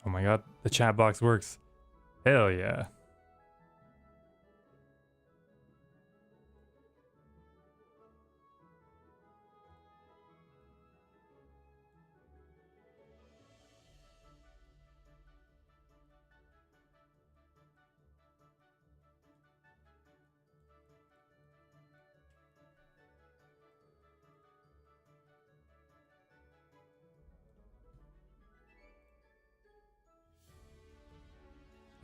Oh my god, the chat box works. Hell yeah.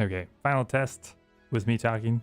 Okay, final test with me talking.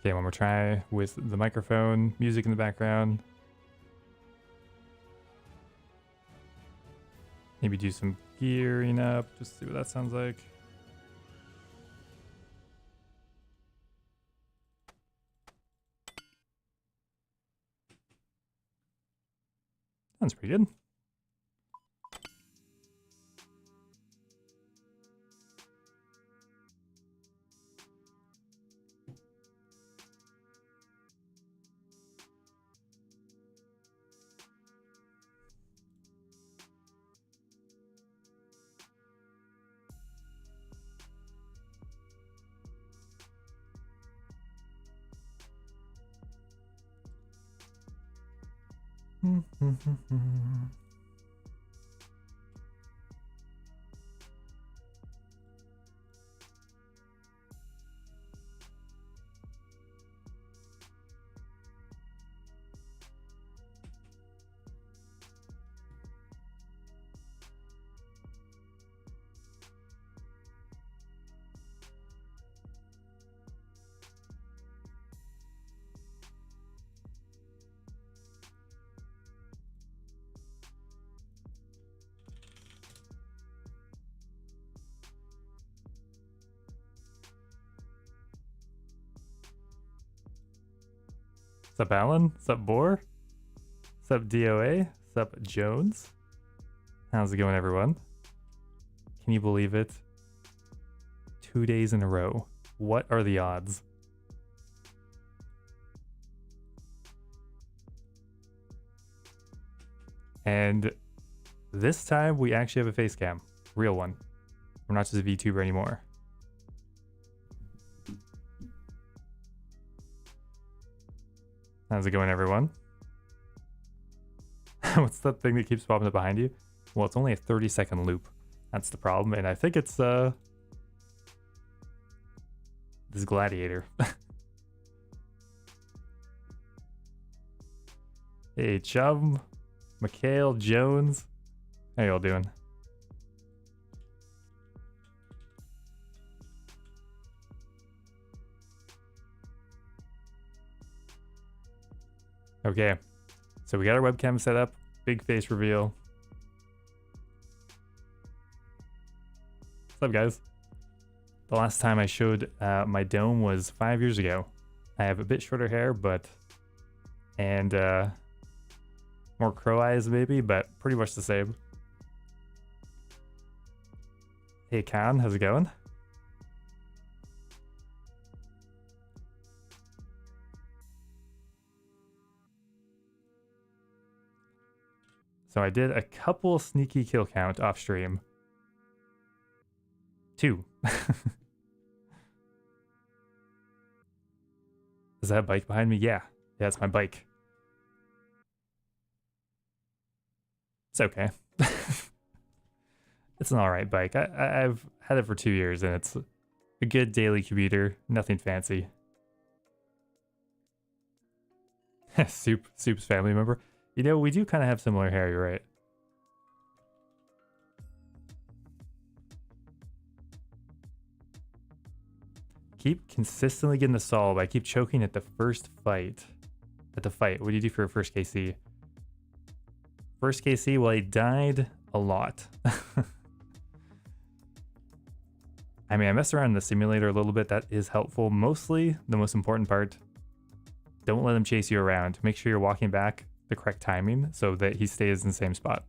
Okay, one more try with the microphone, music in the background. Maybe do some gearing up, just see what that sounds like. Sounds pretty good. What's up, Alan? What's up, Boar? What's up, DOA? What's up, Jones? How's it going, everyone? Can you believe it? 2 days in a row. What are the odds? And this time we actually have a face cam. Real one. We're not just a VTuber anymore. How's it going, everyone? What's that thing that keeps popping up behind you? Well, it's only a 30-second loop. That's the problem, and I think it's this gladiator. Hey, Chum, Mikhail, Jones. How y'all doing? Okay, so we got our webcam set up. Big face reveal. What's up, guys? The last time I showed my dome was 5 years ago. I have a bit shorter hair, and more crow eyes maybe, but pretty much the same. Hey, Khan, how's it going? So I did a couple sneaky kill count off stream. 2. Is that a bike behind me? Yeah. Yeah, it's my bike. It's okay. It's an alright bike. I've had it for 2 years and it's a good daily commuter. Nothing fancy. Soup's family member. You know, we do kind of have similar hair, you're right. Keep consistently getting the solve. I keep choking at the first fight. What do you do for your first KC? First KC, well, I died a lot. I mean, I messed around in the simulator a little bit. That is helpful. Mostly, the most important part, don't let him chase you around. Make sure you're walking back the correct timing so that he stays in the same spot.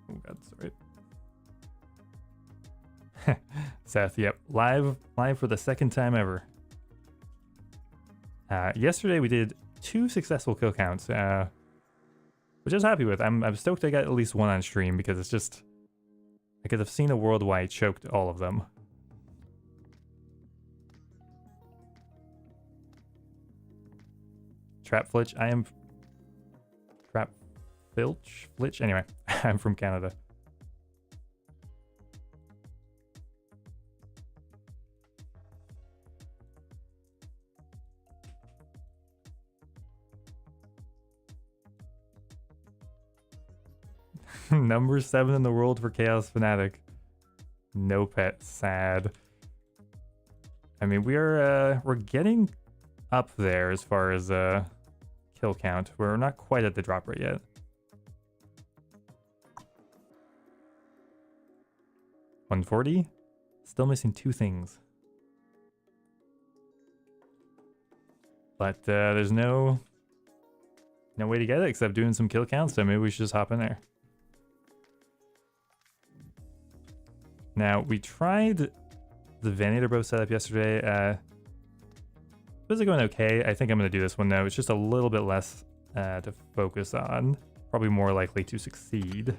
Oh god, sorry. Seth, yep. Live for the second time ever. Yesterday we did 2 successful kill counts, which I was happy with. I'm stoked I got at least 1 on stream because it's just, I could have seen a world where I choked all of them. Trap Flitch, I am... Trap Flitch? Anyway, I'm from Canada. Number 7 in the world for Chaos Fanatic. No pet, sad. I mean, we're getting up there as far as kill count. We're not quite at the drop rate yet. $140. Still missing 2 things. But there's no way to get it except doing some kill counts, so maybe we should just hop in there. Now, we tried the Vanator bow setup yesterday. Was it going okay? I think I'm going to do this one though. It's just a little bit less to focus on. Probably more likely to succeed.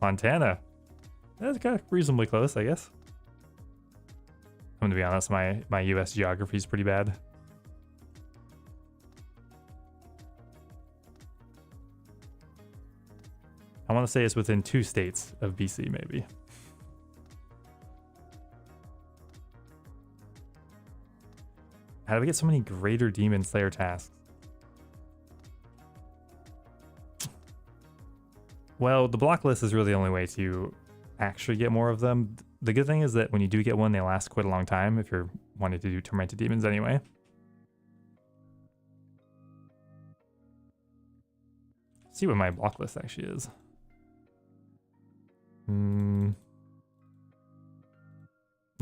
Montana. That's kind of reasonably close, I guess. I'm going to be honest, my US geography is pretty bad. I want to say it's within 2 states of BC, maybe. How do we get so many Greater Demon Slayer tasks? Well, the block list is really the only way to actually get more of them. The good thing is that when you do get one, they last quite a long time if you're wanting to do Tormented Demons anyway. Let's see what my block list actually is.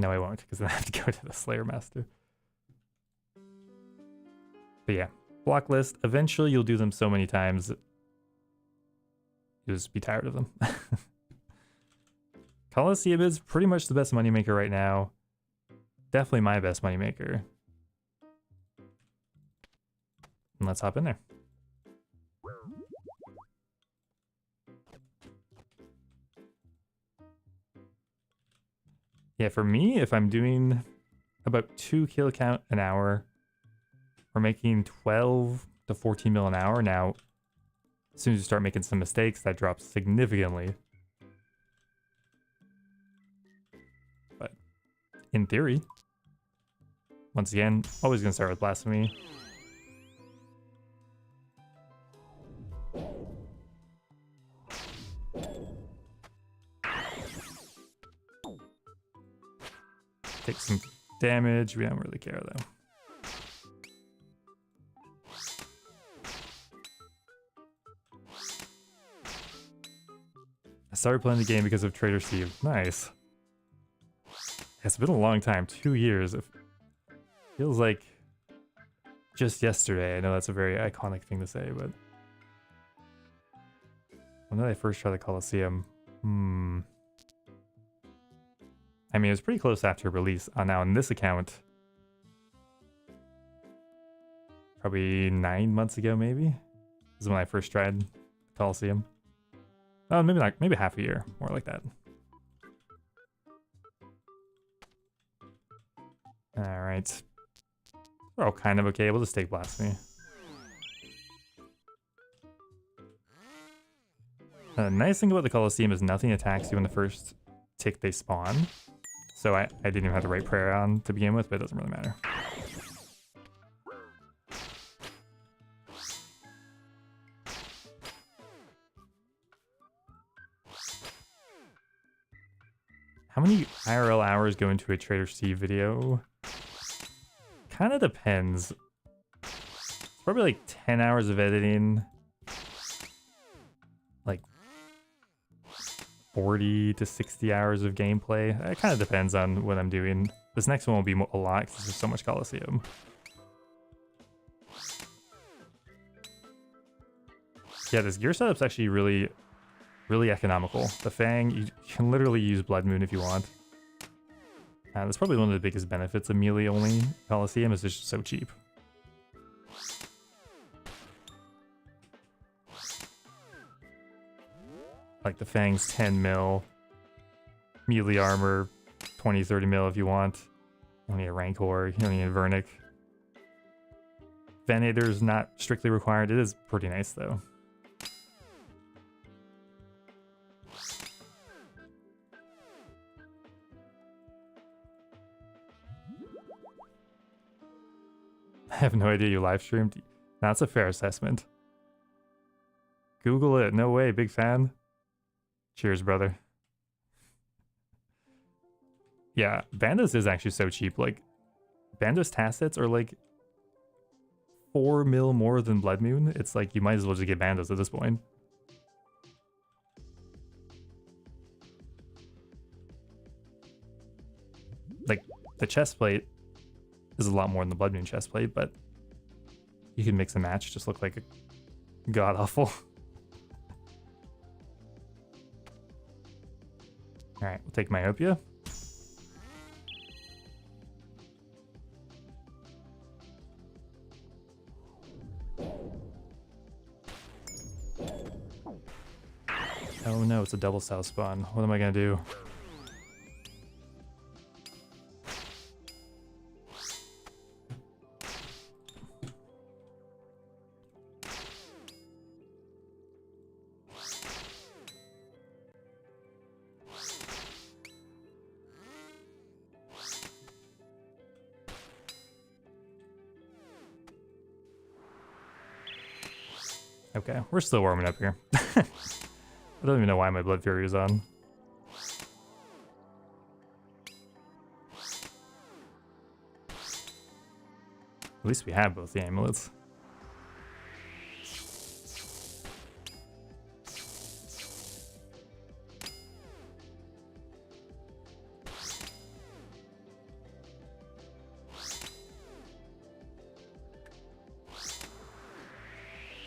No, I won't, because then I have to go to the Slayer Master. But yeah, block list. Eventually, you'll do them so many times, you'll just be tired of them. Colosseum is pretty much the best moneymaker right now. Definitely my best moneymaker. And let's hop in there. Yeah, for me, if I'm doing about 2 kill count an hour, we're making 12 to 14 mil an hour. Now, as soon as you start making some mistakes, that drops significantly. But in theory, once again, always going to start with Blasphemy. Take some damage. We don't really care though. I started playing the game because of Trader Steve. Nice. It's been a long time. 2 years. It feels like just yesterday. I know that's a very iconic thing to say, but when did I first try the Colosseum? I mean, it was pretty close after release. Now on this account, probably 9 months ago, maybe. This is when I first tried Colosseum. Oh, maybe not. Maybe half a year, more like that. All right, we're all kind of okay. We'll just take Blasphemy. The nice thing about the Colosseum is nothing attacks you in the first tick they spawn. So I didn't even have to write prayer on to begin with, but it doesn't really matter. How many IRL hours go into a Trader Steve video? kind of depends. It's probably like 10 hours of editing, like 40 to 60 hours of gameplay. It kind of depends on what I'm doing. This next one will be a lot because there's so much Colosseum. Yeah, this gear setup's actually really, really economical. The Fang, you can literally use Blood Moon if you want. That's probably one of the biggest benefits of melee-only Colosseum is it's just so cheap. Like the Fang's 10 mil, melee armor 20-30 mil if you want. You don't need a Rancor, you don't need a Vernic. Vanator's not strictly required, it is pretty nice though. I have no idea you live streamed. That's a fair assessment. Google it. No way. Big fan. Cheers, brother. Yeah, Bandos is actually so cheap. Like, Bandos Tacets are like 4 mil more than Blood Moon. It's like you might as well just get Bandos at this point. Like, the chest plate is a lot more than the Blood Moon chest plate, but you can mix and match, just look like a god awful. Alright, we'll take Myopia. Oh no, it's a double south spawn. What am I gonna do? Okay, we're still warming up here. I don't even know why my Blood Fury is on. At least we have both the amulets.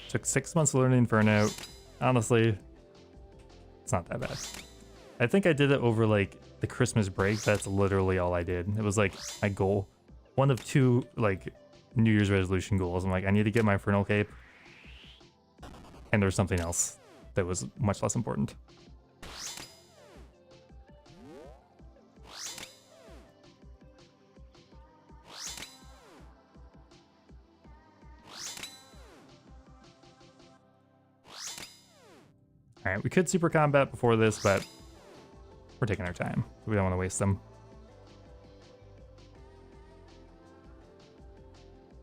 Took 6 months to learn Inferno. Honestly, it's not that bad. I think I did it over like the Christmas break. That's literally all I did. It was like my goal. One of 2 like New Year's resolution goals. I'm like, I need to get my Infernal Cape. And there's something else that was much less important. Alright, we could super combat before this, but we're taking our time. We don't want to waste them.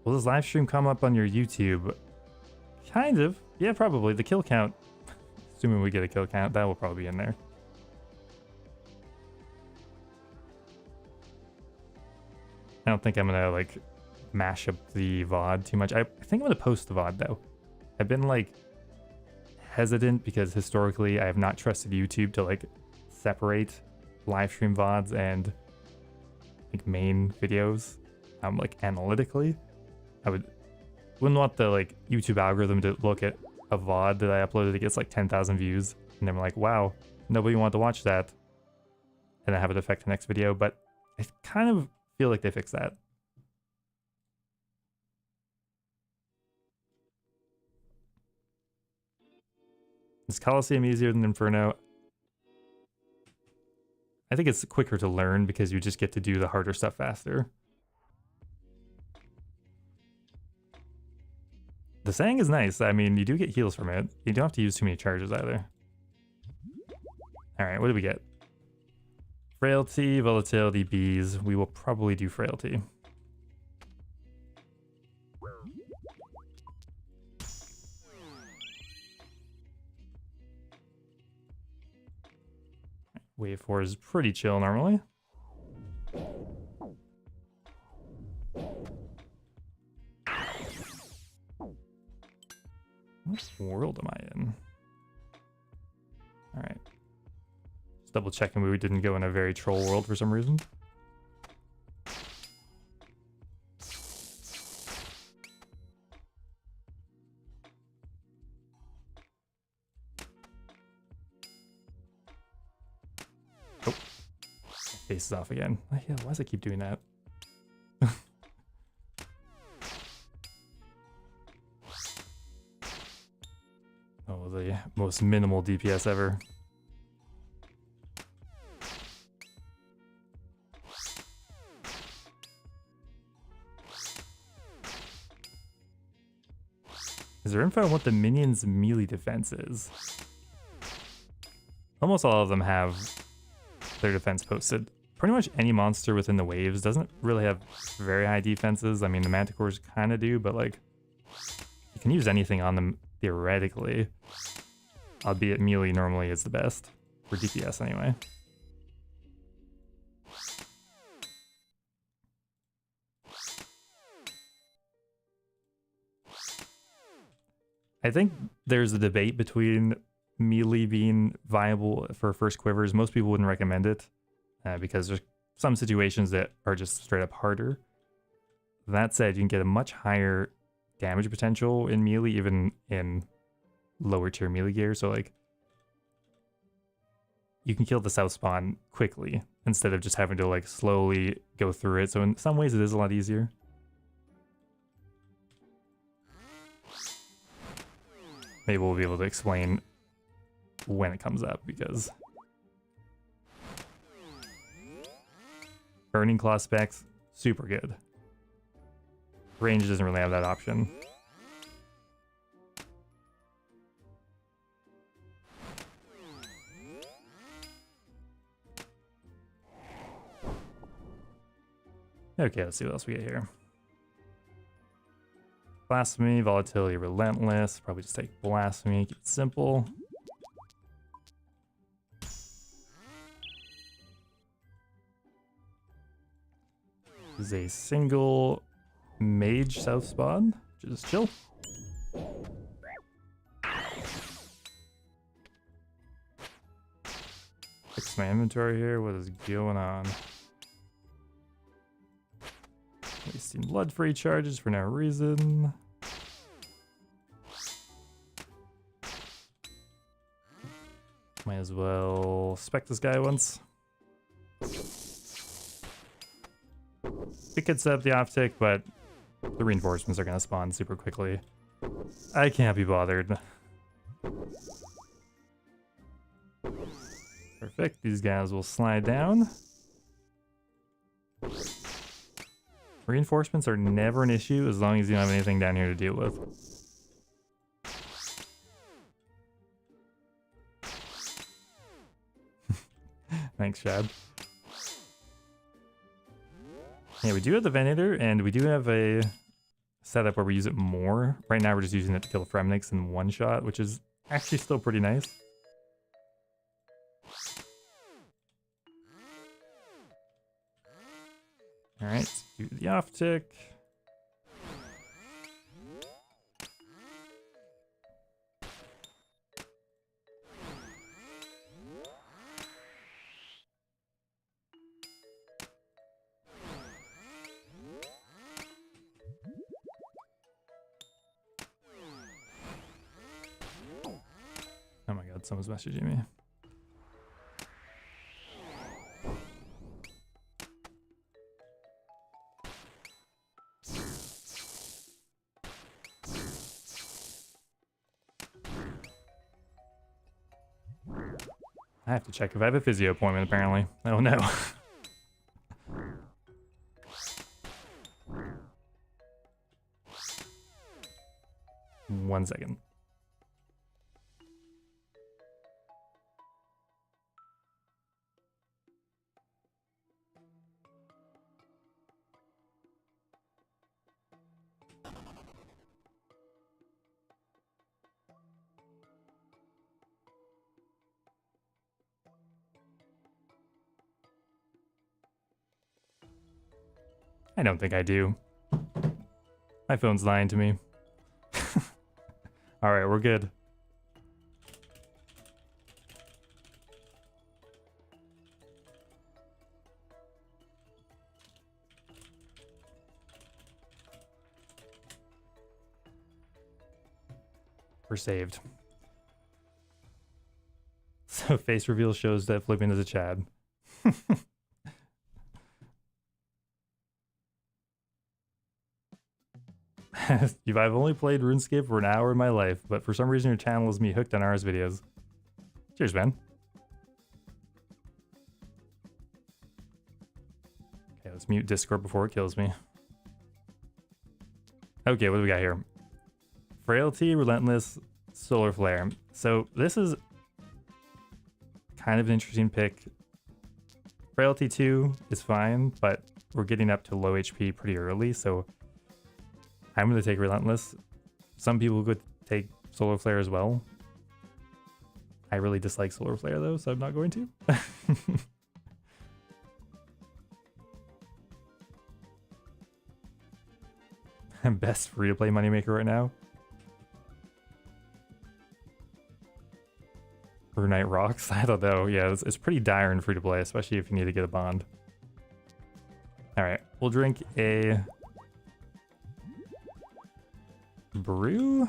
Will this live stream come up on your YouTube? Kind of. Yeah, probably. The kill count, assuming we get a kill count, that will probably be in there. I don't think I'm gonna like mash up the VOD too much. I think I'm gonna post the VOD though. I've been like hesitant because historically I have not trusted YouTube to like separate live stream VODs and like main videos. Like analytically, I wouldn't want the like YouTube algorithm to look at a VOD that I uploaded that gets like 10,000 views and then we're like, wow, nobody wanted to watch that, and I have it affect the next video. But I kind of feel like they fixed that. Is Colosseum easier than Inferno? I think it's quicker to learn because you just get to do the harder stuff faster. The Sang is nice. I mean, you do get heals from it. You don't have to use too many charges either. Alright, what do we get? Frailty, Volatility, Bees. We will probably do Frailty. Wave 4 is pretty chill normally. world am I in? All right. Just double checking we didn't go in a very troll world for some reason. Oh, face is off again. Yeah, why does it keep doing that? Oh, the most minimal DPS ever. Is there info on what the minions' melee defense is? Almost all of them have their defense posted. Pretty much any monster within the waves doesn't really have very high defenses. I mean, the manticores kind of do, but like, you can use anything on them theoretically. Albeit melee normally is the best. For DPS anyway. I think there's a debate between melee being viable for first quivers. Most people wouldn't recommend it because there's some situations that are just straight up harder. That said, you can get a much higher damage potential in melee, even in lower tier melee gear. So like, you can kill the south spawn quickly instead of just having to like slowly go through it. So in some ways it is a lot easier. Maybe we'll be able to explain when it comes up, because Burning Claw specs, super good. Range doesn't really have that option. Okay, let's see what else we get here. Blasphemy, Volatility, Relentless. Probably just take Blasphemy, keep it simple. This is a single Mage South Spawn, which is chill. Fix my inventory here. What is going on? Wasting blood-free charges for no reason. Might as well spec this guy once. We could set up the optic, but the reinforcements are going to spawn super quickly. I can't be bothered. Perfect. These guys will slide down. Reinforcements are never an issue as long as you don't have anything down here to deal with. Thanks, Shad. Yeah, we do have the Venator, and we do have a setup where we use it more. Right now we're just using it to kill Fremnix in one shot, which is actually still pretty nice. Alright, let's do the off-tick. Oh my god, someone's messaging me. I have to check if I have a physio appointment, apparently. Oh no. One second. I don't think I do. My phone's lying to me. All right, we're good. We're saved. So face reveal shows that Flippin is a Chad. I've only played RuneScape for an hour in my life, but for some reason your channel has me hooked on ours videos. Cheers, man. Okay, let's mute Discord before it kills me. Okay, what do we got here? Frailty, Relentless, Solar Flare. So this is kind of an interesting pick. Frailty 2 is fine, but we're getting up to low HP pretty early, so I'm going to take Relentless. Some people could take Solar Flare as well. I really dislike Solar Flare though, so I'm not going to. Best free-to-play moneymaker right now. Brunite rocks? I don't know. Yeah, it's pretty dire in free-to-play, especially if you need to get a bond. Alright, we'll drink a brew.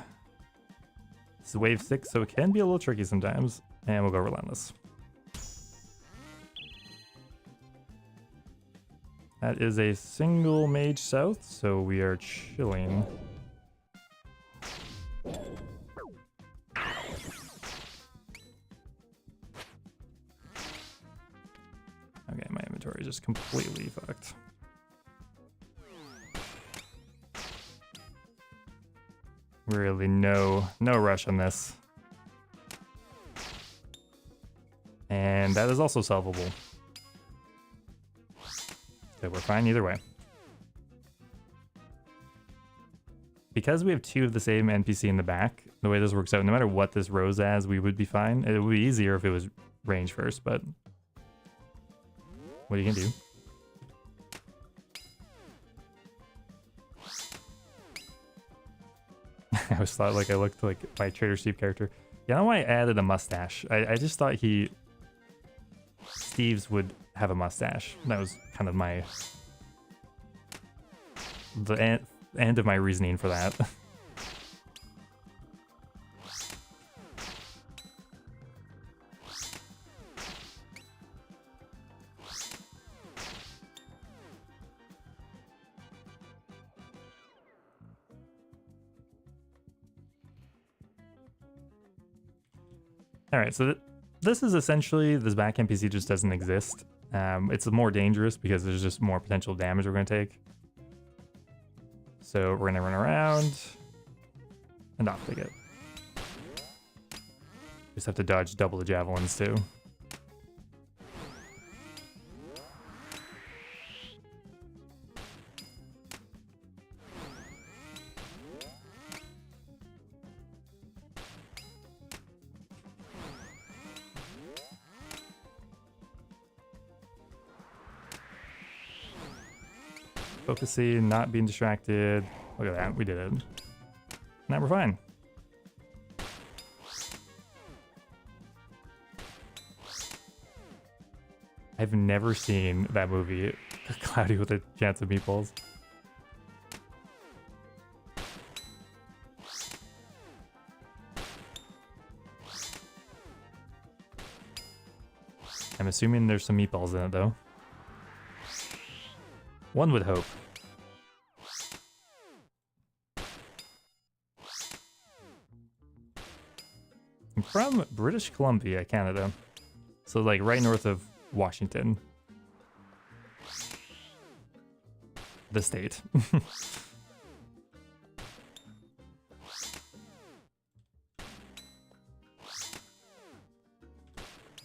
This is wave 6, so it can be a little tricky sometimes. And we'll go Relentless. That is a single mage south, so we are chilling. Okay, my inventory is just completely fucked. Really no rush on this. And that is also solvable. So we're fine either way. Because we have two of the same NPC in the back, the way this works out, no matter what this rose as, we would be fine. It would be easier if it was range first, but what are you gonna do? I always thought like I looked like my Trader Steve character. You know why I added a mustache? I just thought Steve's would have a mustache. That was kind of the end of my reasoning for that. All right, so this is essentially, this back NPC just doesn't exist. It's more dangerous because there's just more potential damage we're going to take. So we're going to run around and off they get. Just have to dodge double the javelins too. Focusing, not being distracted. Look at that, we did it. Now we're fine. I've never seen that movie, Cloudy with a Chance of Meatballs. I'm assuming there's some meatballs in it though. One would hope. I'm from British Columbia, Canada. So like right north of Washington. The state.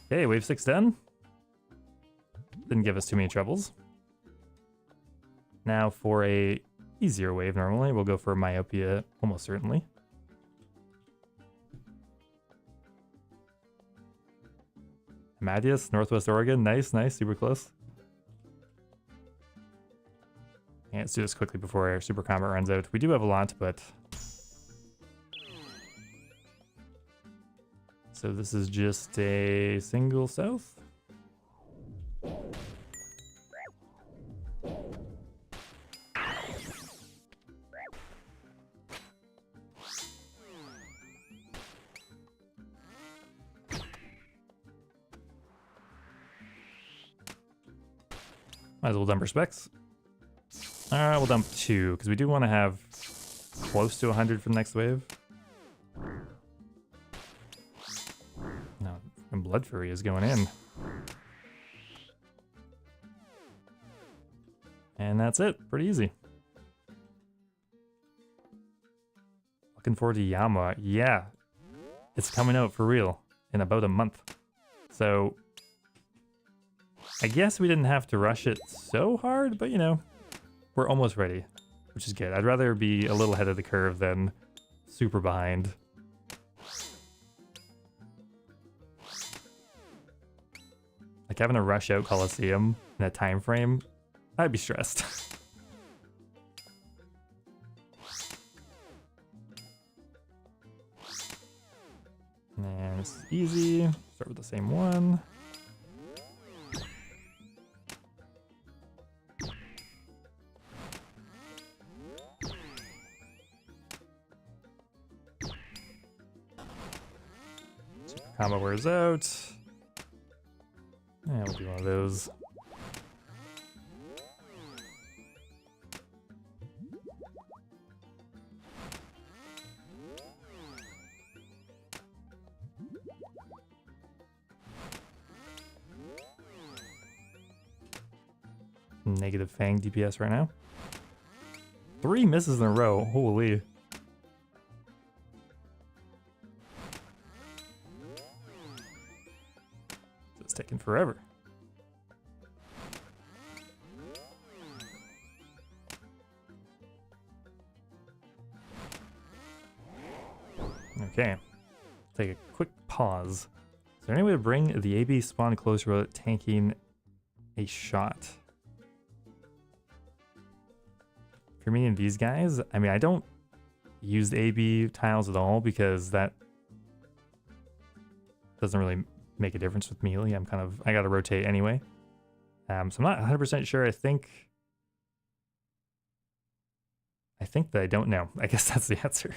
Okay, wave 6 done. Didn't give us too many troubles. Now for a easier wave normally, we'll go for Myopia almost certainly. Amadeus, Northwest Oregon, nice, super close. Yeah, let's do this quickly before our Super Combat runs out. We do have a lot, but So this is just a single south. Might as well dump our specs. Alright, we'll dump 2, because we do want to have close to 100 for the next wave. No, Blood Fury is going in. And that's it. Pretty easy. Looking forward to Yama. Yeah, it's coming out for real in about a month. So I guess we didn't have to rush it so hard, but you know, we're almost ready, which is good. I'd rather be a little ahead of the curve than super behind. Like having to rush out Colosseum in a time frame, I'd be stressed. And this is easy. Start with the same one. Combo wears out. Yeah, we'll do one of those. Negative Fang DPS right now. 3 misses in a row. Holy. It's taking forever. Okay. Take a quick pause. Is there any way to bring the AB spawn closer without tanking a shot? For me and these guys, I mean, I don't use the AB tiles at all because that doesn't really make a difference with melee. I gotta rotate anyway. So I'm not 100% sure. I think that I don't know. I guess that's the answer.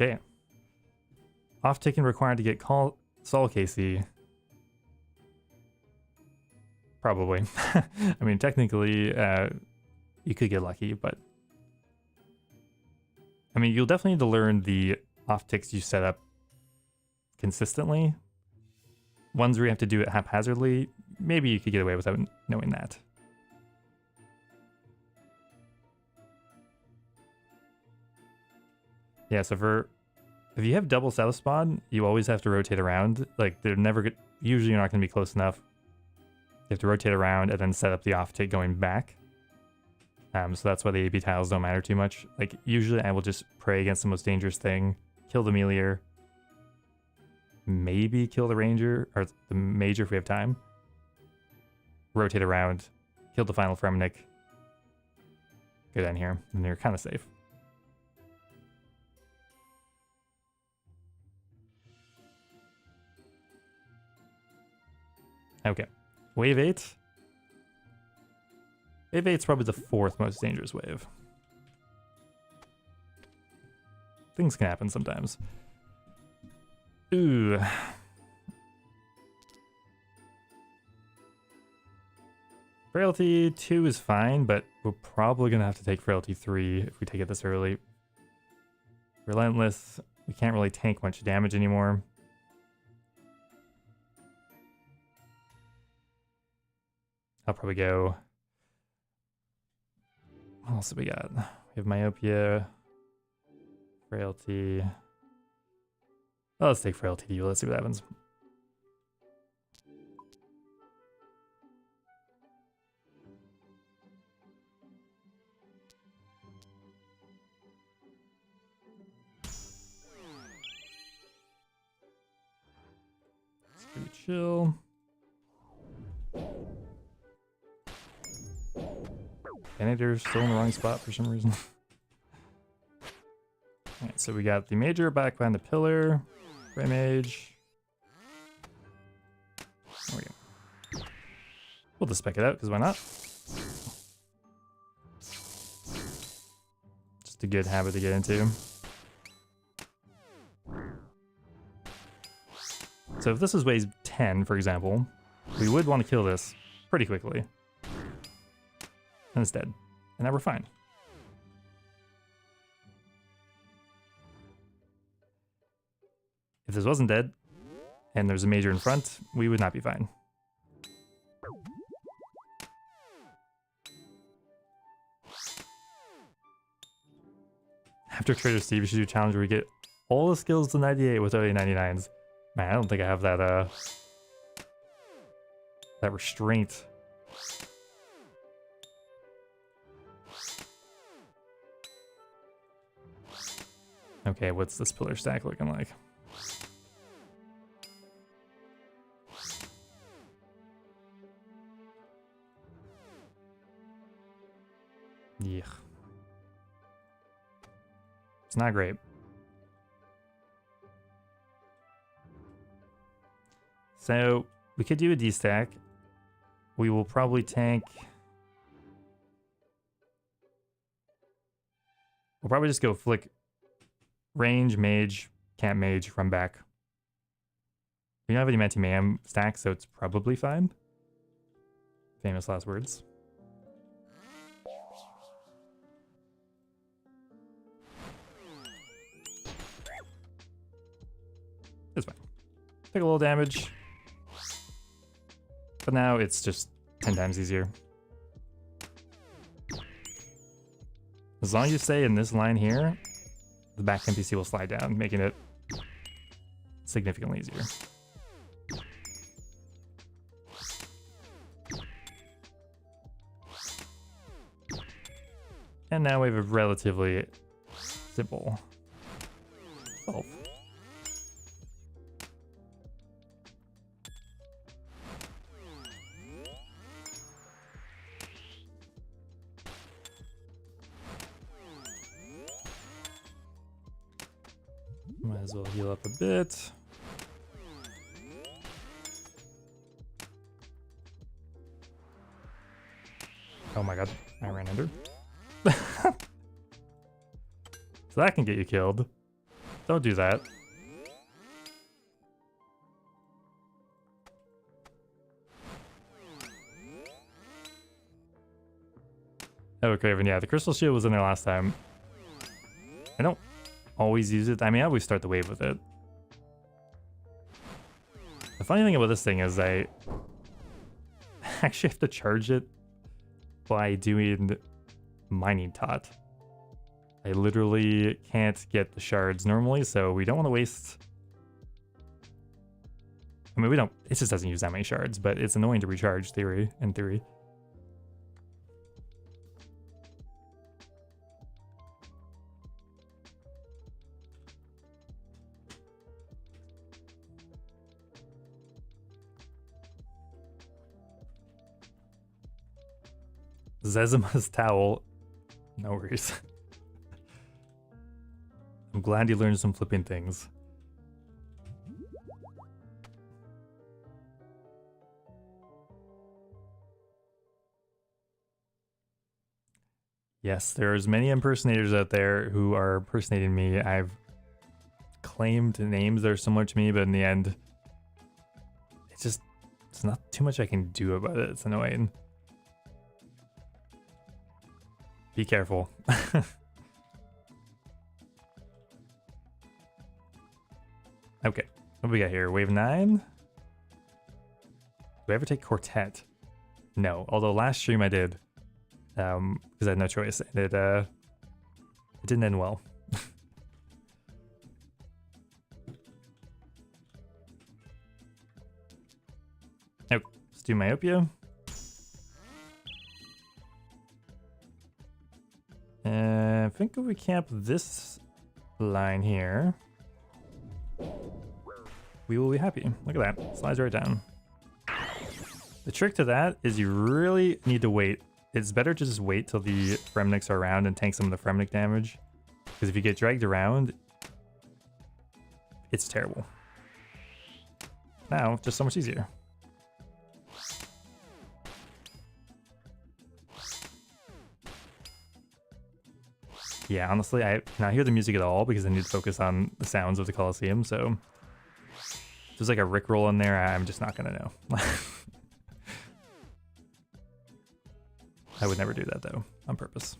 Okay. Off taking required to get Sol KC. Probably. I mean, technically, you could get lucky, but I mean, you'll definitely need to learn the off ticks you set up consistently. Ones where you have to do it haphazardly, maybe you could get away without knowing that. Yeah, so if you have double south spawn, you always have to rotate around. Like, they're never usually you're not going to be close enough. You have to rotate around and then set up the off take going back. So that's why the AB tiles don't matter too much. Like, usually I will just pray against the most dangerous thing, kill the melee, maybe kill the ranger or the major if we have time. Rotate around, kill the final Fremnik, go down here, and you're kind of safe. Okay, wave 8. Wave 8's probably the 4th most dangerous wave. Things can happen sometimes. Ooh. Frailty 2 is fine, but we're probably going to have to take Frailty 3 if we take it this early. Relentless, we can't really tank much damage anymore. I'll probably go... What else do we got? We have Myopia, Frailty. Oh, let's take Frailty. Let's see what happens. chill. Detonator's still in the wrong spot for some reason. Alright, so we got the major back behind the pillar. Ray mage. There we go. We'll just spec it out, because why not? Just a good habit to get into. So if this is weighs 10, for example, we would want to kill this pretty quickly. And it's dead. And now we're fine. If this wasn't dead, and there's a major in front, we would not be fine. After Trader Steve, you should do a challenge where we get all the skills to 98 with only 99s. Man, I don't think I have that, that restraint. Okay, what's this pillar stack looking like? Yeah. It's not great. So we could do a D stack. We will probably tank. We'll probably just go flick range, mage, camp mage, run back. We don't have any anti-mayhem stacks, so it's probably fine. Famous last words. It's fine. Take a little damage. But now it's just 10 times easier. As long as you stay in this line here, the back NPC will slide down, making it significantly easier. And now we have a relatively simple solve. Might as well heal up a bit. Oh my god, I ran under. So that can get you killed. Don't do that. Oh, Craven, yeah, the crystal shield was in there last time. I don't always use it. I mean, I always start the wave with it. The funny thing about this thing is I actually have to charge it by doing mining tot. I literally can't get the shards normally, so we don't want to waste... I mean, we don't... It just doesn't use that many shards, but it's annoying to recharge, in theory. Zezima's towel. No worries. I'm glad you learned some flipping things. Yes, there's many impersonators out there who are impersonating me. I've claimed names that are similar to me, but in the end, it's not too much I can do about it. It's annoying. Be careful. Okay, what do we got here? Wave 9? Do I ever take Quartet? No, although last stream I did. Because I had no choice. And it didn't end well. Oh, let's do Myopia. I think if we camp this line here. we will be happy. Look at that. Slides right down. The trick to that is you really need to wait. It's better to just wait till the Fremniks are around and tank some of the Fremnik damage. Because if you get dragged around, it's terrible. Now, just so much easier. Yeah, honestly, I cannot hear the music at all because I need to focus on the sounds of the Colosseum, so if there's like a Rickroll in there, I'm just not gonna know. I would never do that though, on purpose.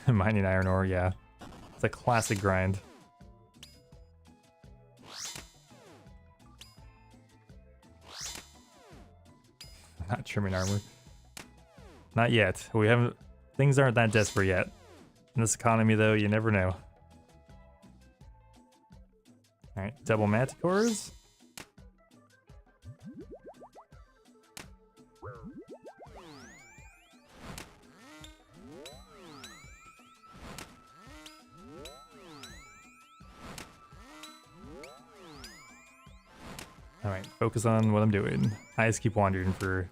Mining iron ore, yeah. It's a classic grind. Not trimming armor. Not yet. We haven't... Things aren't that desperate yet. In this economy, though, you never know. Alright, double manticores. Alright, focus on what I'm doing. Eyes keep wandering for...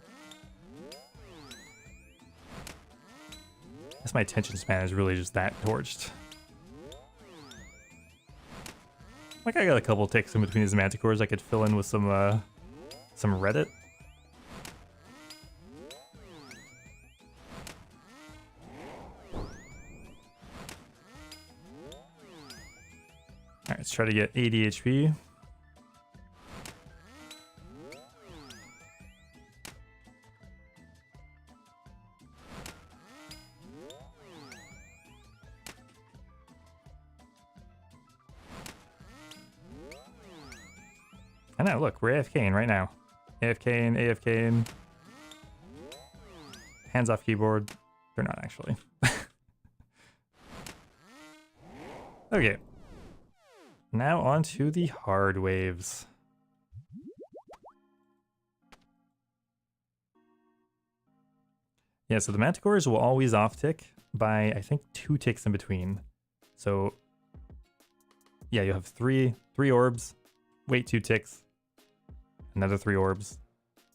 I guess my attention span is really just that torched. Like I got a couple ticks in between these manticores I could fill in with some Reddit. Alright, let's try to get 80 HP. I know, look, we're AFKing right now. AFKing, AFKing. Hands off keyboard. They're not actually. Okay. Now on to the hard waves. Yeah, so the manticores will always off tick by, I think, 2 ticks in between. So, yeah, you have three orbs, wait 2 ticks. Another 3 orbs,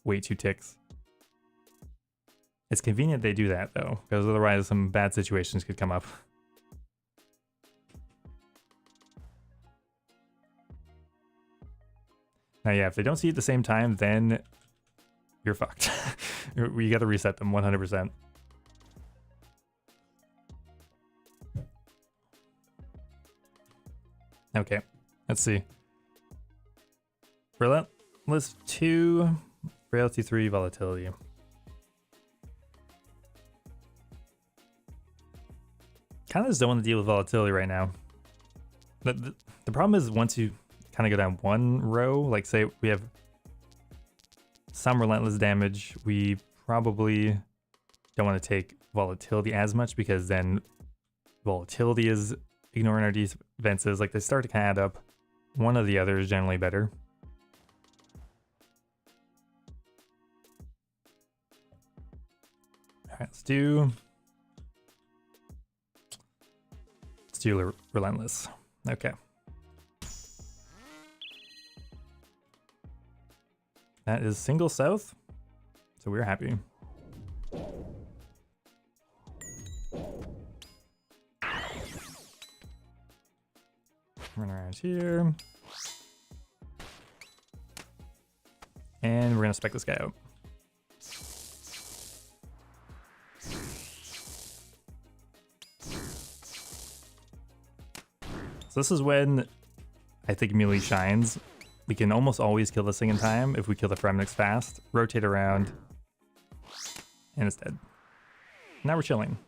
wait 2 ticks. It's convenient they do that though, because otherwise some bad situations could come up. Now yeah, if they don't see it at the same time, then you're fucked. You gotta reset them 100%. Okay, let's see. Relentless 2, Frailty 3, Volatility. Kind of just don't want to deal with volatility right now. The problem is once you kind of go down one row, like say we have some relentless damage, we probably don't want to take volatility as much because then volatility is ignoring our defenses. Like they start to kind of add up. One or the other is generally better. Alright, let's do Relentless. Okay. That is single south, so we're happy. Run around here. And we're gonna spec this guy out. So this is when I think melee shines. We can almost always kill this thing in time if we kill the Fremniks fast, rotate around, and it's dead. Now we're chilling.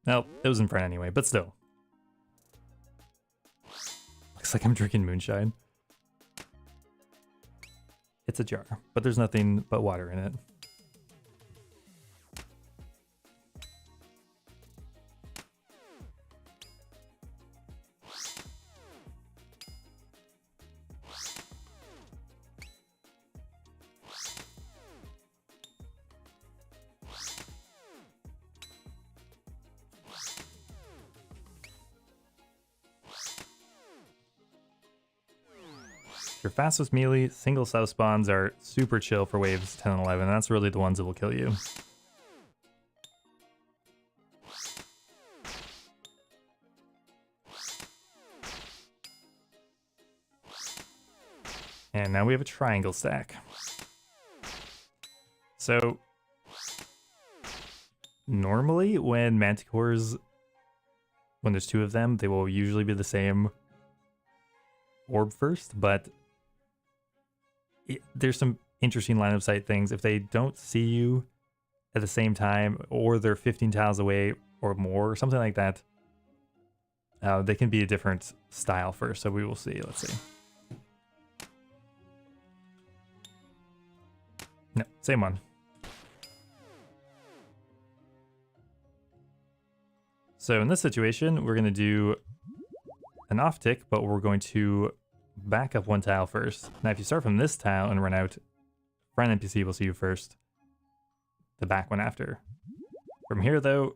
Nope, it was in front anyway, but still. Looks like I'm drinking moonshine. It's a jar, but there's nothing but water in it. Your fastest melee single south spawns are super chill for waves 10 and 11. That's really the ones that will kill you. And now we have a triangle stack. So normally when manticores, when there's two of them, they will usually be the same orb first, but there's some interesting line of sight things. If they don't see you at the same time, or they're 15 tiles away or more, or something like that, they can be a different style first. So we will see. Let's see. No, same one. So in this situation, we're going to do an off tick, but we're going to back up one tile first. Now, if you start from this tile and run out, front NPC will see you first. The back one after. From here, though,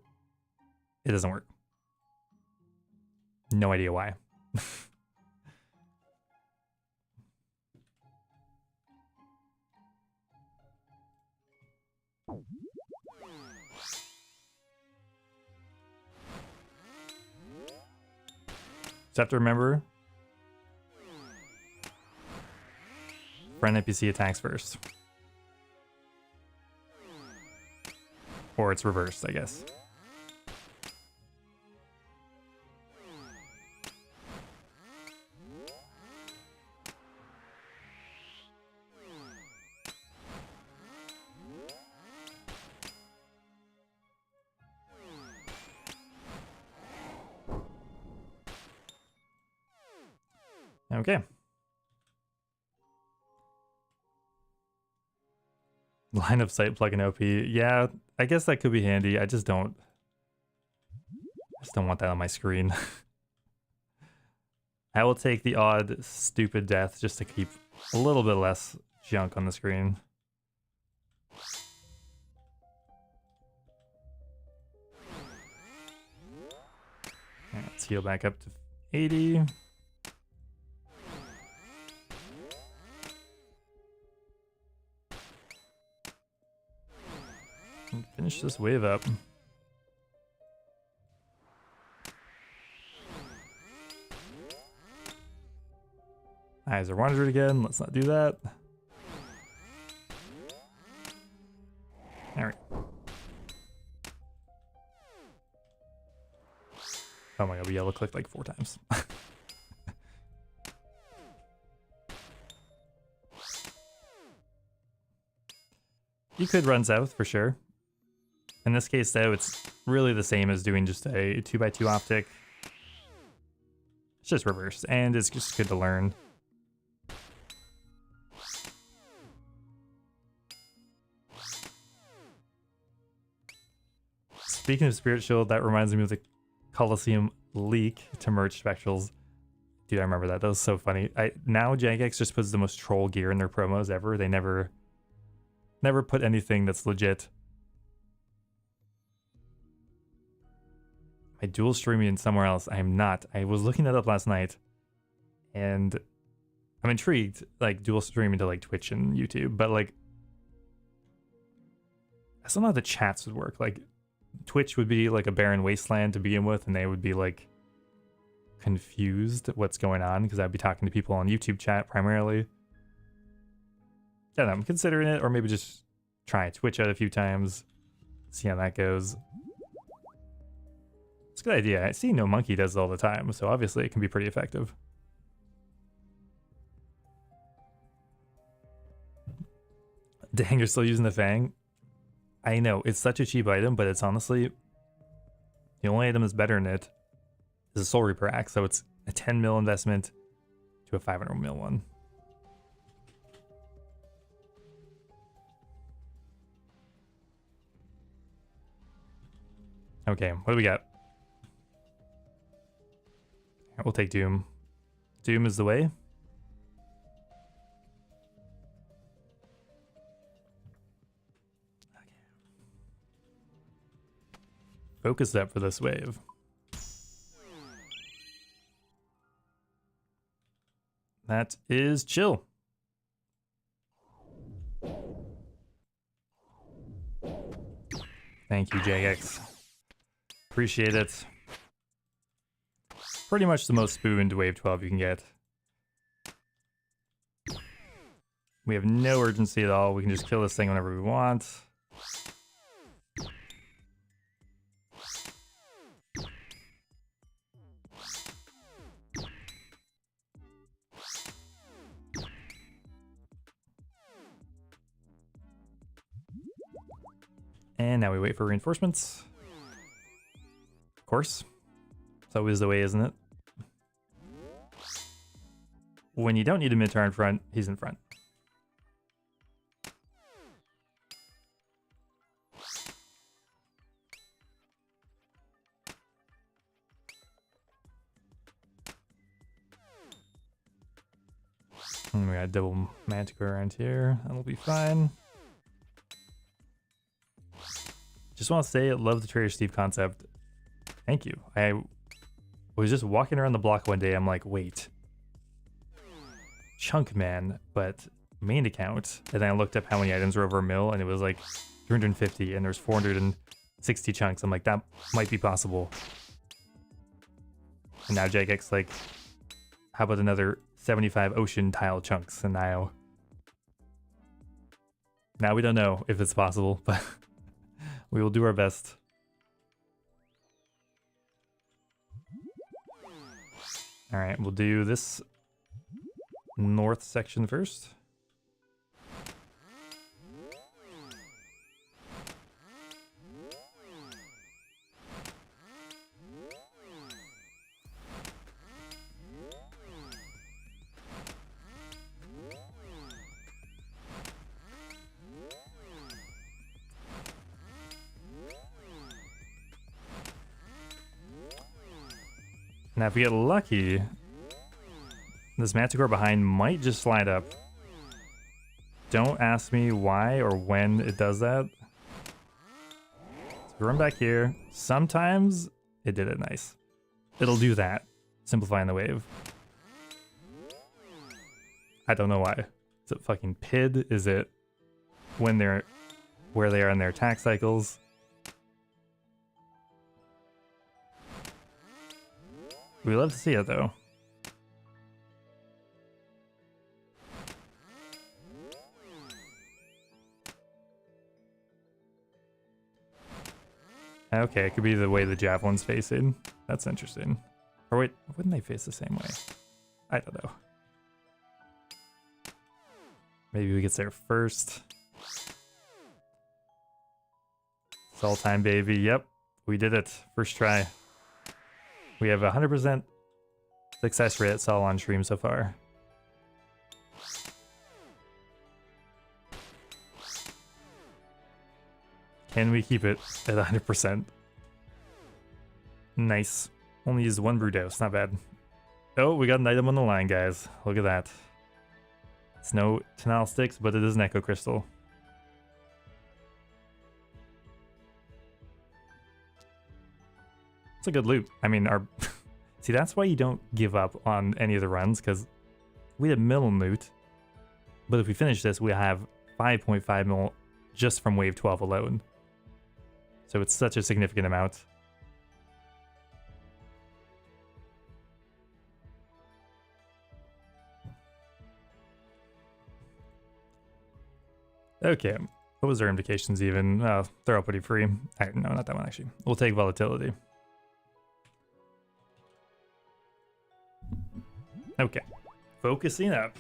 it doesn't work. No idea why. Just have to remember, friend NPC attacks first. Or it's reversed, I guess. Okay. Line of sight plug in OP. Yeah, I guess that could be handy. I just don't want that on my screen. I will take the odd stupid death just to keep a little bit less junk on the screen. Right, let's heal back up to 80. And finish this wave up. Eyes are 100 again. Let's not do that. All right. Oh my god, we yellow clicked like 4 times. You could run south for sure. In this case, though, it's really the same as doing just a 2x2 optic. It's just reversed, and it's just good to learn. Speaking of Spirit Shield, that reminds me of the Colosseum leak to merge Spectrals. Dude, I remember that. That was so funny. Now Jagex just puts the most troll gear in their promos ever. They never put anything that's legit. I dual streaming somewhere else. I am not. I was looking that up last night, and I'm intrigued, like dual streaming to like Twitch and YouTube, but like I still know how the chats would work. Like Twitch would be like a barren wasteland to begin with, and they would be like confused what's going on because I'd be talking to people on YouTube chat primarily. I don't know, I'm considering it, or maybe just try Twitch out a few times, see how that goes. It's a good idea. I see No Monkey does it all the time, so obviously it can be pretty effective. Dang, you're still using the Fang? I know, it's such a cheap item, but it's honestly the only item that's better than it is a Soul Reaper Axe, so it's a 10 mil investment to a 500 mil one. Okay, what do we got? We'll take Doom. Doom is the way. Okay. Focus up for this wave. That is chill. Thank you, JX. Appreciate it. Pretty much the most spooned wave 12 you can get. We have no urgency at all. We can just kill this thing whenever we want. And now we wait for reinforcements. Of course. It's always the way, isn't it? When you don't need a Minotaur in front, he's in front. And we got double Manticore around here. That'll be fine. Just want to say, I love the Trader Steve concept. Thank you. I was just walking around the block one day. I'm like, wait. Chunk man, but main account. And then I looked up how many items were over a mil, and it was like 350, and there's 460 chunks. I'm like, that might be possible. And now JX like, how about another 75 ocean tile chunks? And now we don't know if it's possible, but we will do our best. All right, we'll do this north section first. Now, if we get lucky, this Manticore behind might just slide up. Don't ask me why or when it does that. So run back here. Sometimes it did it nice. It'll do that, simplifying the wave. I don't know why. Is it fucking PID? Is it when they're where they are in their attack cycles? We love to see it though. Okay, it could be the way the javelin's facing. That's interesting. Or wait, wouldn't they face the same way? I don't know. Maybe we get there first. It's all time, baby. Yep, we did it. First try. We have 100% success rate at Sol on stream so far. Can we keep it at 100%? Nice. Only used one brew dose, not bad. Oh, we got an item on the line, guys. Look at that. It's no Tenal Sticks, but it is an Echo Crystal. It's a good loot. I mean, our... See, that's why you don't give up on any of the runs, because we had mil in loot. But if we finish this, we have 5.5 mil just from wave 12 alone. So it's such a significant amount. Okay, what was our invocations even? They're all pretty free. No, not that one actually. We'll take volatility. Okay, focusing up.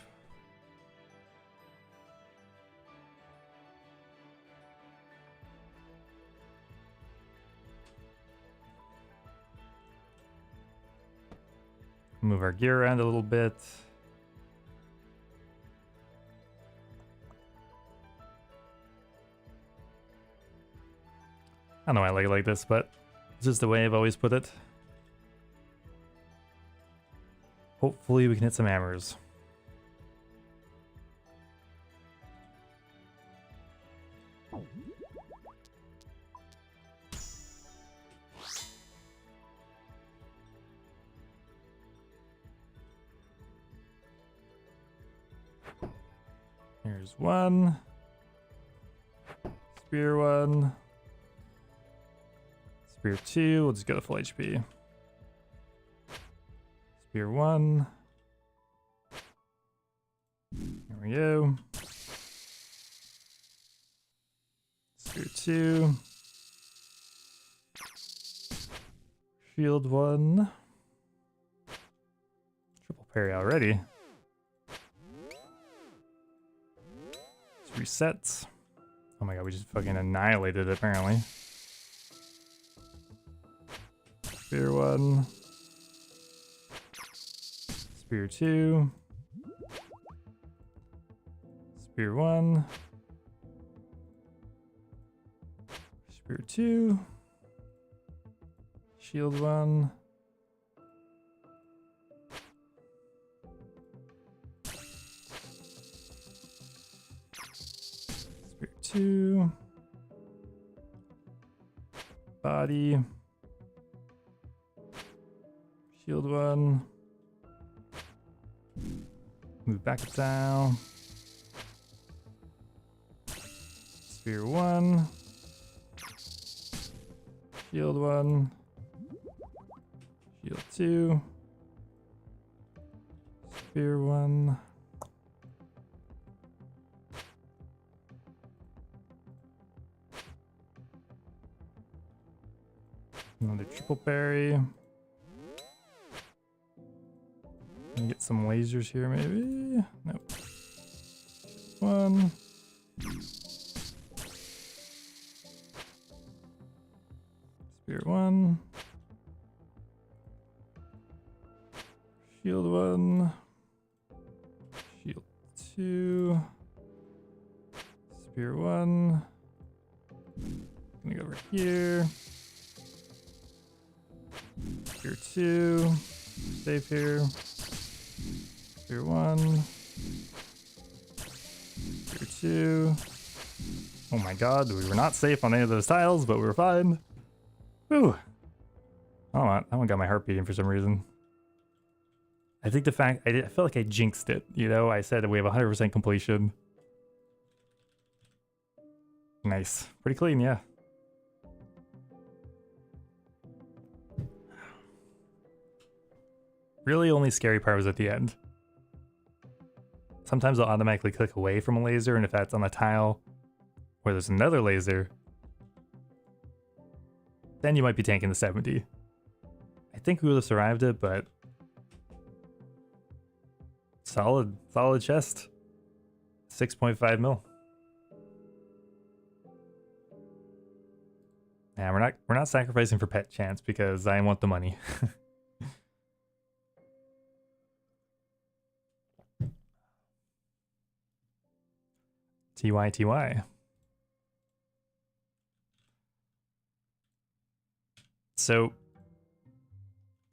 Move our gear around a little bit. I don't know why I like it like this, but it's just the way I've always put it. Hopefully we can hit some hammers. Here's one. Spear one. Spear two. We'll just go to full HP. Spear one. Here we go. Spear two. Shield one. Triple parry already. Let's reset. Oh my god, we just fucking annihilated it apparently. Spear one. Spear two. Spear one. Spear two. Shield one. Spear two. Body. Shield one. Move back down. Spear one. Shield one. Shield two. Spear one. Another triple parry. Get some lasers here, maybe? Nope. One. Spear one. Shield one. Shield two. Spear one. Gonna go over here. Spear two. Safe here. Spear one. Spear two. Oh my god, we were not safe on any of those tiles, but we were fine. Whew. Oh, that one got my heart beating for some reason. I think the fact, I felt like I jinxed it, you know? I said we have 100% completion. Nice. Pretty clean, yeah. Really, only scary part was at the end. Sometimes I'll automatically click away from a laser, and if that's on a tile where there's another laser, then you might be tanking the 70. I think we would have survived it, but solid chest. 6.5 mil. Yeah, we're not sacrificing for pet chance because I want the money. TY. So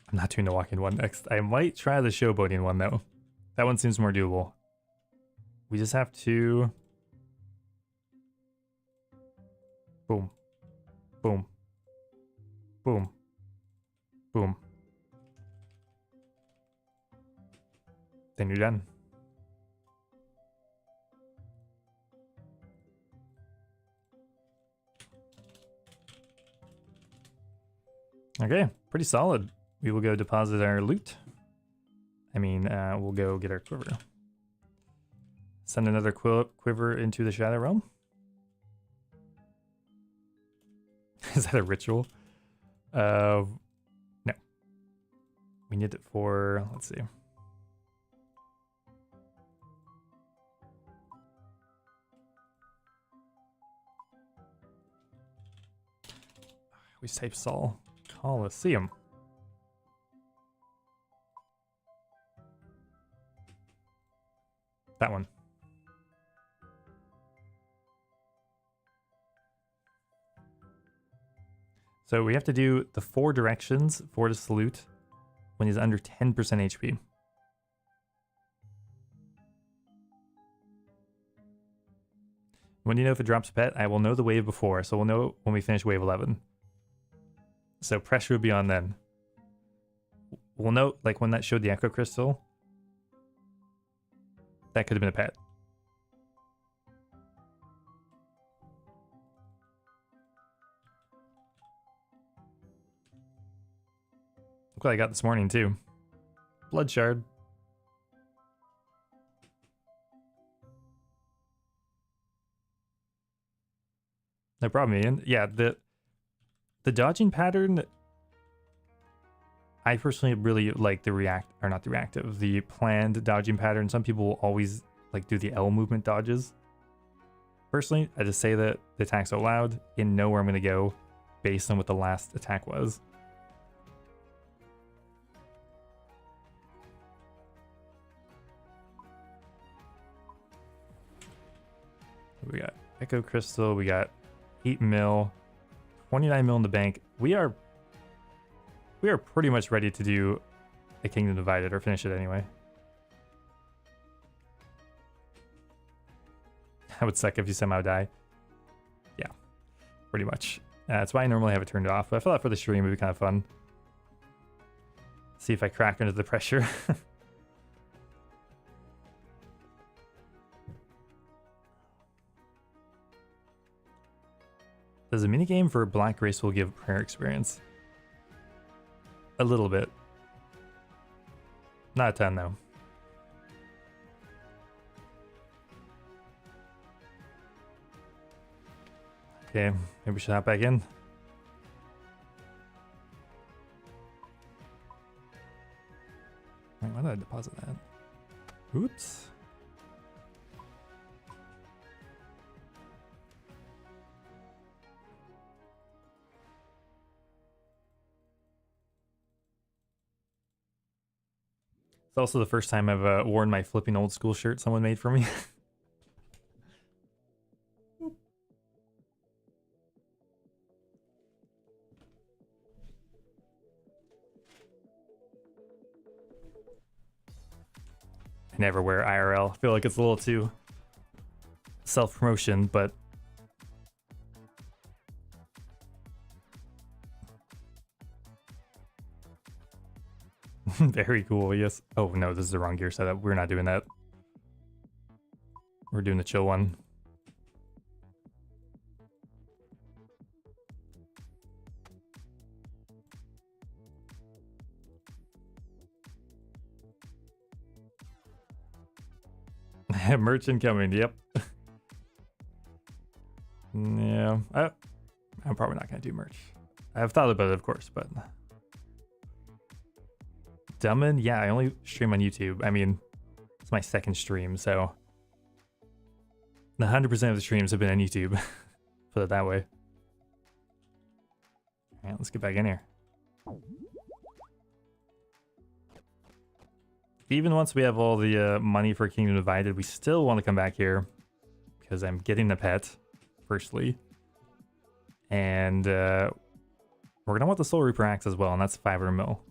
I'm not doing the walking one next. I might try the showboating one though. That one seems more doable. We just have to boom. Boom. Boom. Boom. Then you're done. Okay, pretty solid. We will go deposit our loot. I mean, we'll go get our quiver. Send another quiver into the Shadow Realm. Is that a ritual? No. We need it for, let's see. We type Saul. Colosseum. That one. So we have to do the 4 directions for the salute when he's under 10% HP. When you know if it drops a pet, I will know the wave before, so we'll know when we finish wave 11. So pressure will be on then. We'll note, like when that showed the Echo Crystal, that could have been a pet. Look what I got this morning too. Blood shard. No problem, Ian. Yeah, the dodging pattern, I personally really like the planned dodging pattern. Some people will always like do the L movement dodges. Personally, I just say that the attack's out loud and know where I'm gonna go based on what the last attack was. We got Echo Crystal, we got 8 mil, 29 mil in the bank. We are pretty much ready to do a Kingdom Divided, or finish it anyway. That would suck if you somehow die. Yeah, pretty much. That's why I normally have it turned off, but I thought for the stream it would be kind of fun. See if I crack under the pressure. Does a minigame for Black Race will give prayer experience? A little bit. Not a ton, though. Okay, maybe we should hop back in. Wait, why did I deposit that? Oops. It's also the first time I've worn my flipping old school shirt someone made for me. I never wear IRL. I feel like it's a little too self-promotion, but very cool, yes. Oh no, this is the wrong gear setup. We're not doing that. We're doing the chill one. Merchant coming, yep. Yeah, I'm probably not gonna do merch. I've thought about it, of course, but Dummin, yeah, I only stream on YouTube. I mean, it's my second stream, so 100% of the streams have been on YouTube. Put it that way. All right, let's get back in here. Even once we have all the money for Kingdom Divided, we still want to come back here because I'm getting the pet, firstly. And we're going to want the Soul Reaper Axe as well, and that's 500 mil.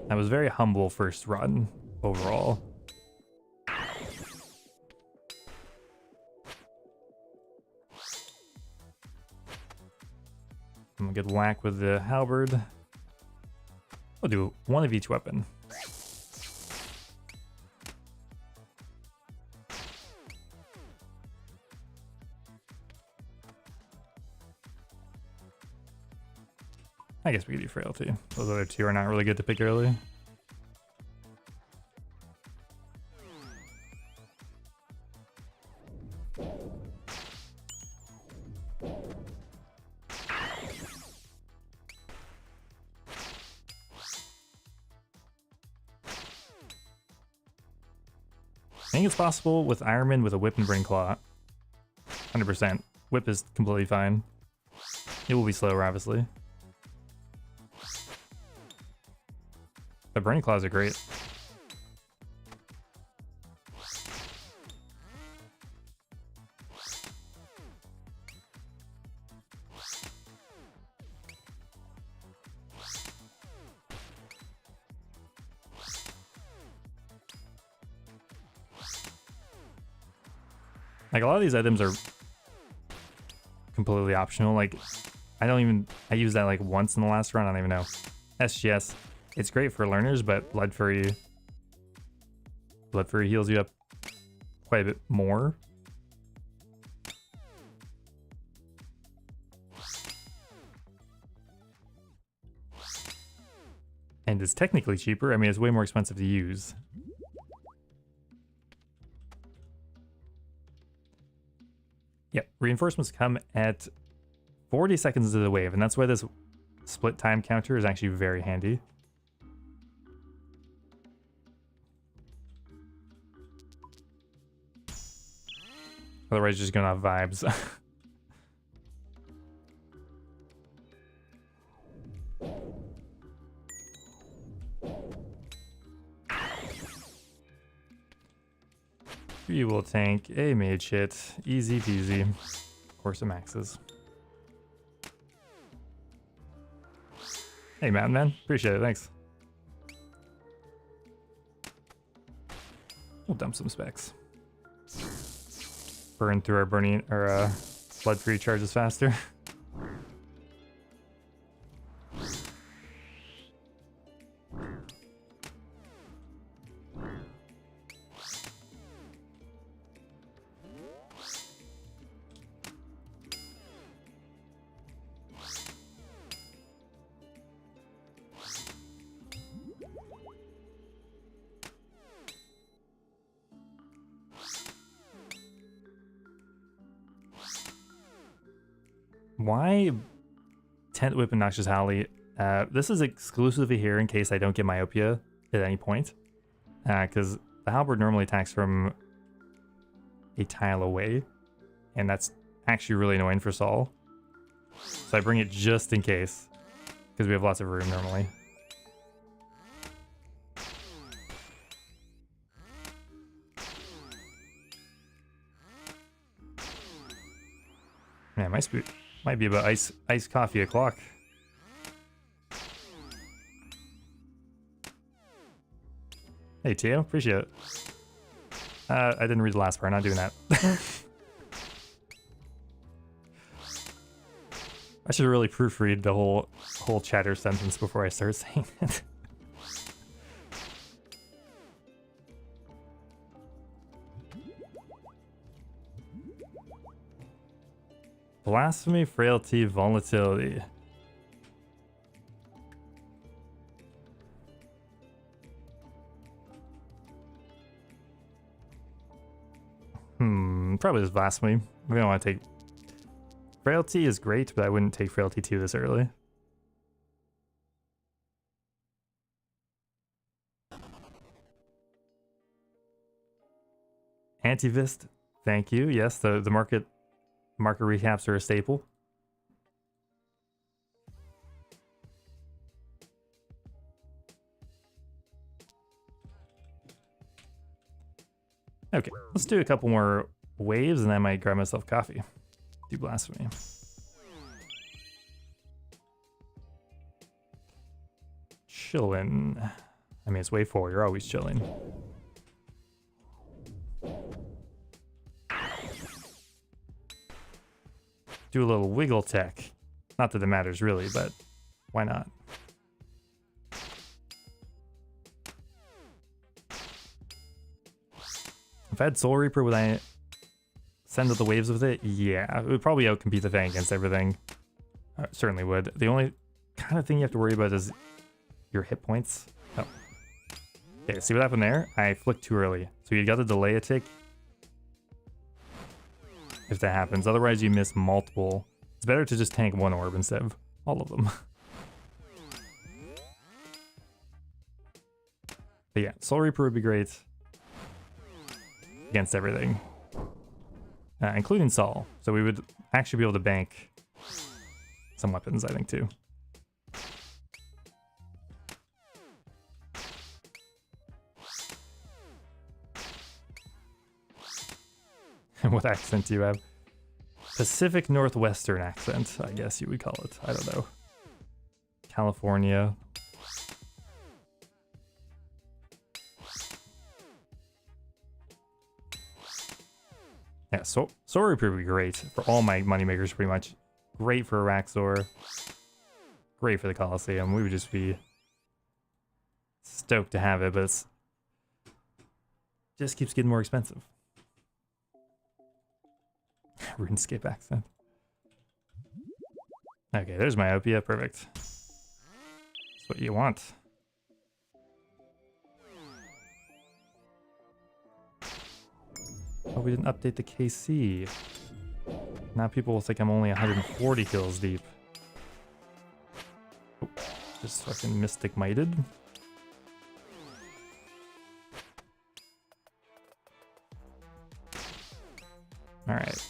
That was very humble first run overall. I'm gonna get whack with the halberd. I'll do one of each weapon. I guess we could do Frailty. Those other two are not really good to pick early. I think it's possible with Ironman with a Whip and Brain Claw. 100%. Whip is completely fine. It will be slower, obviously. But Brain Claws are great. Like, a lot of these items are completely optional. Like, I used that like once in the last run. I don't even know. SGS, it's great for learners, but Blood Fury Blood Fury heals you up quite a bit more. And it's technically cheaper. I mean, it's way more expensive to use. Yep, reinforcements come at 40 seconds into the wave, and that's why this split time counter is actually very handy. Otherwise, you're just gonna have vibes. You will tank a mage hit. Easy peasy. Of course it maxes. Hey, man. Appreciate it. Thanks. We'll dump some specs. Burn through our blood free charges faster. Why Tent Whip and Noxious Howley? This is exclusively here in case I don't get myopia at any point. Because the halberd normally attacks from a tile away. And that's actually really annoying for Saul. So I bring it just in case. Because we have lots of room normally. Man, might be about iced coffee o'clock. Hey, Tio, appreciate it. I didn't read the last part, not doing that. I should really proofread the whole chatter sentence before I start saying it. Blasphemy, frailty, volatility. Probably just blasphemy. We don't want to take... Frailty is great, but I wouldn't take frailty 2 this early. Antivist, thank you. Yes, the market recaps are a staple. Okay, let's do a couple more waves and then I might grab myself coffee. Do blasphemy. Chillin'. I mean, it's wave 4, you're always chilling. Do a little wiggle tech. Not that it matters really, but why not? If I had Soul Reaper, would I send out the waves with it? Yeah, it would probably outcompete the thing against everything. Certainly would. The only kind of thing you have to worry about is your hit points. Oh. Okay, see what happened there? I flicked too early. So you got to delay a tick if that happens. Otherwise you miss multiple. It's better to just tank one orb instead of all of them. But yeah, Soul Reaper would be great against everything. Including Saul. So we would actually be able to bank some weapons, I think, too. What accent do you have? Pacific Northwestern accent, I guess you would call it. I don't know. California. Yeah, Soul Reaper would be great for all my moneymakers, pretty much. Great for Araxor. Great for the Colosseum. We would just be stoked to have it, but it's just keeps getting more expensive. RuneScape accent. Okay, there's myopia. Perfect. That's what you want. Oh, we didn't update the KC. Now people will think I'm only 140 kills deep. Oh, just fucking Mystic Mighted. Alright.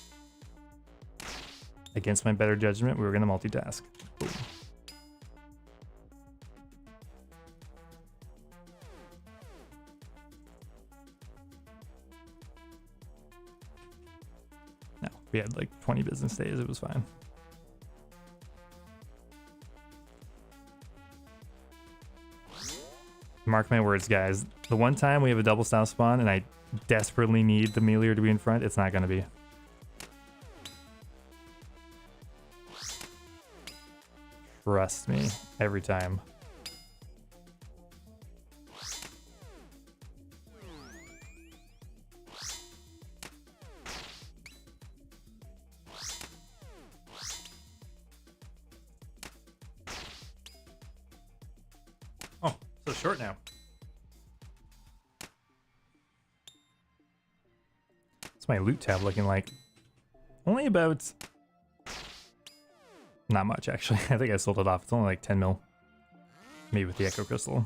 Against my better judgment, we were gonna multitask. Boom. No, we had like 20 business days, it was fine. Mark my words, guys. The one time we have a double style spawn and I desperately need the Melior to be in front, it's not gonna be. Trust me, every time. Oh, so short now. What's my loot tab looking like? Only about... Not much, actually. I think I sold it off. It's only like 10 mil. Maybe with the Echo Crystal.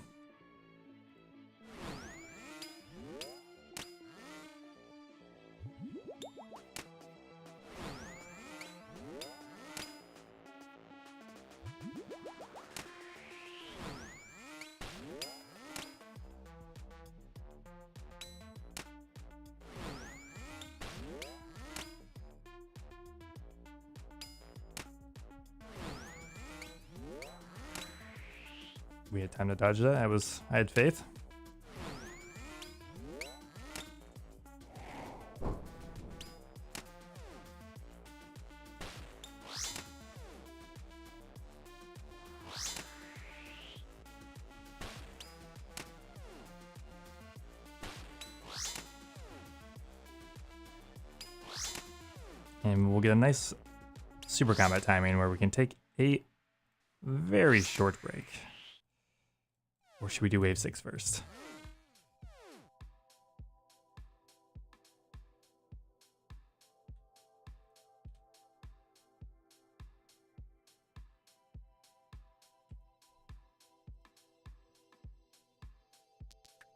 We had time to dodge that. I had faith. And we'll get a nice super combat timing where we can take a very short break. Or should we do wave 6 first?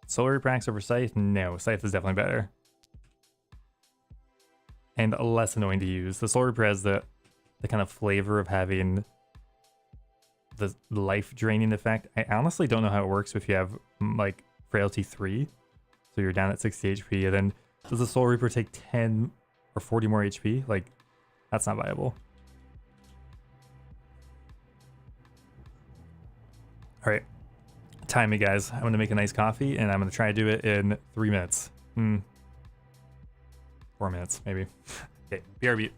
Solar Prax over Scythe? No, Scythe is definitely better. And less annoying to use. The Solar Reaper has the kind of flavor of having the life draining effect. I honestly don't know how it works if you have like frailty 3. So you're down at 60 HP, and then does the Soul Reaper take 10 or 40 more HP? Like, that's not viable. All right, time me, guys. I'm gonna make a nice coffee, and I'm gonna try to do it in 3 minutes. 4 minutes, maybe. Okay, BRB.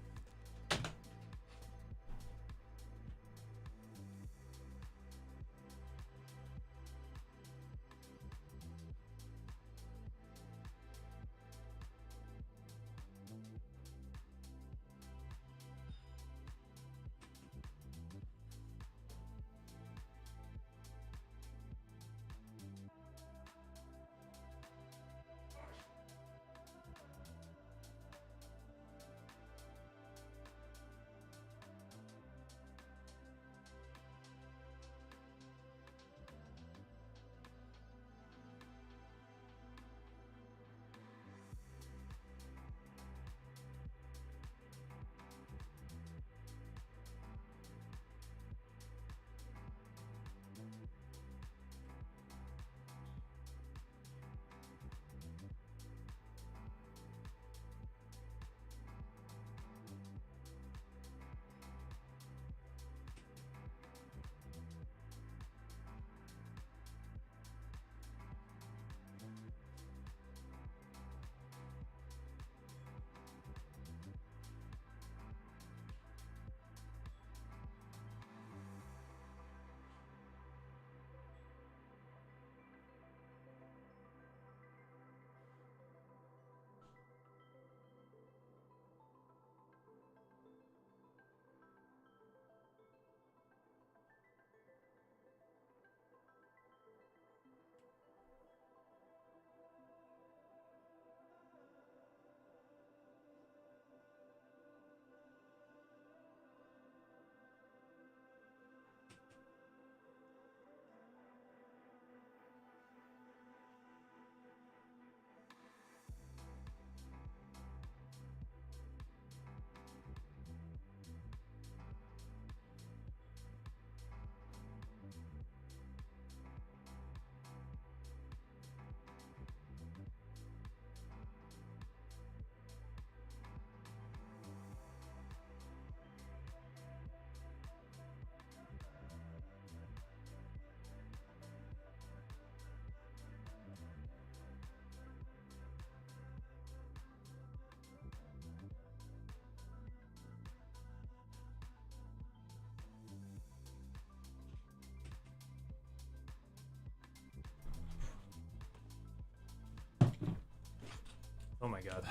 Oh my god.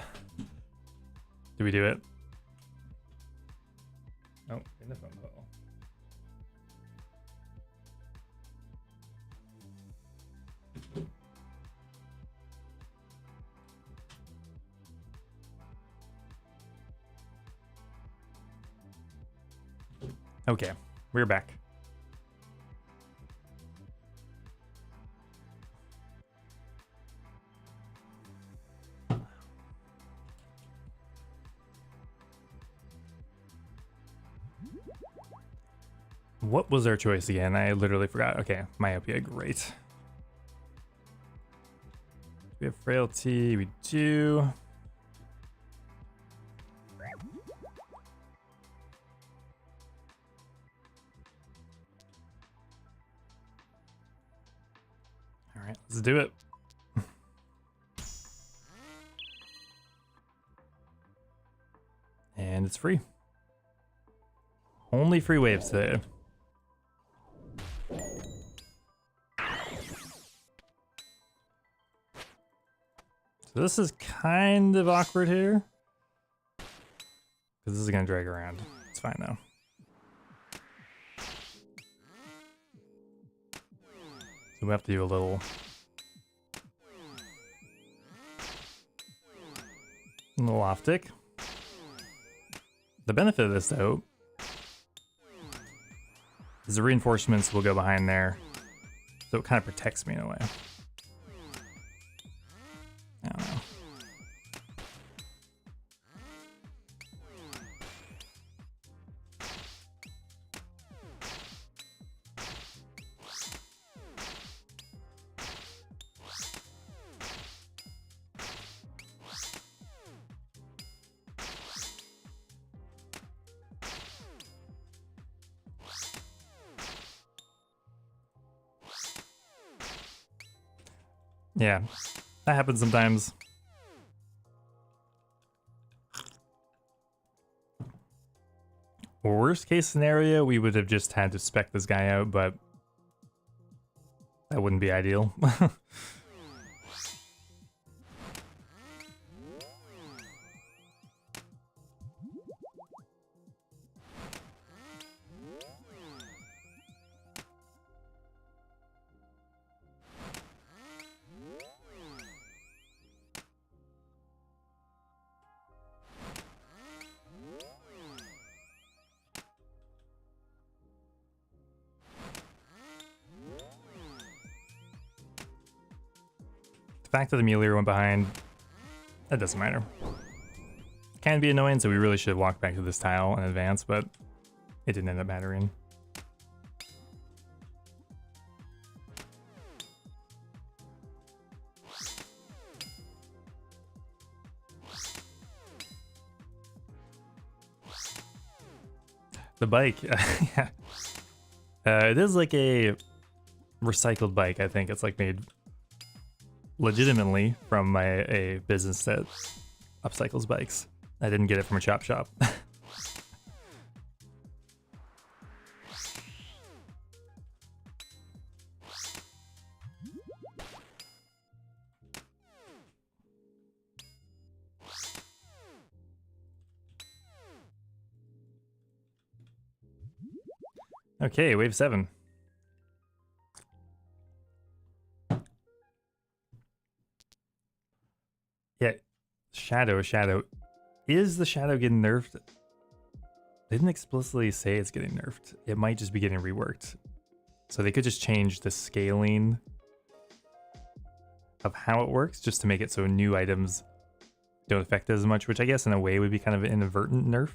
Did we do it? Oh, in the phone call. Okay, we're back. What was our choice again? I literally forgot. Okay, myopia, great. We have frailty, we do. All right, let's do it. And it's free. Only free waves today. So this is kind of awkward here. Because this is going to drag around. It's fine though. So we have to do a little off tick. The benefit of this though is the reinforcements will go behind there. So it kind of protects me in a way. I don't know. Yeah, that happens sometimes. Worst case scenario, we would have just had to spec this guy out, but that wouldn't be ideal. The fact that the Mjolnir went behind, that doesn't matter. Can be annoying, so we really should walk back to this tile in advance, but it didn't end up mattering. The bike, yeah. It is like a recycled bike, I think. It's like made legitimately from a business that upcycles bikes. I didn't get it from a chop shop. Okay, wave 7. Yeah, shadow. Is the shadow getting nerfed? They didn't explicitly say it's getting nerfed. It might just be getting reworked. So they could just change the scaling of how it works just to make it so new items don't affect it as much, which I guess in a way would be kind of an inadvertent nerf.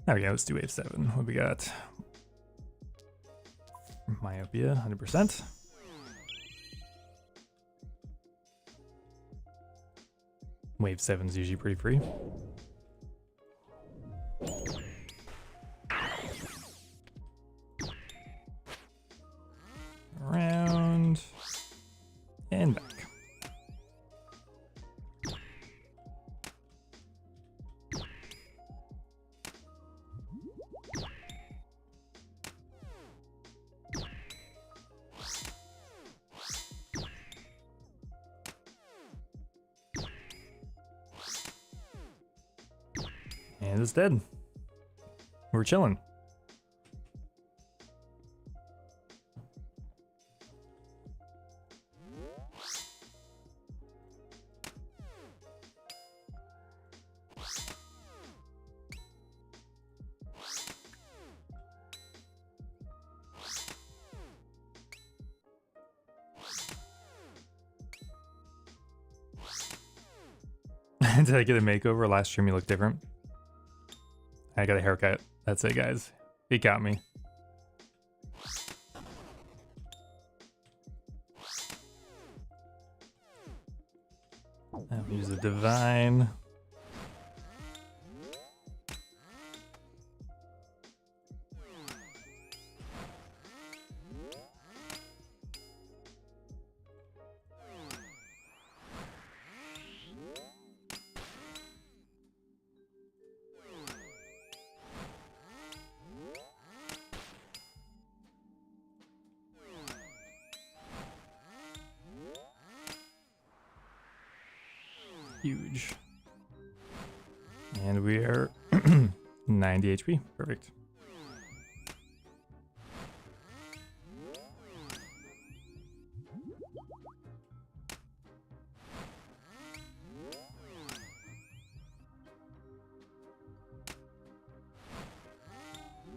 There we go, let's do wave 7. What we got? Myopia, 100%. Wave 7 is usually pretty free. Around and back. And it's dead. We're chilling. Did I get a makeover? Last stream you looked different. I got a haircut. That's it, guys. It got me. I'll use a divine. Huge. And we are 90 HP. Perfect.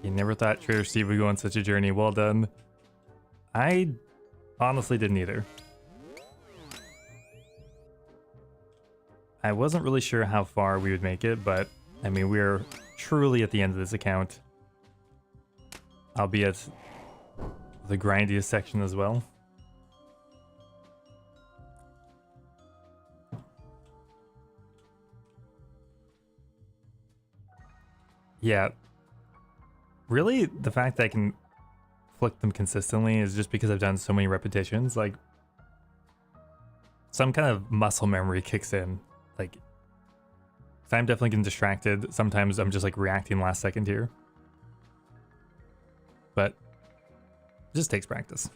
You never thought Trader Steve would go on such a journey. Well done. I honestly didn't either. I wasn't really sure how far we would make it, but I mean, we're truly at the end of this account. Albeit the grindiest section as well. Yeah. Really, the fact that I can flick them consistently is just because I've done so many repetitions. Like, some kind of muscle memory kicks in. Like, I'm definitely getting distracted. Sometimes I'm just like reacting last second here. But it just takes practice.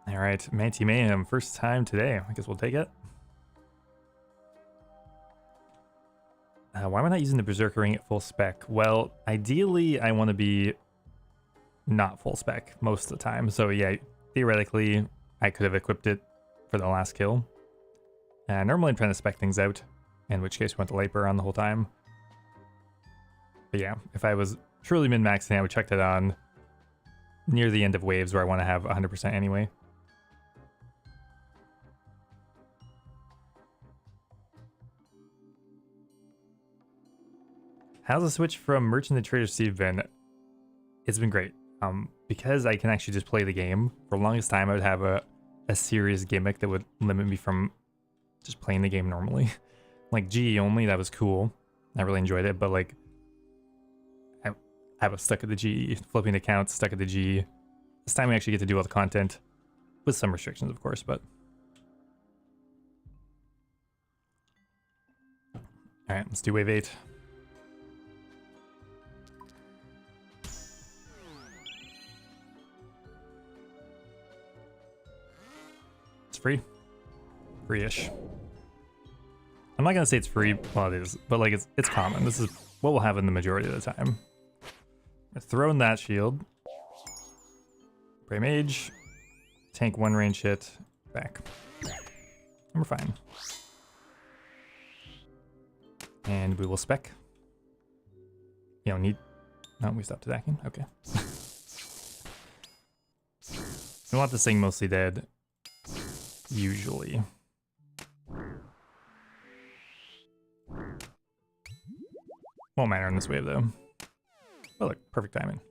All right, Manti Mayhem, first time today. I guess we'll take it. Why am I not using the Berserker Ring at full spec? Well, ideally, I want to be not full spec most of the time. So yeah, theoretically, I could have equipped it for the last kill. Normally I'm trying to spec things out, in which case we went to Laper on the whole time. But yeah, if I was truly min-maxing, I would check that on near the end of waves where I want to have 100% anyway. How's the switch from Merchant to Trader Steve been? It's been great. Because I can actually just play the game. For the longest time, I would have a serious gimmick that would limit me from just playing the game normally. Like GE only, that was cool. I really enjoyed it, but like, I was stuck at the GE, flipping accounts, stuck at the GE. This time we actually get to do all the content, with some restrictions, of course, but. All right, let's do wave 8. Free? Free-ish. I'm not gonna say it's free, well it is, but like it's common. This is what we'll have in the majority of the time. Throw in that shield. Pray Mage. Tank 1 range hit. Back. And we're fine. And we will spec. You don't need... No, we stopped attacking. Okay. We want this thing mostly dead. Usually. Won't matter in this wave though. Oh look, perfect timing.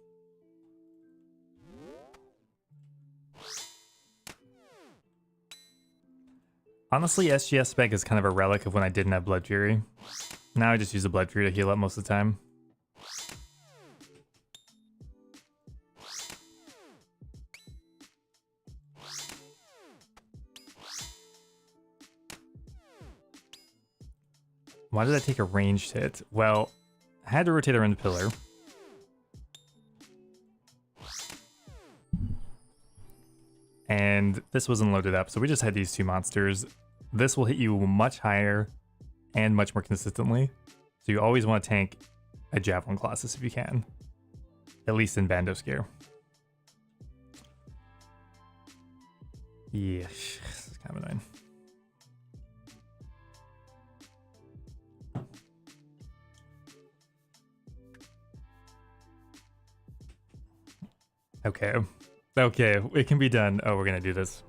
Honestly, SGS spec is kind of a relic of when I didn't have Blood Fury. Now I just use the Blood Fury to heal up most of the time. Why did I take a ranged hit? Well, I had to rotate around the pillar. And this wasn't loaded up, so we just had these two monsters. This will hit you much higher and much more consistently. So you always want to tank a Javelin Colossus if you can. At least in Bando Scare. Yeah, this is kind of annoying. Okay. Okay, it can be done. Oh, we're gonna do this.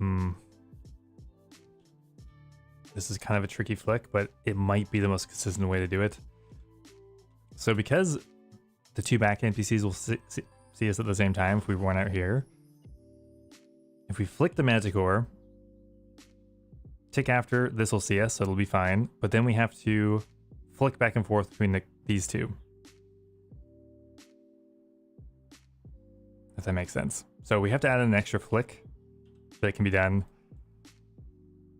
This is kind of a tricky flick, but it might be the most consistent way to do it. So because the two back NPCs will see us at the same time if we run out here, if we flick the magic ore, tick after, this will see us, so it'll be fine. But then we have to flick back and forth between these two. If that makes sense. So we have to add an extra flick, but it can be done.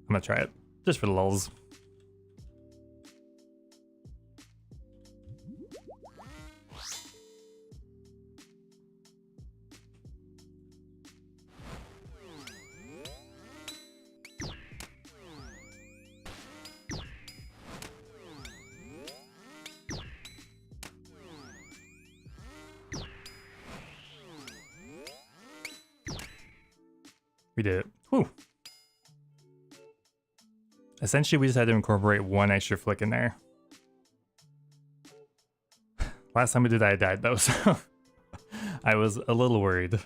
I'm gonna try it, just for the lulz. We did it. Whew. Essentially, we just had to incorporate one extra flick in there. Last time we did that, I died though, so I was a little worried.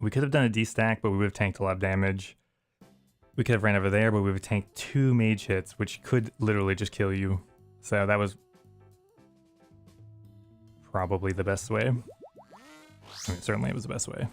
We could have done a D-stack, but we would have tanked a lot of damage. We could have ran over there, but we would have tanked 2 mage hits, which could literally just kill you. So that was probably the best way. I mean, certainly it was the best way.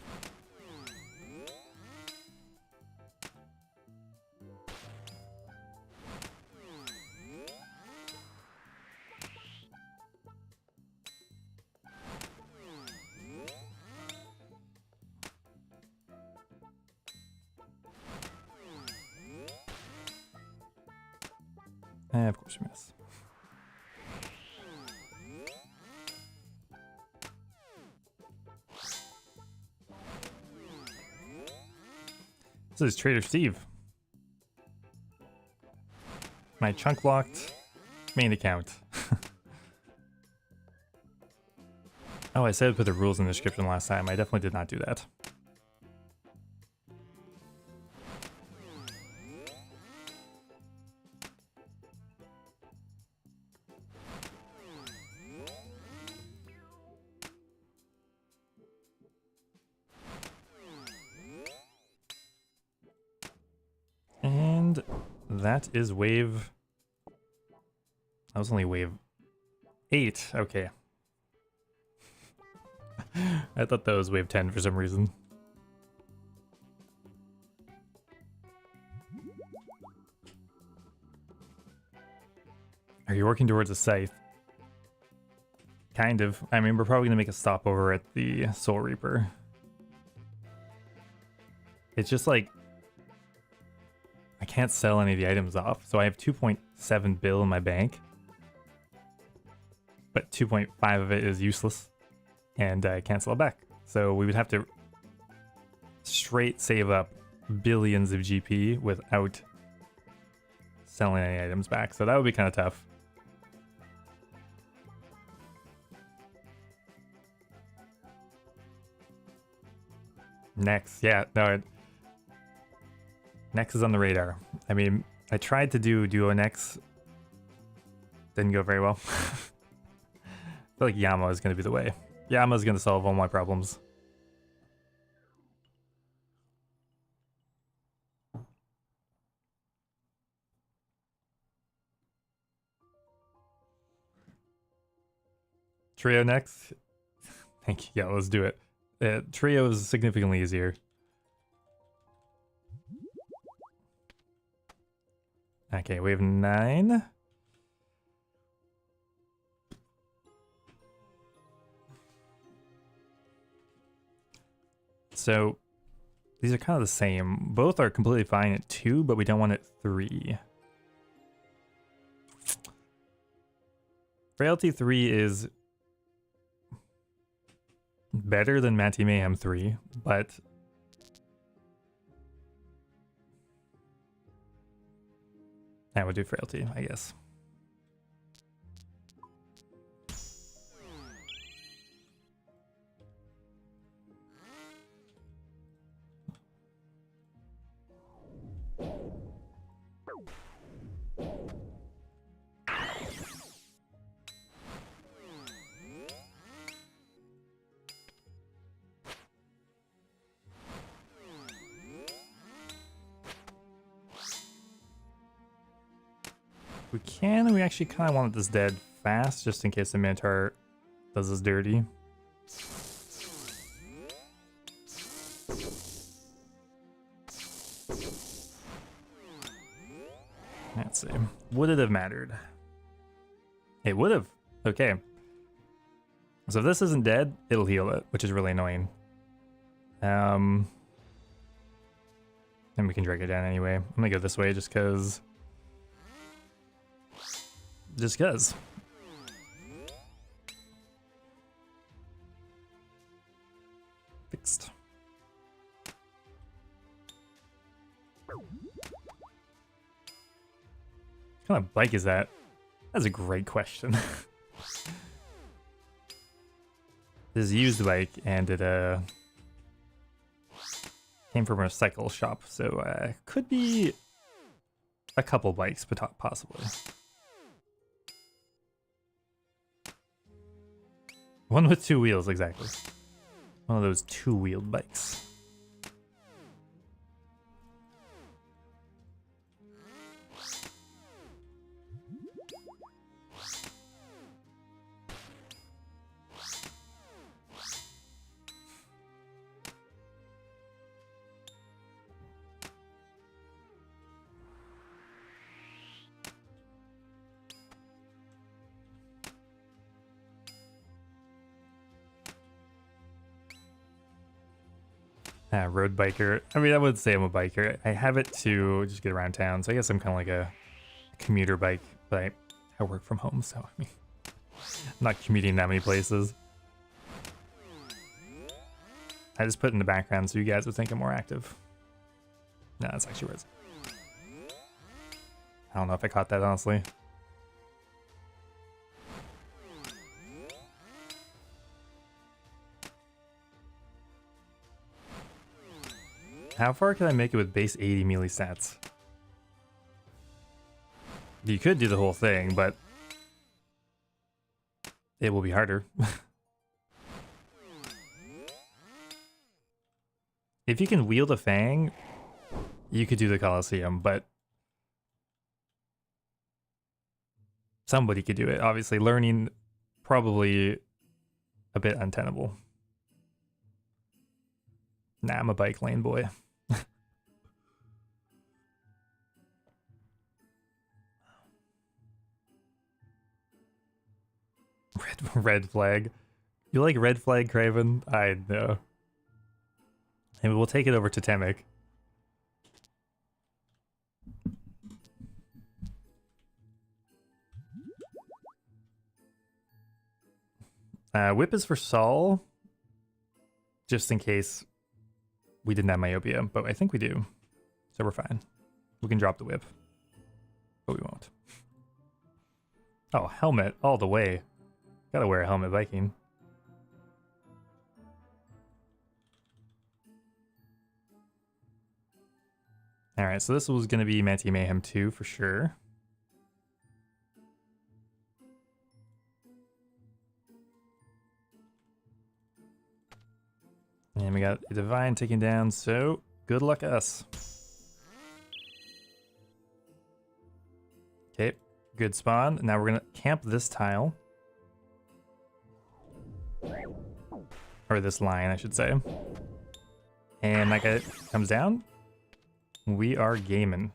Of course you miss. This is Trader Steve. My chunk locked main account. Oh, I said put the rules in the description last time. I definitely did not do that. And that is wave... That was only wave 8. Okay. I thought that was wave 10 for some reason. Are you working towards a scythe? Kind of. I mean, we're probably going to make a stopover at the Soul Reaper. It's just like... I can't sell any of the items off, so I have 2.7 bill in my bank. But 2.5 of it is useless, and I can't sell it back. So we would have to straight save up billions of GP without selling any items back. So that would be kind of tough. Next, yeah, no, Nex is on the radar. I mean, I tried to do Duo Nex. Didn't go very well. I feel like Yama is going to be the way. Yama is going to solve all my problems. Trio next? Thank you. Yeah, let's do it. Trio is significantly easier. Okay, we have 9. So these are kind of the same. Both are completely fine at 2, but we don't want it 3. Frailty 3 is better than Matty Mayhem 3, but I would do Frailty, I guess. We actually kind of wanted this dead fast, just in case the Minotaur does us dirty. Let's see. Would it have mattered? It would have. Okay. So if this isn't dead, it'll heal it, which is really annoying. And we can drag it down anyway. I'm gonna go this way just because. Just cuz. Fixed. What kind of bike is that? That's a great question. This is a used bike, and it came from a cycle shop, so could be a couple bikes, but possibly. One with two wheels, exactly. One of those two-wheeled bikes. Road biker. I mean, I would say I'm a biker. I have it to just get around town, so I guess I'm kind of like a commuter bike, but I work from home, so I mean, I'm not commuting that many places. I just put it in the background so you guys would think I'm more active. No, that's actually worse. I don't know if I caught that, honestly. How far can I make it with base 80 melee stats? You could do the whole thing, but it will be harder. If you can wield a fang, you could do the Colosseum, but somebody could do it. Obviously, learning probably a bit untenable. Nah, I'm a bike lane boy. Red flag. You like red flag, Craven? I know. And we'll take it over to Temic. Whip is for Saul. Just in case we didn't have myopia, but I think we do. So we're fine. We can drop the whip. But we won't. Oh, helmet all the way. Gotta wear a helmet, Viking. Alright, so this was gonna be Matty Mayhem 2 for sure. And we got a Divine taken down, so good luck us. Okay, good spawn. Now we're gonna camp this tile. Or this line, I should say. And that guy comes down. We are gaming.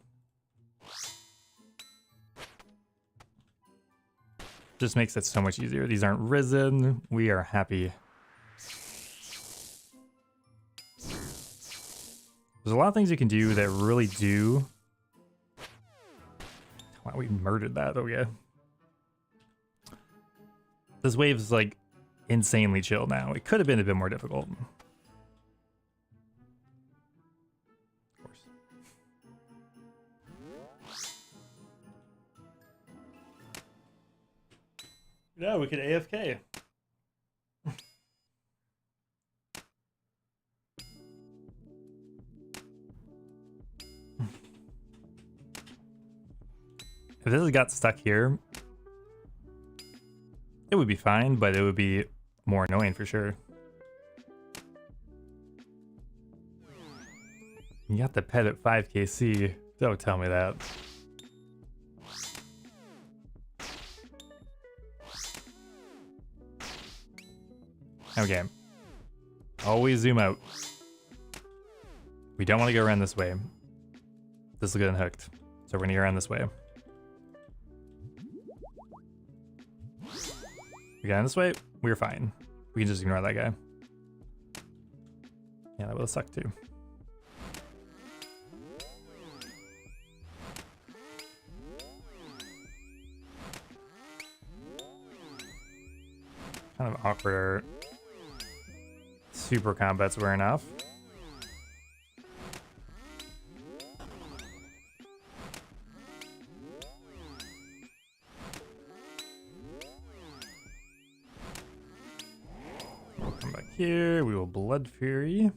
Just makes it so much easier. These aren't risen. We are happy. There's a lot of things you can do that really do. Wow, we murdered that. Okay. This wave's like insanely chill now. It could have been a bit more difficult. Of course. Yeah, we could AFK. If this got stuck here, it would be fine, but it would be more annoying for sure. You got the pet at 5kc. Don't tell me that. Okay. Always zoom out. We don't want to go around this way. This will get unhooked. So we're going to go around this way. We got in this way, we're fine. We can just ignore that guy. Yeah, that would have sucked too. Kind of awkward. Super combat's wearing off. Come back here. We will Blood Fury.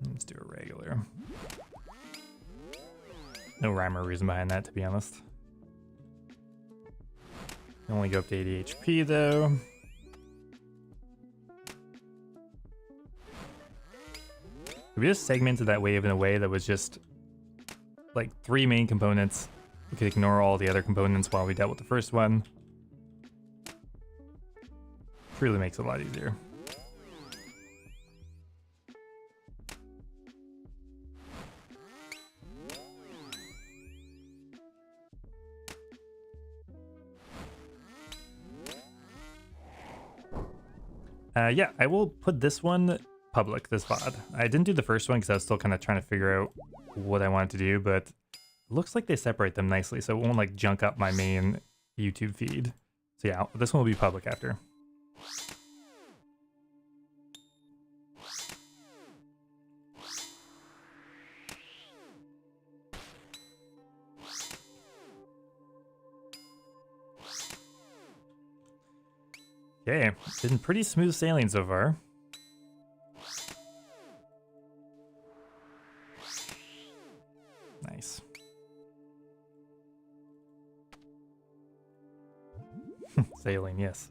Let's do a regular. No rhyme or reason behind that, to be honest. Only go up to 80 HP though. We just segmented that wave in a way that was just like 3 main components. We could ignore all the other components while we dealt with the first one. Really makes it a lot easier. Yeah, I will put this one public, this VOD. I didn't do the first one because I was still kind of trying to figure out what I wanted to do, but it looks like they separate them nicely, so it won't like junk up my main YouTube feed. So yeah, this one will be public after. Okay, been pretty smooth sailing so far. Nice. Sailing, yes.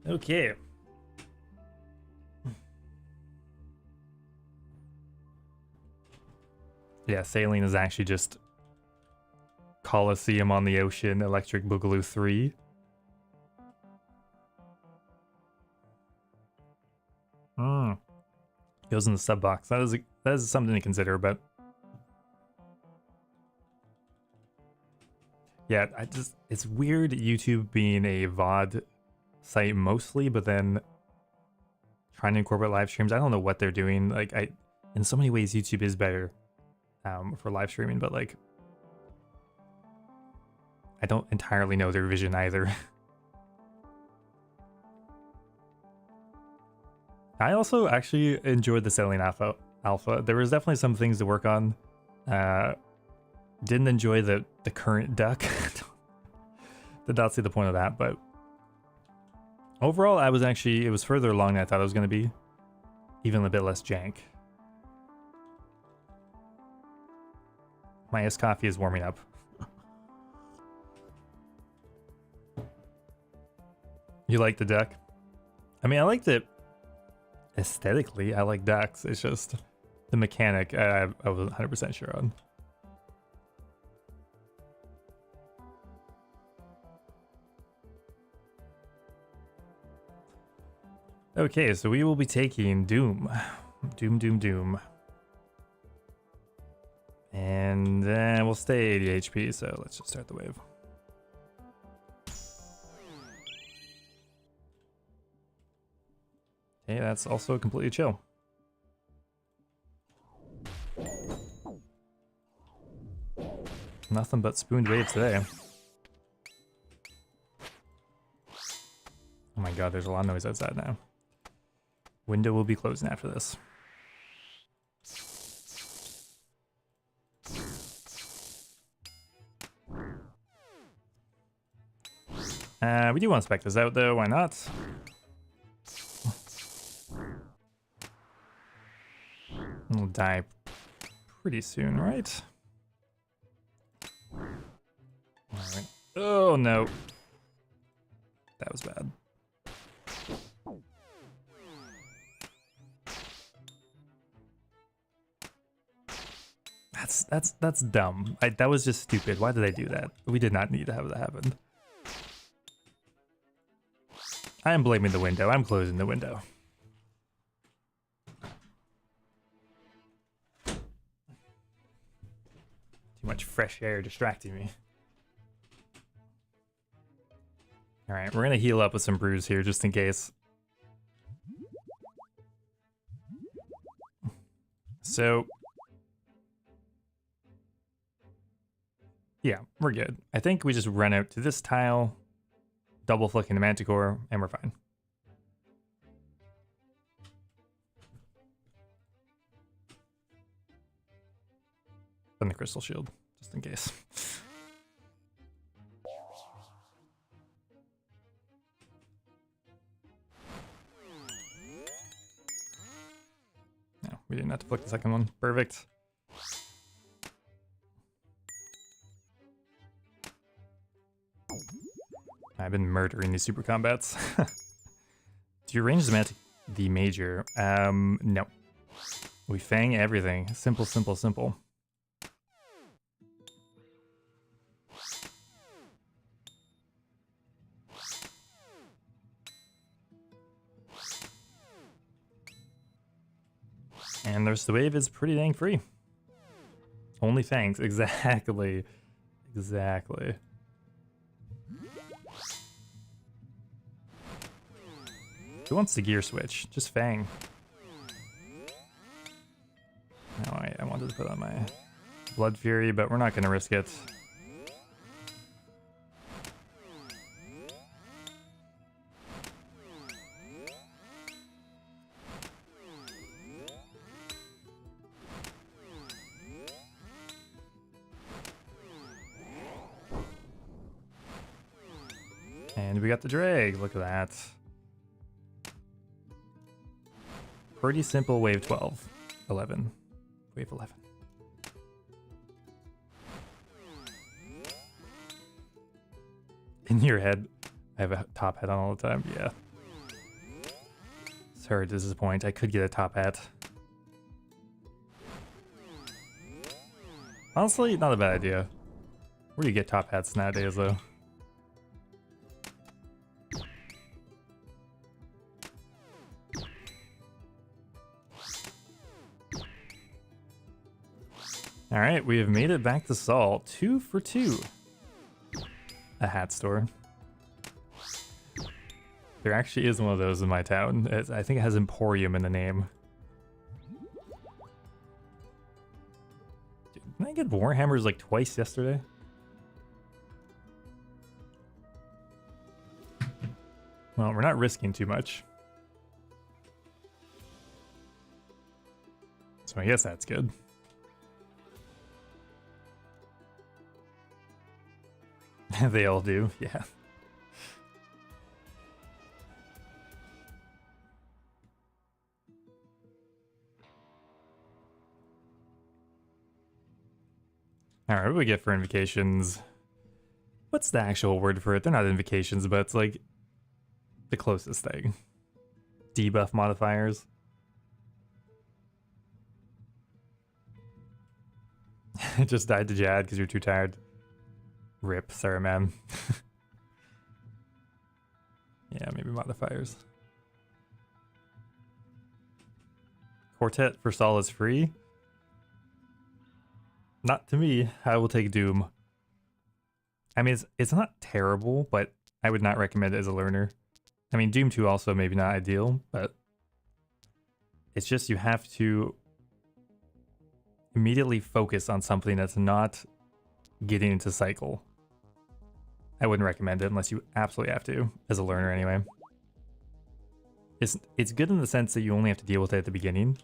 Okay. Yeah, sailing is actually just Colosseum on the Ocean, Electric Boogaloo 3. Goes in the sub box. That is something to consider, but yeah, it's weird YouTube being a VOD site mostly, but then trying to incorporate live streams. I don't know what they're doing. Like in so many ways YouTube is better for live streaming, but like I don't entirely know their vision either. I also actually enjoyed the sailing alpha. There was definitely some things to work on. Didn't enjoy the current duck. Did not see the point of that, but overall, it was further along than I thought it was going to be. Even a bit less jank. My iced coffee is warming up. You like the duck? I mean, I liked it aesthetically. I like ducks. It's just the mechanic I wasn't 100% sure on. Okay, so we will be taking Doom. Doom. And then we'll stay 80 HP, so let's just start the wave. Okay, that's also completely chill. Nothing but spooned waves today. Oh my god, there's a lot of noise outside now. Window will be closing after this. We do want to spec this out though, why not? We'll die pretty soon, right? Alright. Oh no. That was bad. That's dumb. That was just stupid. Why did I do that? We did not need to have that happen. I am blaming the window. I'm closing the window. Too much fresh air distracting me. Alright, we're gonna heal up with some brews here just in case. So yeah, we're good. I think we just run out to this tile, double flicking the Manticore, and we're fine. And the Crystal Shield, just in case. No, we didn't have to flick the second one. Perfect. I've been murdering these super combats. Do you range the major? No. We fang everything. Simple, simple, simple. And the rest of the wave is pretty dang free. Only fangs. Exactly. Exactly. Who wants to gear switch? Just Fang. No, I wanted to put on my Blood Fury, but we're not going to risk it. And we got the drag. Look at that. Pretty simple wave 12. 11. Wave 11. In your head. I have a top hat on all the time. Yeah. Sorry to disappoint. I could get a top hat. Honestly, not a bad idea. Where do you get top hats nowadays, though? All right, we have made it back to Saul. 2 for 2. A hat store. There actually is one of those in my town. I think it has Emporium in the name. Dude, didn't I get Warhammers like twice yesterday? Well, we're not risking too much. So I guess that's good. They all do, yeah. Alright, what do we get for invocations? What's the actual word for it? They're not invocations, but it's like the closest thing. Debuff modifiers. It just died to Jad because you're too tired. Rip, sorry, man. Yeah, maybe modifiers. Quartet for Saul is free. Not to me. I will take Doom. I mean, it's not terrible, but I would not recommend it as a learner. I mean, Doom 2 also maybe not ideal, but it's just you have to immediately focus on something that's not getting into cycle. I wouldn't recommend it unless you absolutely have to, as a learner anyway. It's good in the sense that you only have to deal with it at the beginning.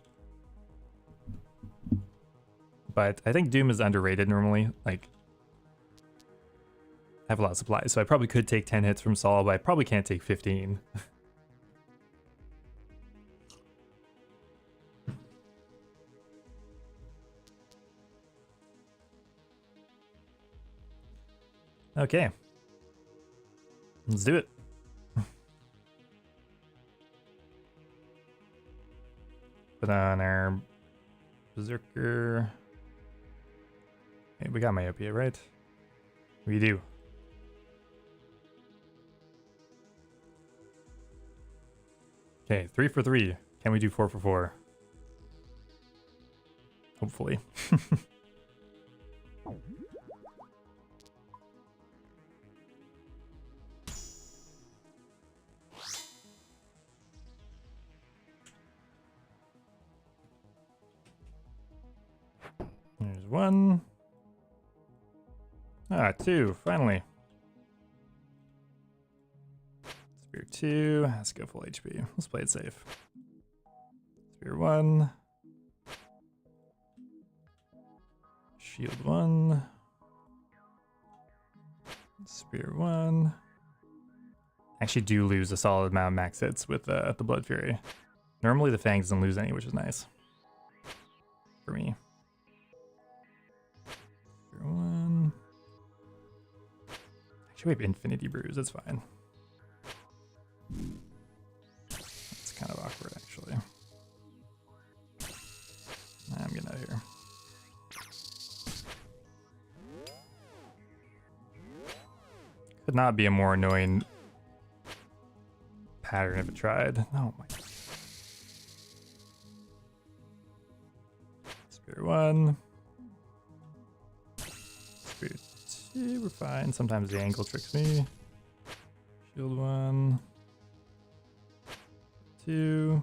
But I think Doom is underrated normally. Like, I have a lot of supplies, so I probably could take 10 hits from Saul, but I probably can't take 15. Okay. Let's do it. Put on our Berserker. Hey, we got myopia, right? We do. Okay, 3 for 3. Can we do 4 for 4? Hopefully. There's 1. Ah, 2, finally. Spear 2, let's go full HP. Let's play it safe. Spear 1. Shield 1. Spear 1. Actually do lose a solid amount of max hits with the Blood Fury. Normally the Fang doesn't lose any, which is nice. For me. Spear 1. Actually we have Infinity Bruise, that's fine. It's kind of awkward actually. I'm getting out of here. Could not be a more annoying pattern if it tried. Oh my god. Spear 1. Spear 2, we're fine. Sometimes the angle tricks me. Shield 1. 2.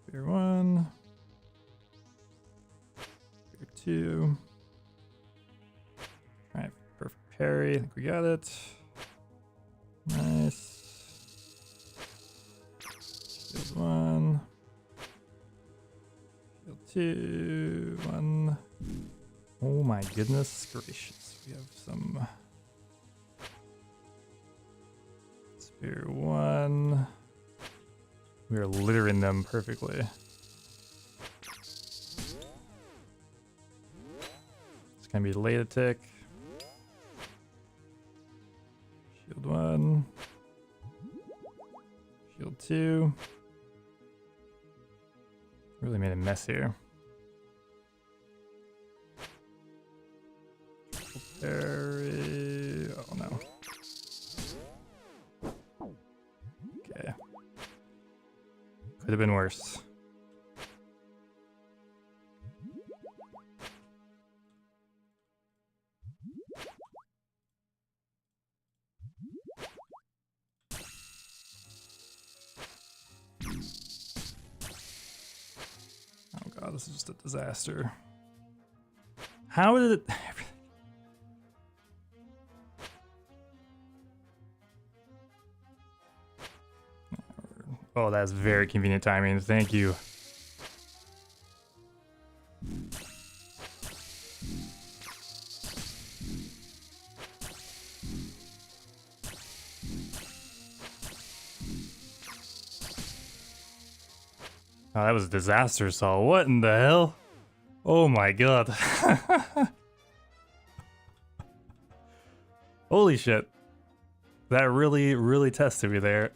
Spear 1. Spear 2. Alright, perfect parry. I think we got it. Nice. Shield 1. Shield 2. 1. Oh my goodness gracious. We have some. Spear 1. We are littering them perfectly. It's gonna be late attack. Shield 1. Shield 2. Really made a mess here. Parry. Oh no. Okay. Could have been worse. Oh god, this is just a disaster. How did it... Oh, that's very convenient timing. Thank you. Oh, that was a disaster, Saul. What in the hell? Oh my god. Holy shit. That really tested me there.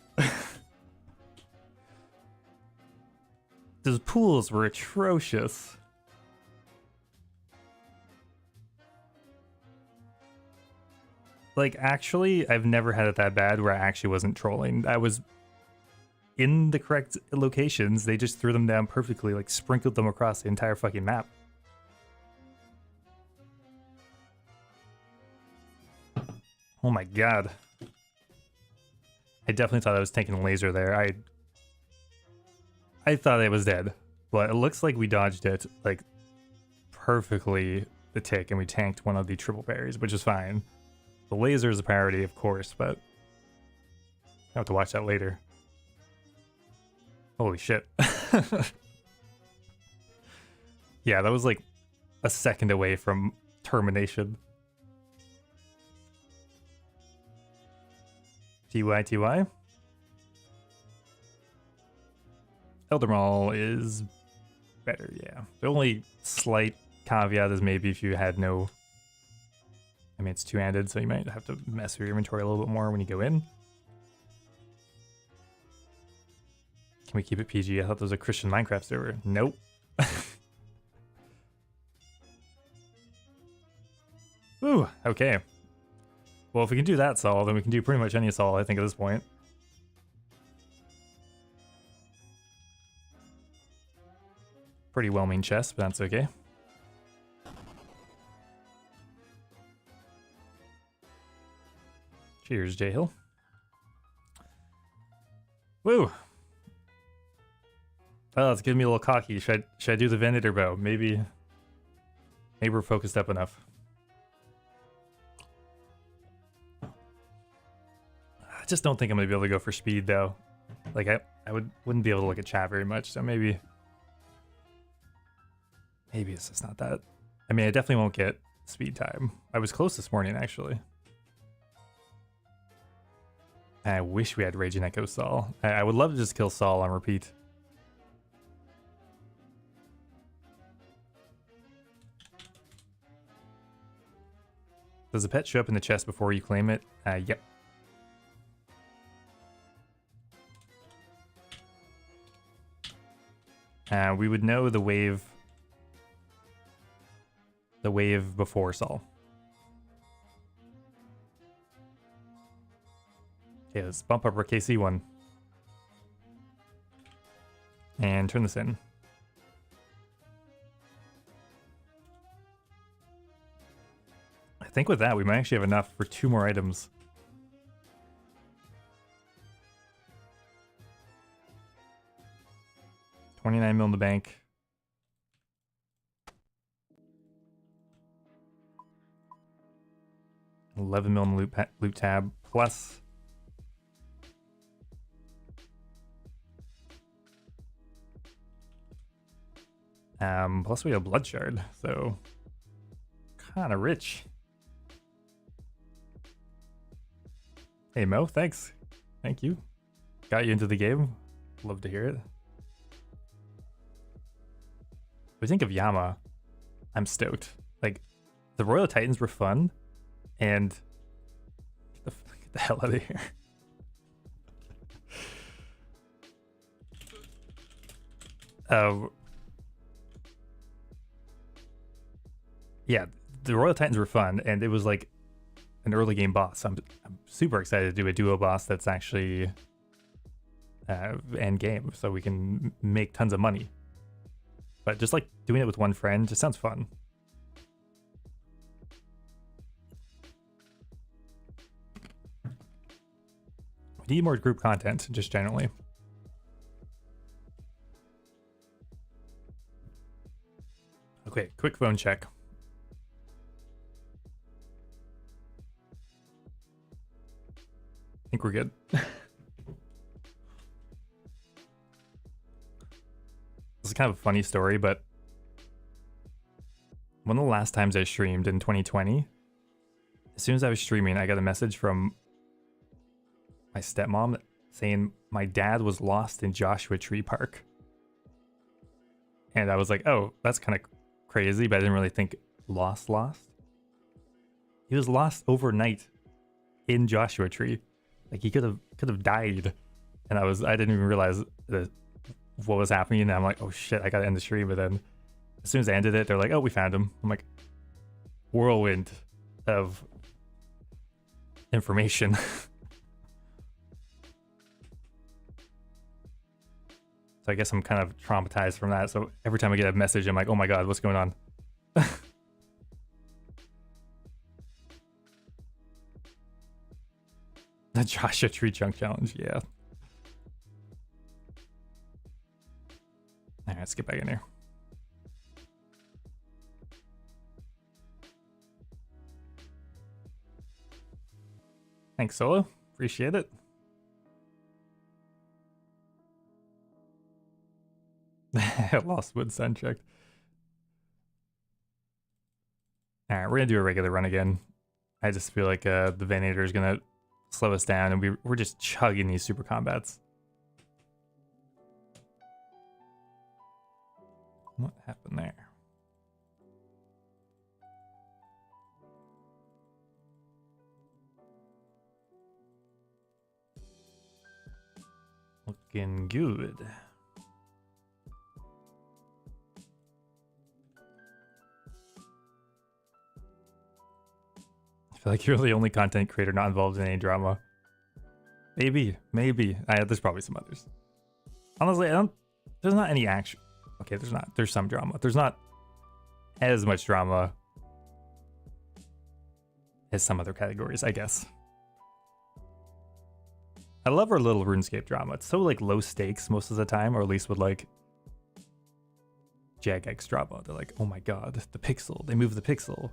Those pools were atrocious. Like, actually, I've never had it that bad where I actually wasn't trolling. I was in the correct locations. They just threw them down perfectly, like sprinkled them across the entire fucking map. Oh my god. I definitely thought I was taking a laser there. I thought it was dead, but it looks like we dodged it like perfectly the tick, and we tanked one of the triple parries, which is fine. The laser is a priority, of course, but I have to watch that later. Holy shit. Yeah, that was like a second away from termination. TY. Eldermaul is better, yeah. The only slight caveat is maybe if you had no... I mean, it's two-handed, so you might have to mess with your inventory a little bit more when you go in. Can we keep it PG? I thought there was a Christian Minecraft server. Nope. Ooh, okay. Well, if we can do that Sol, then we can do pretty much any Sol, I think, at this point. Pretty well-made chest, but that's okay. Cheers, J-Hill. Woo! Oh, it's getting me a little cocky. Should I do the Venator bow? Maybe we're focused up enough. I just don't think I'm gonna be able to go for speed though. Like I wouldn't be able to look at chat very much, so maybe it's just not that. I mean, I definitely won't get speed time. I was close this morning actually. I wish we had Raging Echo Sol. I would love to just kill Sol on repeat. Does a pet show up in the chest before you claim it? Yep. We would know the wave before Sol. Okay, let's bump up our KC1. And turn this in. I think with that, we might actually have enough for 2 more items. $29 mil in the bank. $11 mil in the loot tab, plus plus we have Blood Shard, so kind of rich. Hey Mo, thanks. Thank you. Got you into the game. Love to hear it. What do you think of Yama? I'm stoked. Like, the Royal Titans were fun, and get the hell out of here. Yeah, the Royal Titans were fun, and it was like an early game boss. I'm super excited to do a duo boss that's actually end game, so we can make tons of money. But just like doing it with one friend just sounds fun. We need more group content, just generally. Okay, quick phone check. I think we're good. This is kind of a funny story, but one of the last times I streamed in 2020, as soon as I was streaming, I got a message from my stepmom saying my dad was lost in Joshua Tree Park. And I was like, oh, that's kind of crazy, but I didn't really think lost. He was lost overnight in Joshua Tree. Like, he could have died, and I didn't even realize what was happening. And I'm like, oh shit, I gotta end the stream. But then as soon as I ended it, they're like, oh, we found him. I'm like, whirlwind of information. So I guess I'm kind of traumatized from that. So every time I get a message, I'm like, oh my god, what's going on? The Joshua Tree Chunk Challenge, yeah. Alright, let's get back in here. Thanks, Solo. Appreciate it. Lost Woods unchecked. Alright, we're gonna do a regular run again. I just feel like the Venator is gonna slow us down, and we're just chugging these super combats. What happened there? Looking good. I feel like you're the only content creator not involved in any drama. Maybe. There's probably some others. Honestly, there's not any action. Okay, there's not. There's some drama. There's not as much drama as some other categories, I guess. I love our little RuneScape drama. It's so like low stakes most of the time, or at least with like Jagex drama. They're like, oh my god, the pixel. They moved the pixel.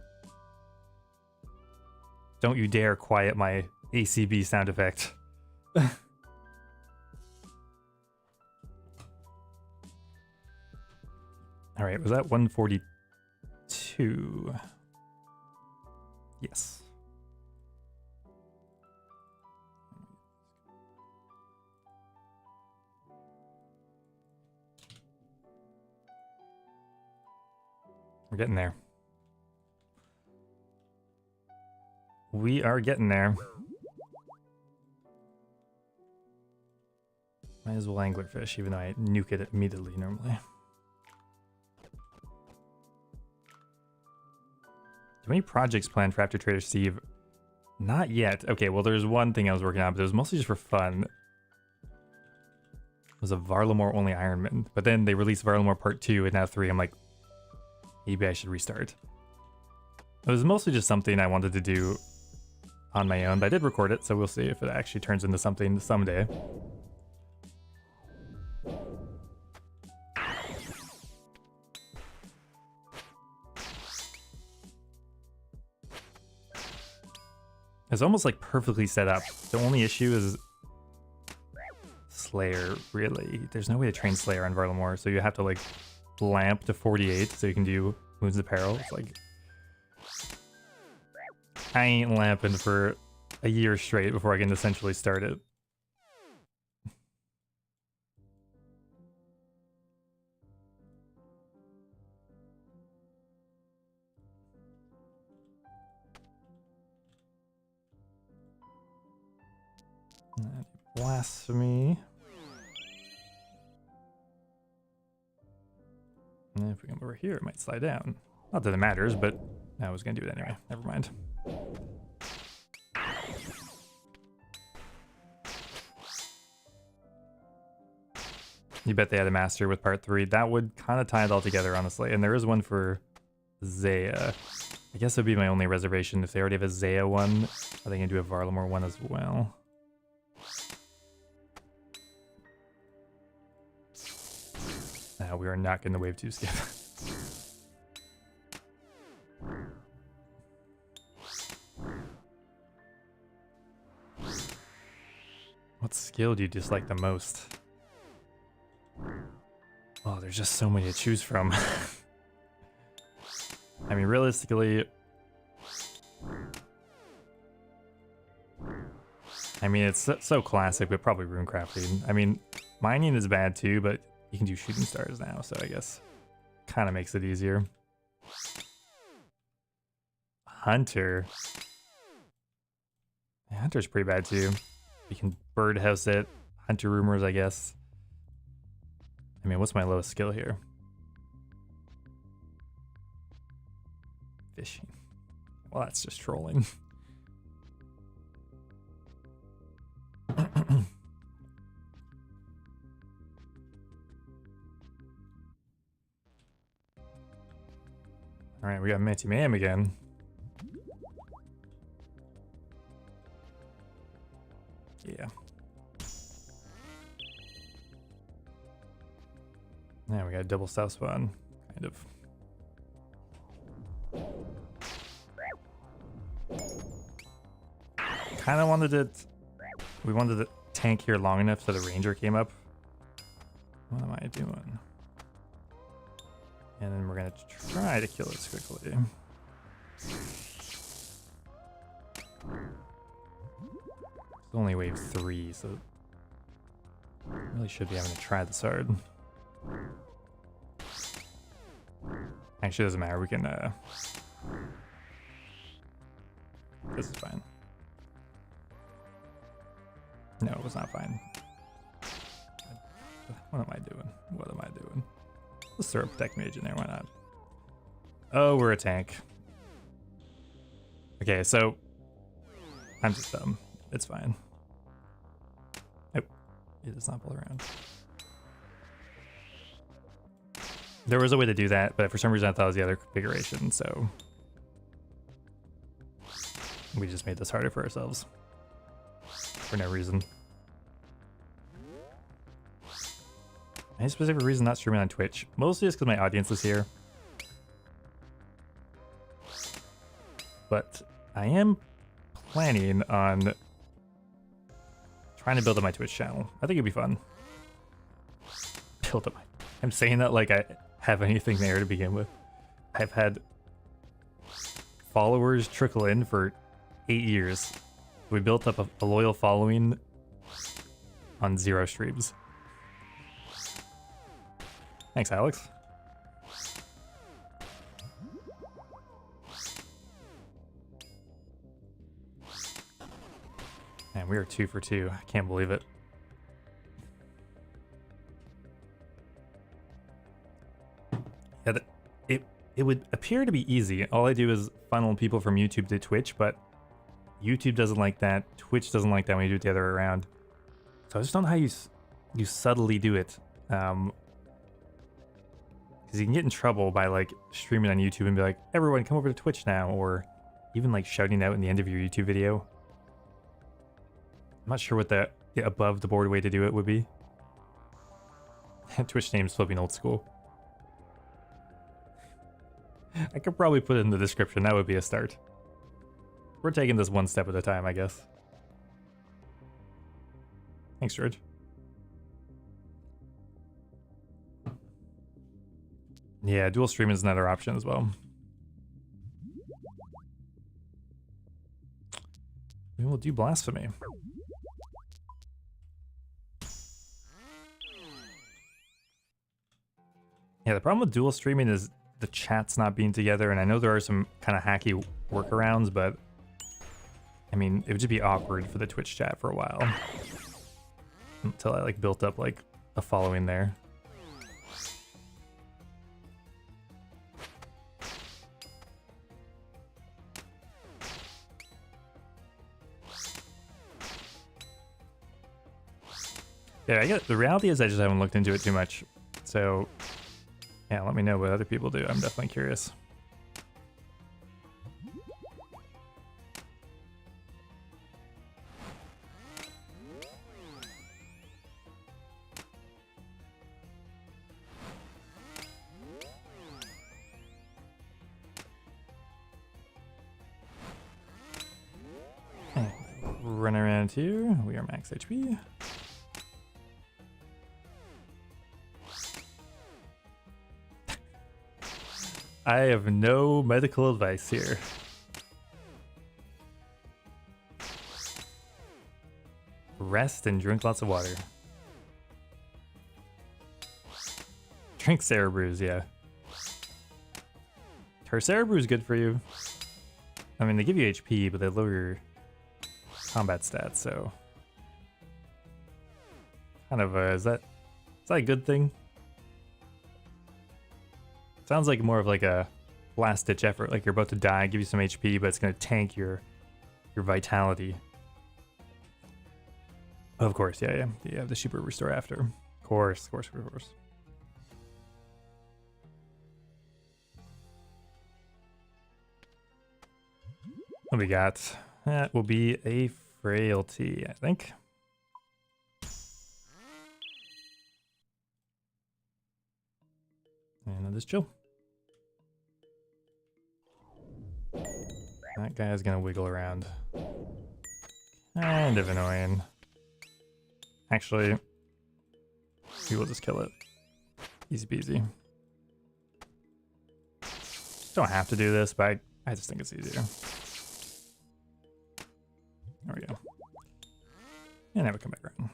Don't you dare quiet my ACB sound effect. Alright, was that 142? Yes. We're getting there. We are getting there. Might as well anglerfish, even though I nuke it immediately normally. Do any projects planned for after Trader Steve? Not yet. Okay, well, there's one thing I was working on, but it was mostly just for fun. It was a Varlamore only Ironman, but then they released Varlamore Part 2 and now 3. I'm like, maybe I should restart. It was mostly just something I wanted to do on my own, but I did record it, so we'll see if it actually turns into something someday. It's almost like perfectly set up. The only issue is Slayer, really. There's no way to train Slayer on Varlamore, so you have to like lamp to 48 so you can do Wounds of Peril. It's like, I ain't lamping for a year straight before I can essentially start it. Blasphemy. And if we come over here, it might slide down. Not that it matters, but I was gonna do it anyway. Never mind. You bet they had a master with part 3. That would kind of tie it all together, honestly. And there is one for Zaya. I guess it would be my only reservation. If they already have a Zaya one, are they gonna do a Varlamore one as well? No, we are not getting the wave 2 skip. What skill do you dislike the most? Oh, there's just so many to choose from. I mean, realistically, I mean, it's so classic, but probably runecrafting. I mean, mining is bad too, but you can do shooting stars now, so I guess kind of makes it easier. Hunter. Yeah, Hunter's pretty bad too. You can birdhouse it. Hunter rumors, I guess. I mean, what's my lowest skill here? Fishing. Well, that's just trolling. Alright, we got Manty Mayhem again. Yeah. Yeah, we got a double south spawn, kind of. Kind of wanted it. We wanted to tank here long enough so the ranger came up. What am I doing? And then we're gonna try to kill this quickly. It's only wave 3, so really should be having to try this hard. Actually, it doesn't matter. We can. This is fine. No, it was not fine. What am I doing? What am I doing? Let's throw a Protect Mage in there. Why not? Oh, we're a tank. Okay, so I'm just dumb. It's fine. Oh, it does not pull around. There was a way to do that, but for some reason I thought it was the other configuration, so we just made this harder for ourselves. For no reason. Any specific reason not streaming on Twitch? Mostly just because my audience is here. But I am planning on trying to build up my Twitch channel. I think it'd be fun. Build up my... I'm saying that like I have anything there to begin with. I've had followers trickle in for 8 years. We built up a loyal following on 0 streams. Thanks, Alex. Man, we are 2 for 2. I can't believe it. Yeah, it would appear to be easy. All I do is funnel people from YouTube to Twitch, but YouTube doesn't like that. Twitch doesn't like that when you do it the other way around. So I just don't know how you subtly do it. Because you can get in trouble by like streaming on YouTube and be like, everyone come over to Twitch now, or even like shouting out in the end of your YouTube video. I'm not sure what the above the board way to do it would be. Twitch name's flipping old school. I could probably put it in the description. That would be a start. We're taking this one step at a time, I guess. Thanks, George. Yeah, dual streaming is another option as well. We will do blasphemy. Yeah, the problem with dual streaming is the chat's not being together, and I know there are some kind of hacky workarounds, but I mean, it would just be awkward for the Twitch chat for a while. Until I like built up like a following there. Yeah, I get the reality is I just haven't looked into it too much. So yeah, let me know what other people do. I'm definitely curious. Run around here. We are max HP. I have no medical advice here. Rest and drink lots of water. Drink Cerebrews, yeah. Cerebrew is good for you. I mean, they give you HP, but they lower your combat stats, so kind of is that a good thing? Sounds like more of like a last ditch effort, like you're about to die, give you some HP, but it's gonna tank your vitality. Of course, yeah, you have the super restore after. Of course. What we got? That will be a frailty, I think. And I'll just chill. That guy's gonna wiggle around. Kind of annoying. Actually, we will just kill it. Easy peasy. Don't have to do this, but I just think it's easier. There we go. And now we come back around.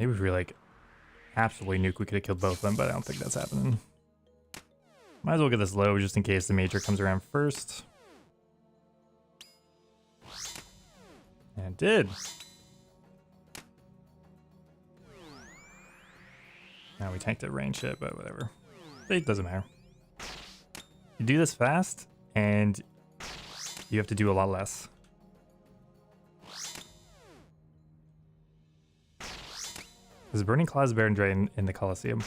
Maybe if we like absolutely nuke, we could have killed both of them, but I don't think that's happening. Might as well get this low just in case the major comes around first. And it did. Now we tanked a range hit, but whatever. It doesn't matter. You do this fast, and you have to do a lot less. Is Burning Claws better than Drain in the Colosseum?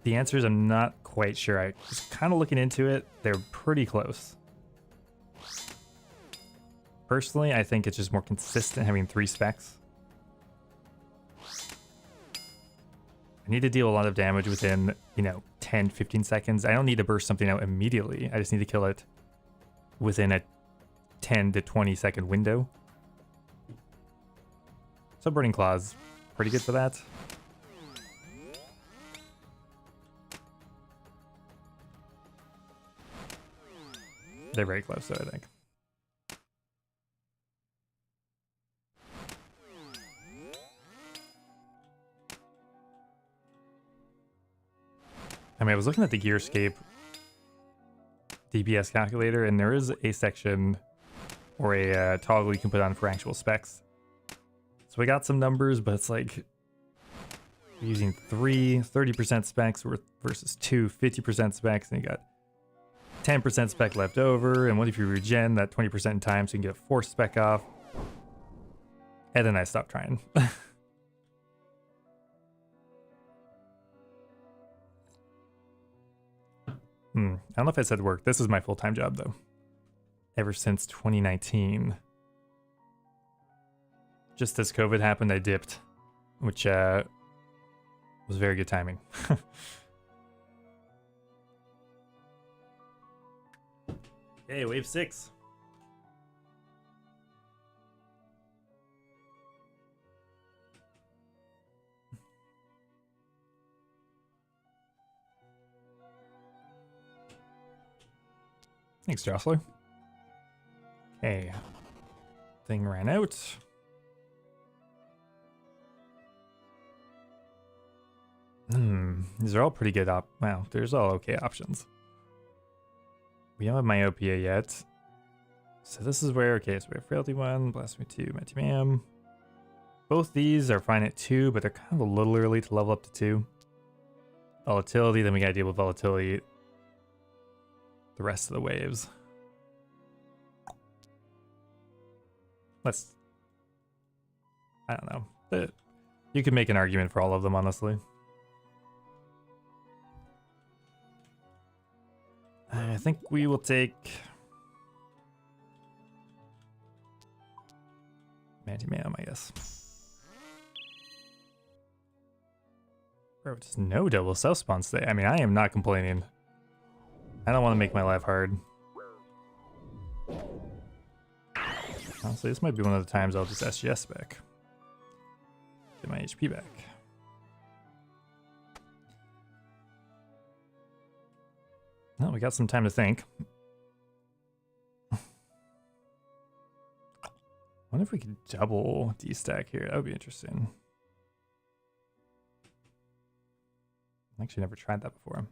The answer is I'm not quite sure. I was kind of looking into it. They're pretty close. Personally, I think it's just more consistent having 3 specs. I need to deal a lot of damage within, 10, 15 seconds. I don't need to burst something out immediately. I just need to kill it within a 10 to 20 second window. So Burning Claws, pretty good for that. They're very close, though, I think. I mean, I was looking at the Gearscape DPS calculator, and there is a section or a toggle you can put on for actual specs. So we got some numbers, but it's like using 3 30% specs versus 2 50% specs, and you got 10% spec left over. And what if you regen that 20% in time so you can get 4 spec off? And then I stopped trying. I don't know if I said work. This is my full-time job, though. Ever since 2019. Just as COVID happened, I dipped, which was very good timing. Okay, wave 6. Thanks, Jostler. Okay. Thing ran out. These are all pretty good wow, there's all okay options. We don't have Myopia yet. So this is where, okay, so we have Frailty 1, Blasphemy 2, Mighty Mam. Both these are fine at 2, but they're kind of a little early to level up to 2. Volatility, then we gotta deal with volatility the rest of the waves. I don't know. You can make an argument for all of them, honestly. I think we will take Mighty Mam, I guess. Bro, just no double self-spawns today. I mean, I am not complaining. I don't want to make my life hard. Honestly, this might be one of the times I'll just SGS back. Get my HP back. No, we got some time to think. Wonder if we could double D-stack here. That would be interesting. I actually never tried that before.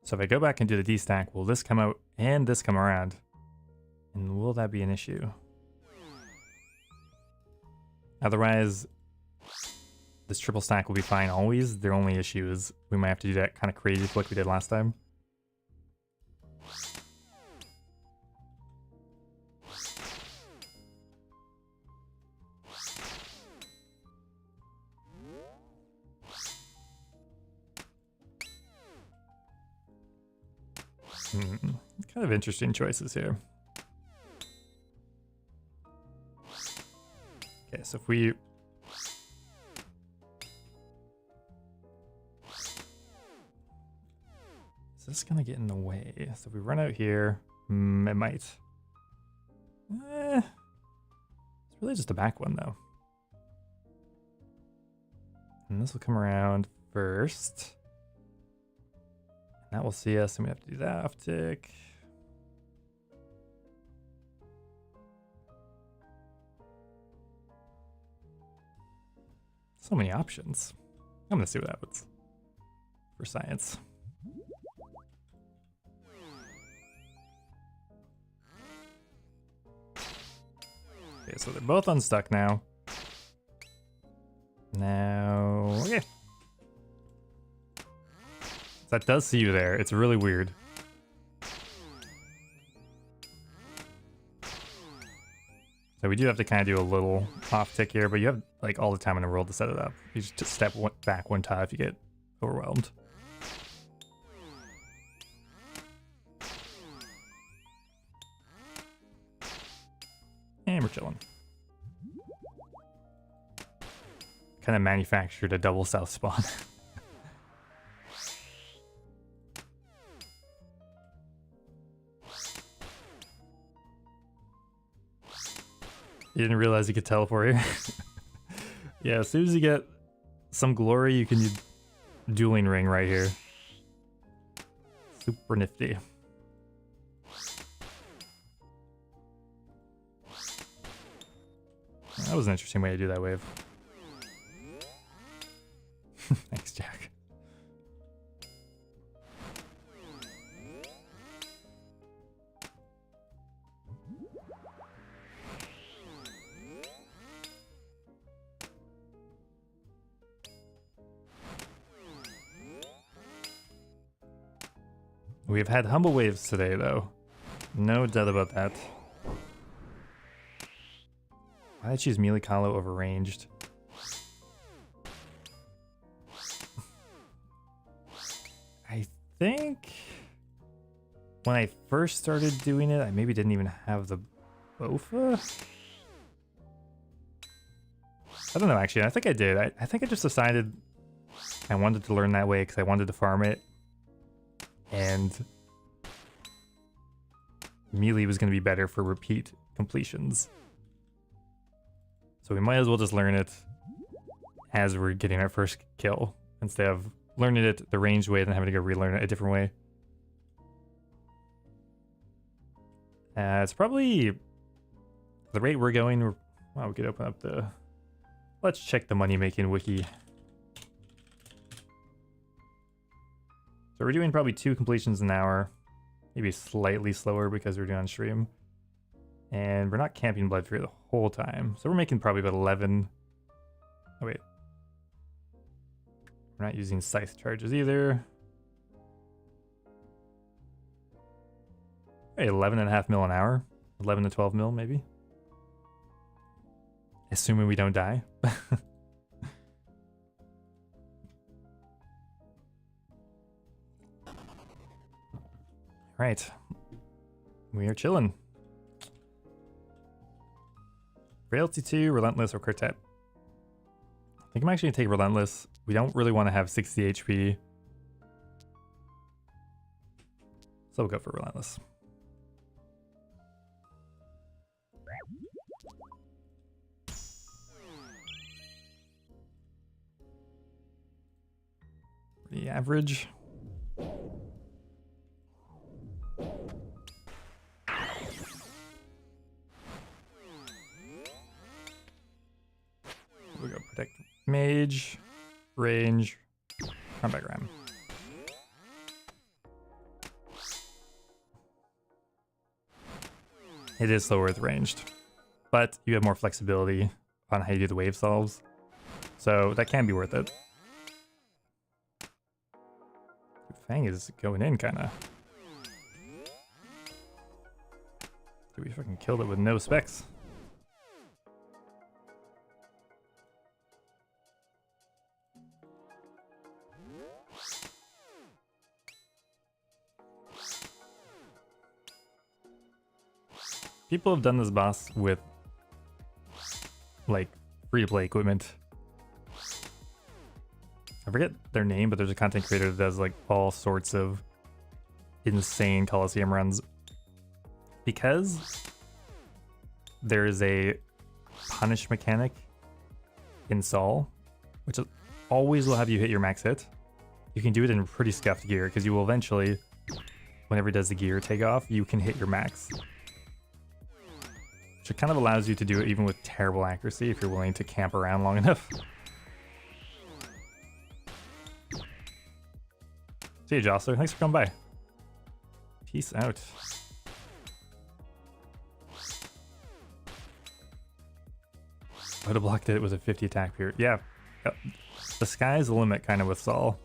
So if I go back and do the D-stack, will this come out and this come around? And will that be an issue? Otherwise, this triple stack will be fine always. Their only issue is we might have to do that kind of crazy flick we did last time. Kind of interesting choices here. Okay, so if we... Is this gonna get in the way? So if we run out here, it might. It's really just a back one, though. And this will come around first. That will see us, and we have to do that off tick. So many options. I'm gonna see what happens for science. Okay, so they're both unstuck now. Now, okay. That does see you there. It's really weird. So we do have to kind of do a little off tick here, but you have like all the time in the world to set it up. You just step back one tile if you get overwhelmed. And we're chilling. Kind of manufactured a double south spawn. You didn't realize you could teleport here? Yeah, as soon as you get some glory, you can use dueling ring right here. Super nifty. That was an interesting way to do that wave. Thanks, Jack. We've had humble waves today, though. No doubt about that. Why did I choose melee Kalo over ranged? I think when I first started doing it, I maybe didn't even have the Bofa. I don't know, actually. I think I did. I think I just decided I wanted to learn that way because I wanted to farm it. And melee was going to be better for repeat completions. So we might as well just learn it as we're getting our first kill, instead of learning it the ranged way and then having to go relearn it a different way. It's probably the rate we're going. Wow, we could open up the... Let's check the money-making wiki. So we're doing probably 2 completions an hour, maybe slightly slower because we're doing on stream. And we're not camping Blood Fury the whole time. So we're making probably about 11. Oh, wait. We're not using scythe charges either. Hey, 11.5 mil an hour. 11 to 12 mil, maybe. Assuming we don't die. Right. We are chilling. Frailty 2, Relentless, or Quartet. I think I'm actually going to take Relentless. We don't really want to have 60 HP. So we'll go for Relentless. Pretty average. We go protect mage, range, combat ram. It is slower with ranged, but you have more flexibility on how you do the wave solves, so that can be worth it. Fang is going in, kinda. Dude, we fucking killed it with no specs. People have done this boss with like free-to-play equipment. I forget their name, but there's a content creator that does like all sorts of insane Colosseum runs. Because there is a punish mechanic in Sol, which always will have you hit your max hit. you can do it in pretty scuffed gear because you will eventually, whenever it does the gear takeoff, you can hit your max. Which it kind of allows you to do it even with terrible accuracy if you're willing to camp around long enough. See you, Jostler. Thanks for coming by. Peace out. I would have blocked it with a 50 attack period. Yeah. The sky's the limit kind of with Saul.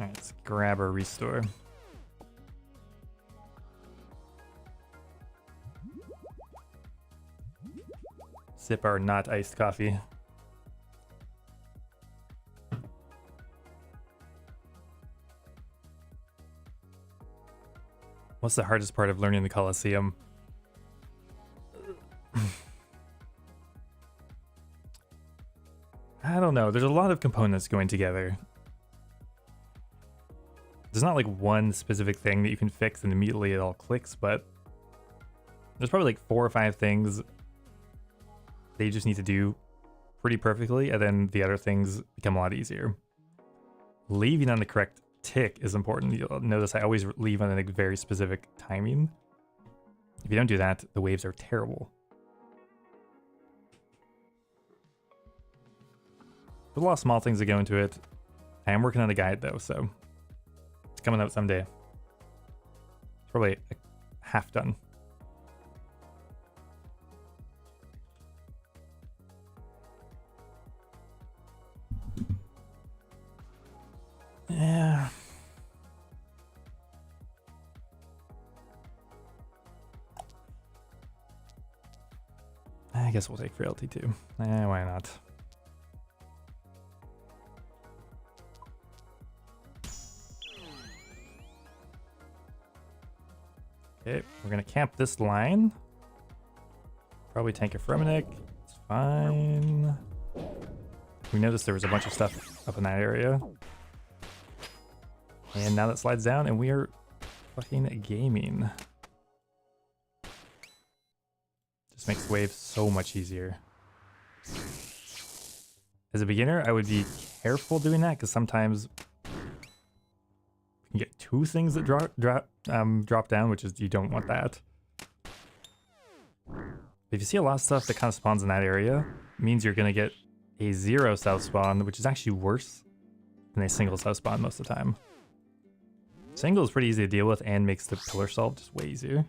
Alright, let's grab our restore. Sip our not iced coffee. What's the hardest part of learning the Colosseum? I don't know. There's a lot of components going together. There's not like one specific thing that you can fix and immediately it all clicks, but there's probably like 4 or 5 things that you just need to do pretty perfectly, and then the other things become a lot easier. Leaving on the correct tick is important. You'll notice I always leave on a very specific timing. If you don't do that, the waves are terrible. There's a lot of small things that go into it. I am working on a guide though, so it's coming out someday. It's probably half done. Yeah. I guess we'll take Frailty too. Why not? Okay, we're gonna camp this line. Probably tank a Fremenic. It's fine. We noticed there was a bunch of stuff up in that area. And now that slides down and we are fucking gaming. Just makes waves so much easier. As a beginner, I would be careful doing that because sometimes you can get 2 things that drop down, which is you don't want that. If you see a lot of stuff that kind of spawns in that area, it means you're going to get a 0 south spawn, which is actually worse than a single south spawn most of the time. Single is pretty easy to deal with and makes the pillar solve just way easier.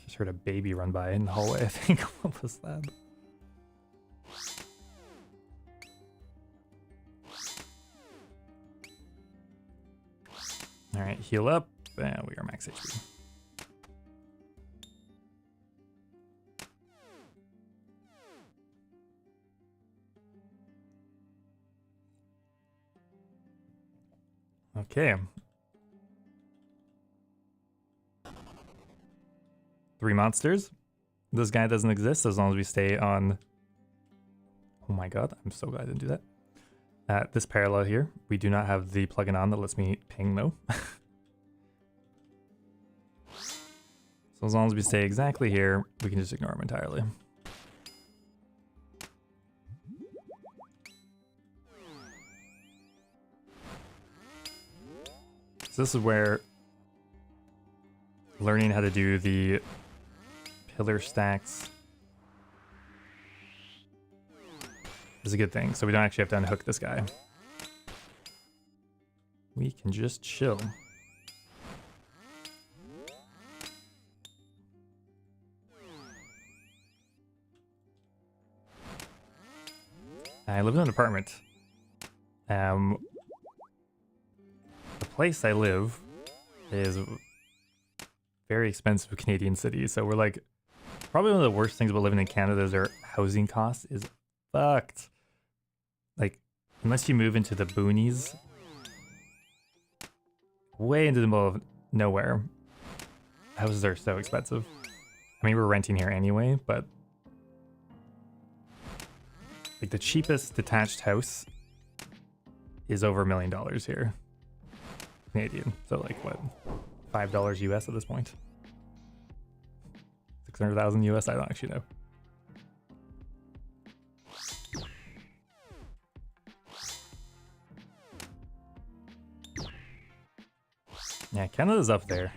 Just heard a baby run by in the hallway, I think. What was that? Alright, heal up. And we are max HP. Okay. 3 monsters. This guy doesn't exist as long as we stay on... Oh my god, I'm so glad I didn't do that. This parallel here, we do not have the plugin on that lets me ping though. So as long as we stay exactly here, we can just ignore them entirely. So this is where learning how to do the pillar stacks is a good thing. So we don't actually have to unhook this guy. We can just chill. I live in an apartment. The place I live is very expensive Canadian city, so we're like, probably one of the worst things about living in Canada is our housing cost is fucked. Like, unless you move into the boonies, way into the middle of nowhere, houses are so expensive. I mean, we're renting here anyway, but Like the cheapest detached house is over $1 million here. Canadian. So like what? $5 US at this point. 600,000 US, I don't actually know. Yeah, Canada's up there.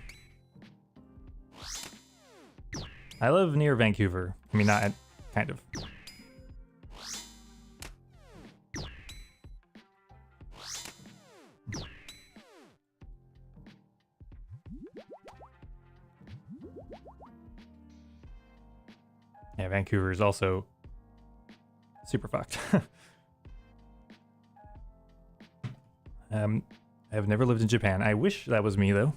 I live near Vancouver. I mean, not kind of. Yeah, Vancouver is also super fucked. I've never lived in Japan. I wish that was me though.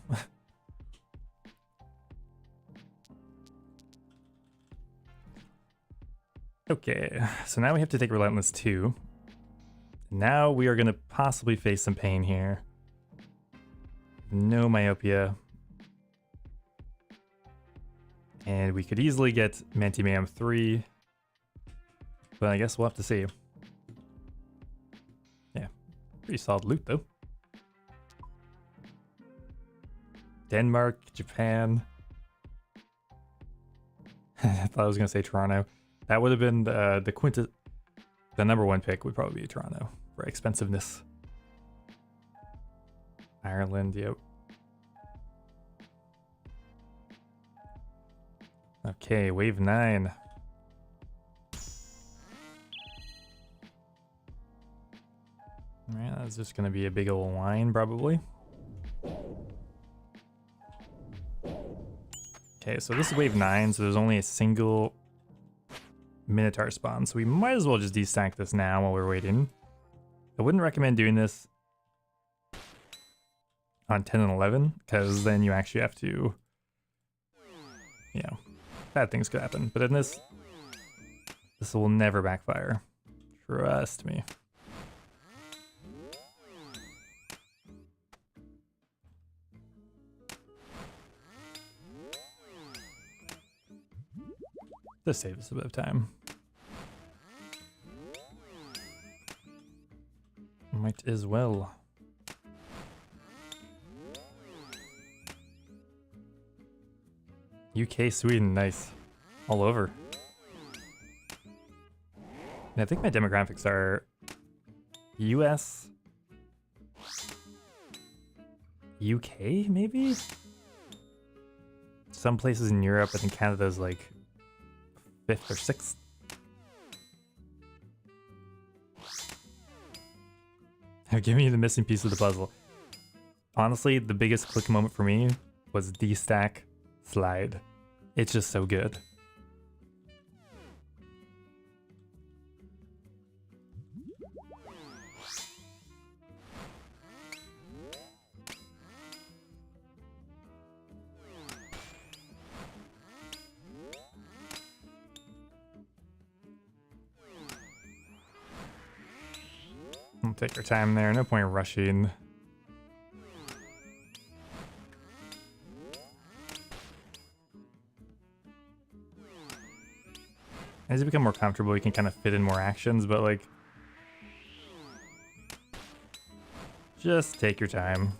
Okay, so now we have to take Relentless 2. Now we are going to possibly face some pain here. No myopia. And we could easily get Mantimayam 3. But I guess we'll have to see. Yeah, pretty solid loot though. Denmark, Japan. I thought I was going to say Toronto. That would have been the number one pick would probably be Toronto for expensiveness. Ireland, yep. Okay, wave 9. Alright, that's just gonna be a big old line probably. Okay, so this is wave 9, so there's only a single Minotaur spawn, so we might as well just destack this now while we're waiting. I wouldn't recommend doing this on 10 and 11, because then you actually have to, you know, bad things could happen. But in this will never backfire. Trust me. This saves us a bit of time. Might as well. UK, Sweden, nice. All over. And I think my demographics are US, UK, maybe? Some places in Europe, I think Canada's like 5th or 6th. Now give me the missing piece of the puzzle. Honestly, the biggest click moment for me was D-Stack Slide. It's just so good. Take your time there, no point rushing. As you become more comfortable, you can kind of fit in more actions, but like, just take your time.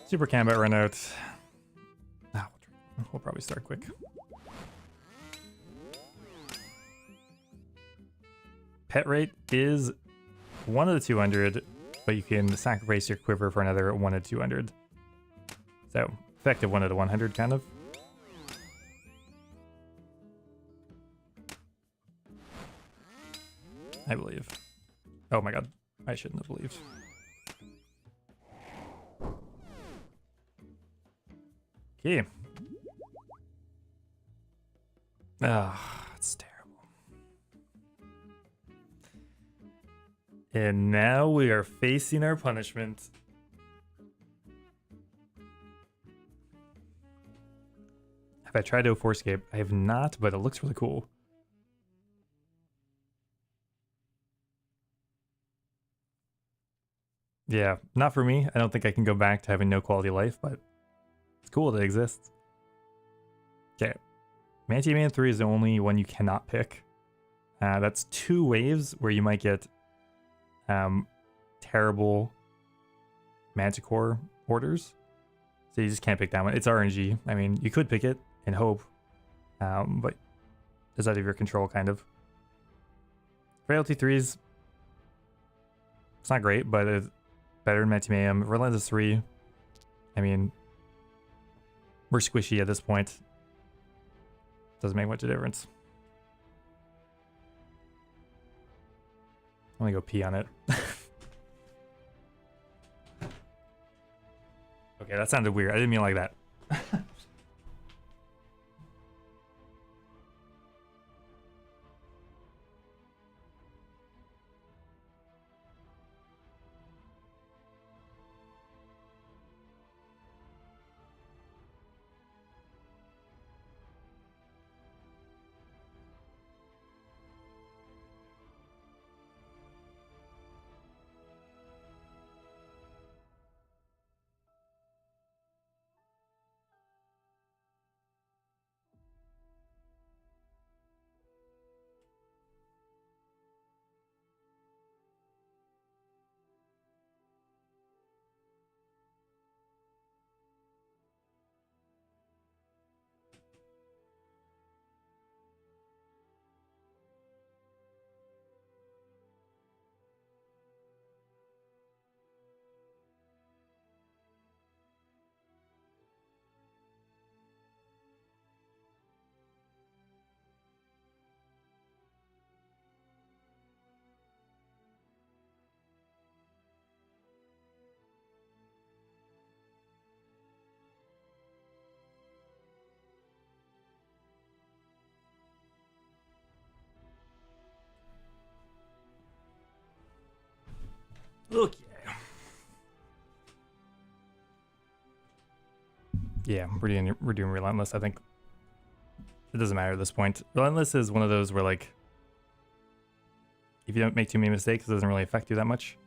Super combat run out. Ah, we'll probably start quick. Pet rate is 1 of the 200, but you can sacrifice your quiver for another 1 of 200. So, effective 1 of the 100, kind of. I believe. Oh my god, I shouldn't have believed. Okay. Ah, it's terrible. And now we are facing our punishment. Have I tried to escape? I have not, but it looks really cool. Yeah, not for me. I don't think I can go back to having no quality of life, but it's cool that it exists. Okay. Manti Man 3 is the only one you cannot pick. That's 2 waves where you might get terrible Manticore orders. So you just can't pick that one. It's RNG. I mean, you could pick it and hope, but it's out of your control, kind of. Frailty 3's, it's not great, but it's better than Mantimayum. Relentless 3, I mean, we're squishy at this point. Doesn't make much of a difference. I'm gonna go pee on it. Okay, that sounded weird. I didn't mean like that. Look, yeah, we're doing Relentless. I think it doesn't matter at this point. Relentless is one of those where, like, if you don't make too many mistakes, it doesn't really affect you that much.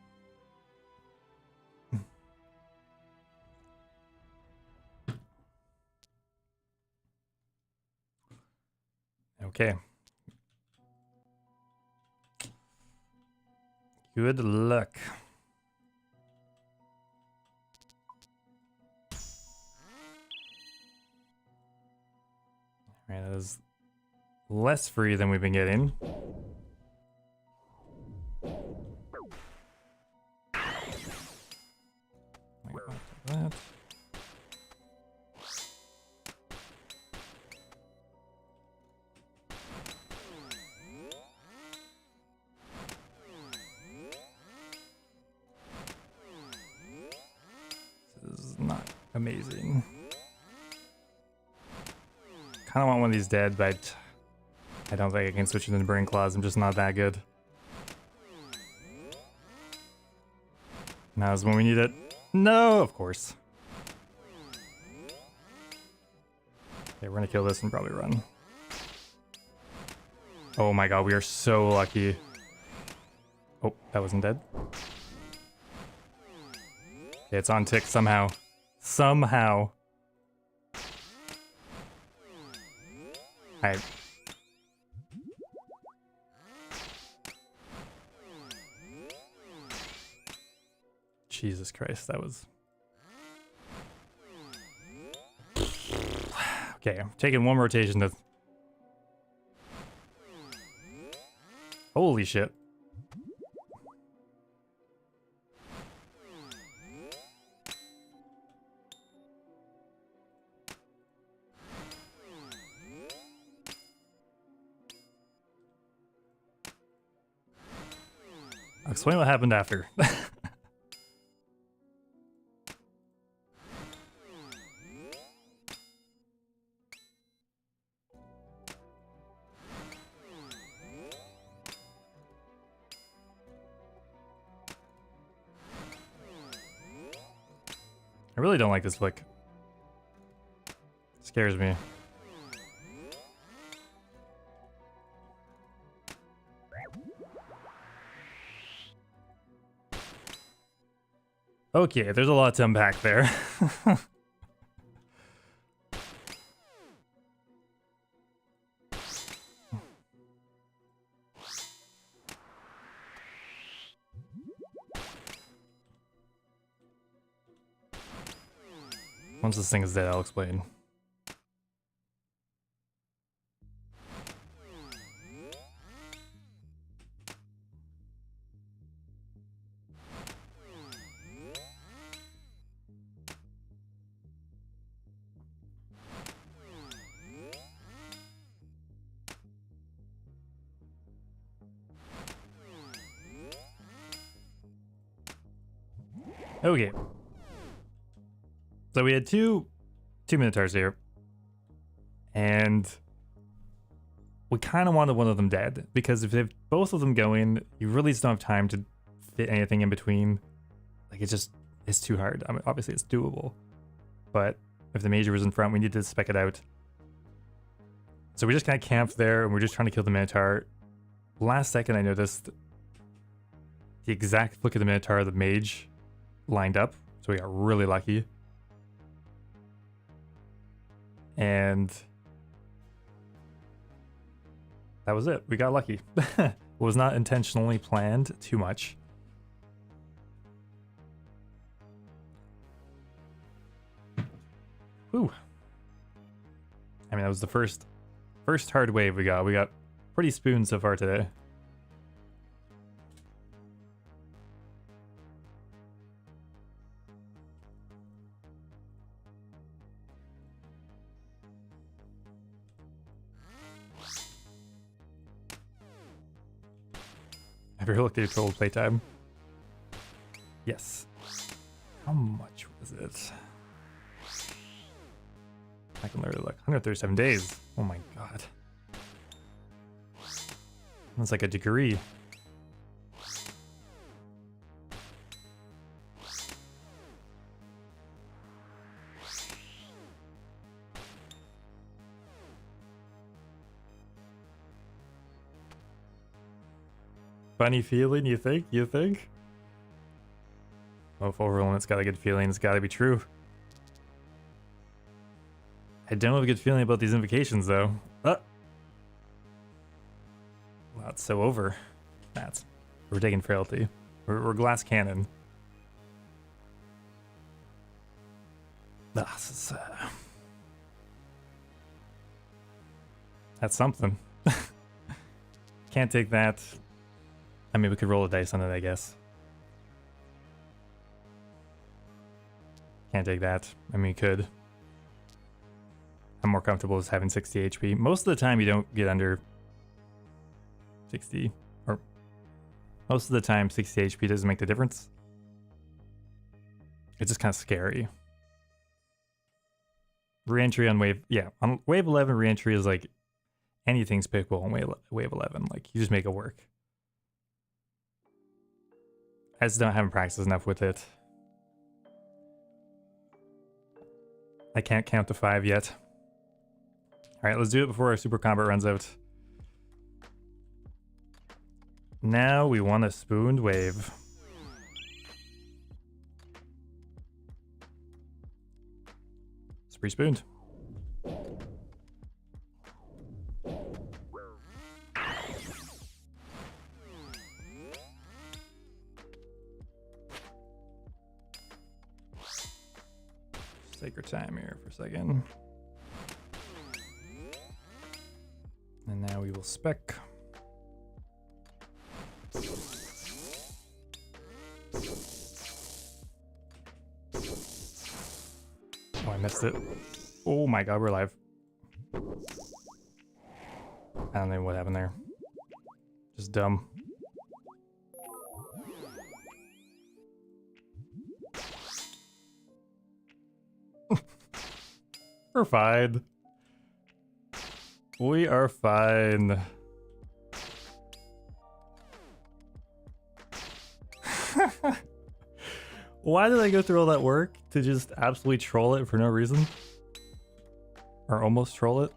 Okay. Good luck. Alright, that is less free than we've been getting. That. This is not amazing. Kind of want one of these dead, but I don't think I can switch it into Burning Claws. I'm just not that good. Now's when we need it. No, of course. Okay, we're gonna kill this and probably run. Oh my god, we are so lucky. Oh, that wasn't dead. Okay, it's on tick somehow. Somehow. Alright. Jesus Christ, that was... Okay, I'm taking one rotation to... Holy shit. I'll explain what happened after. I really don't like this flick. It scares me. Okay, there's a lot to unpack there. Once this thing is dead, I'll explain. Okay. So we had two Minotaurs here. And we kind of wanted one of them dead. Because if they have both of them going, you really just don't have time to fit anything in between. Like, it's too hard. I mean, obviously it's doable. But if the Major was in front, we needed to spec it out. So we just kind of camped there, and we're just trying to kill the Minotaur. Last second, I noticed the exact flick of the Minotaur, the Mage lined up. So we got really lucky. And that was it. We got lucky. It was not intentionally planned too much. Whew. I mean, that was the first hard wave we got. We got pretty spoon so far today. Have you ever looked at your total playtime? Yes. How much was it? I can literally look. 137 days. Oh my god. That's like a degree. Funny feeling, you think? You think? Oh, if Overwhelm's got a good feeling, it's gotta be true. I don't have a good feeling about these invocations, though. That's so over. We're taking frailty. We're glass cannon. This is, that's something. Can't take that. I mean, we could roll a dice on it, I guess. Can't take that. I mean, could. I'm more comfortable with having 60 HP. Most of the time, you don't get under 60. Or most of the time, 60 HP doesn't make the difference. It's just kind of scary. Re-entry on wave... Yeah, on wave 11, re-entry is like anything's pickable on wave 11. Like, you just make it work. I just haven't practiced enough with it. I can't count to 5 yet. Alright, let's do it before our super combat runs out. Now we want a spooned wave. Spree spooned. Take our time here for a second. And now we will spec. Oh, I missed it. Oh my god, we're alive. I don't know what happened there. Just dumb. We're fine. We are fine. Why did I go through all that work to just absolutely troll it for no reason? Or almost troll it?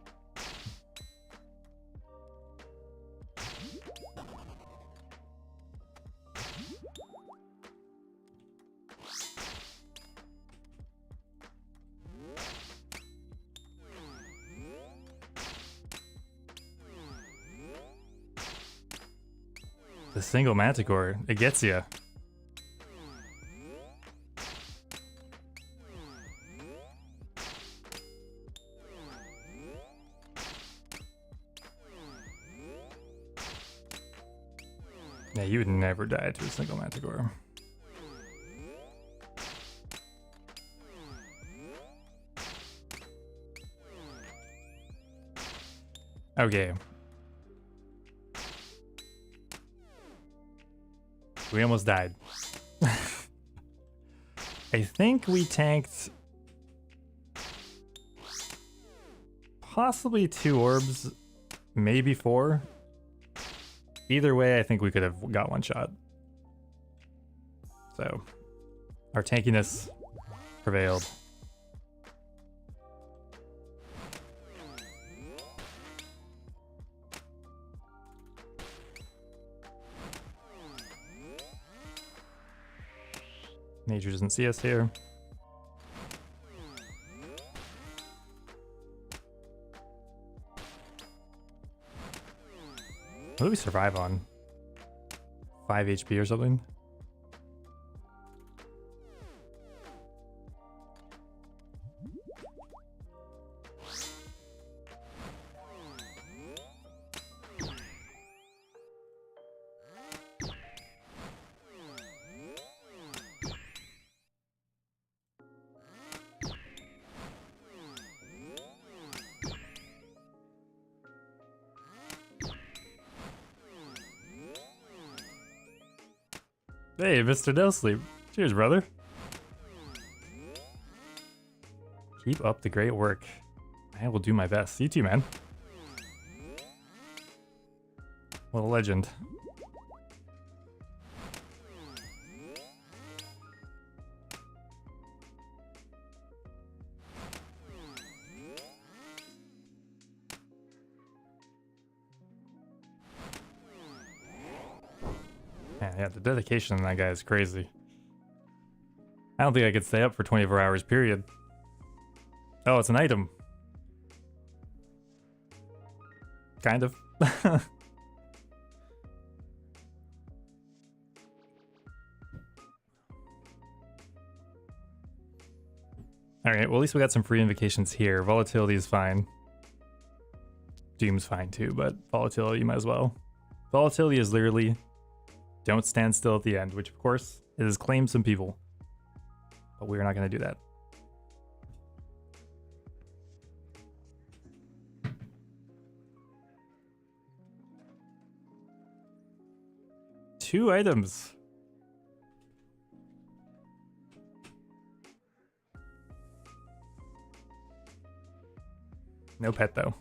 The single Manticore, it gets you. Yeah, you would never die to a single Manticore. Okay. We almost died. I think we tanked possibly 2 orbs, maybe 4. Either way, I think we could have got 1 shot. So, our tankiness prevailed. Nature doesn't see us here. What do we survive on? 5 HP or something? Hey, Mr. No Sleep. Cheers, brother. Keep up the great work. I will do my best. You too, man. What a legend. Yeah, the dedication in that guy is crazy. I don't think I could stay up for 24 hours, period. Oh, it's an item. Kind of. Alright, well at least we got some free invocations here. Volatility is fine. Doom's fine too, but volatility you might as well. Volatility is literally don't stand still at the end, which of course it has claimed some people. But we're not going to do that. Two items. No pet though.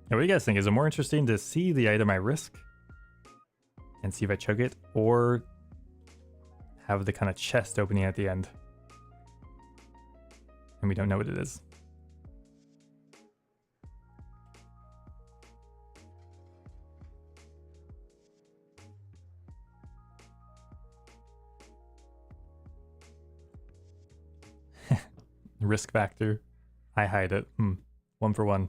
Now, what do you guys think? Is it more interesting to see the item I risk and see if I choke it, or have the kind of chest opening at the end and we don't know what it is? Risk factor. I hide it. 1 for 1.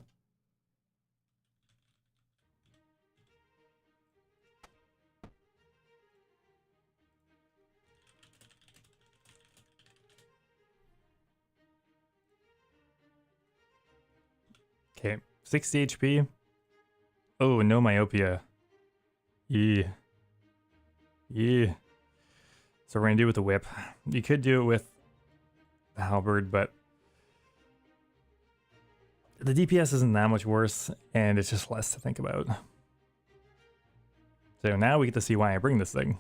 Okay, 60 HP. Oh, no myopia. Yeah. Yeah. So we're gonna do it with the whip. You could do it with the halberd, but the DPS isn't that much worse, and it's just less to think about. So now we get to see why I bring this thing.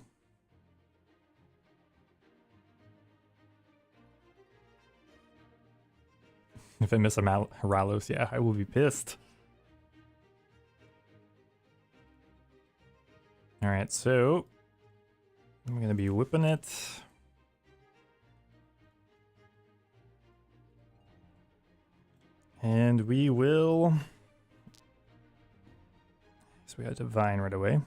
If I miss a Heralos, yeah, I will be pissed. Alright, so I'm gonna be whipping it. And we will... So we got Divine right away.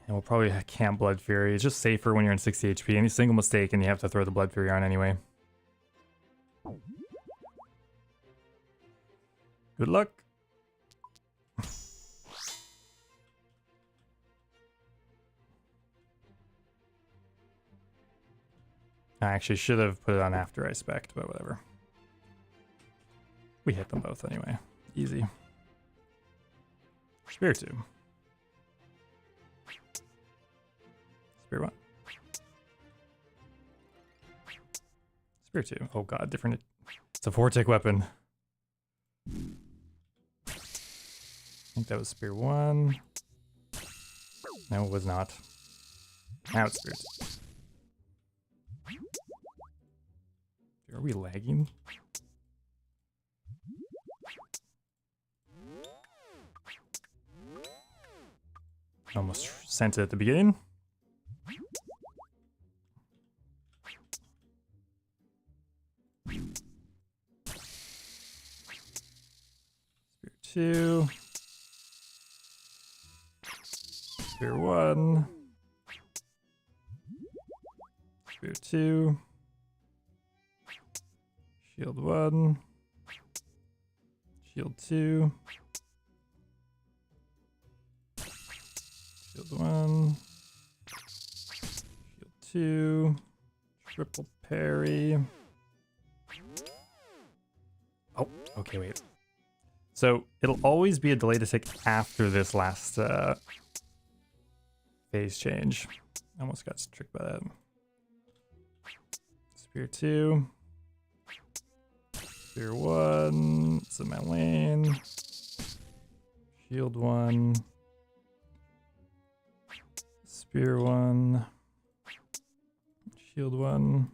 And we'll probably camp Blood Fury. It's just safer when you're in 60 HP. Any single mistake and you have to throw the Blood Fury on anyway. Good luck. I actually should have put it on after I spec'd, but whatever. We hit them both anyway. Easy. Spear 2. Spear 1. Spear 2. Oh god, different. It's a 4-tick weapon. I think that was Spear 1. No, it was not. Now it's Spear 2. Are we lagging? Almost sent it at the beginning. Spear 2. Spear 1. Spear 2. Shield 1. Shield 2. Shield 1. Shield 2. Triple parry. Oh, okay, wait. So it'll always be a delayed attack after this last phase change. I almost got tricked by that. Spear 2. Spear 1. It's in my lane. Shield 1. Spear 1. Shield 1.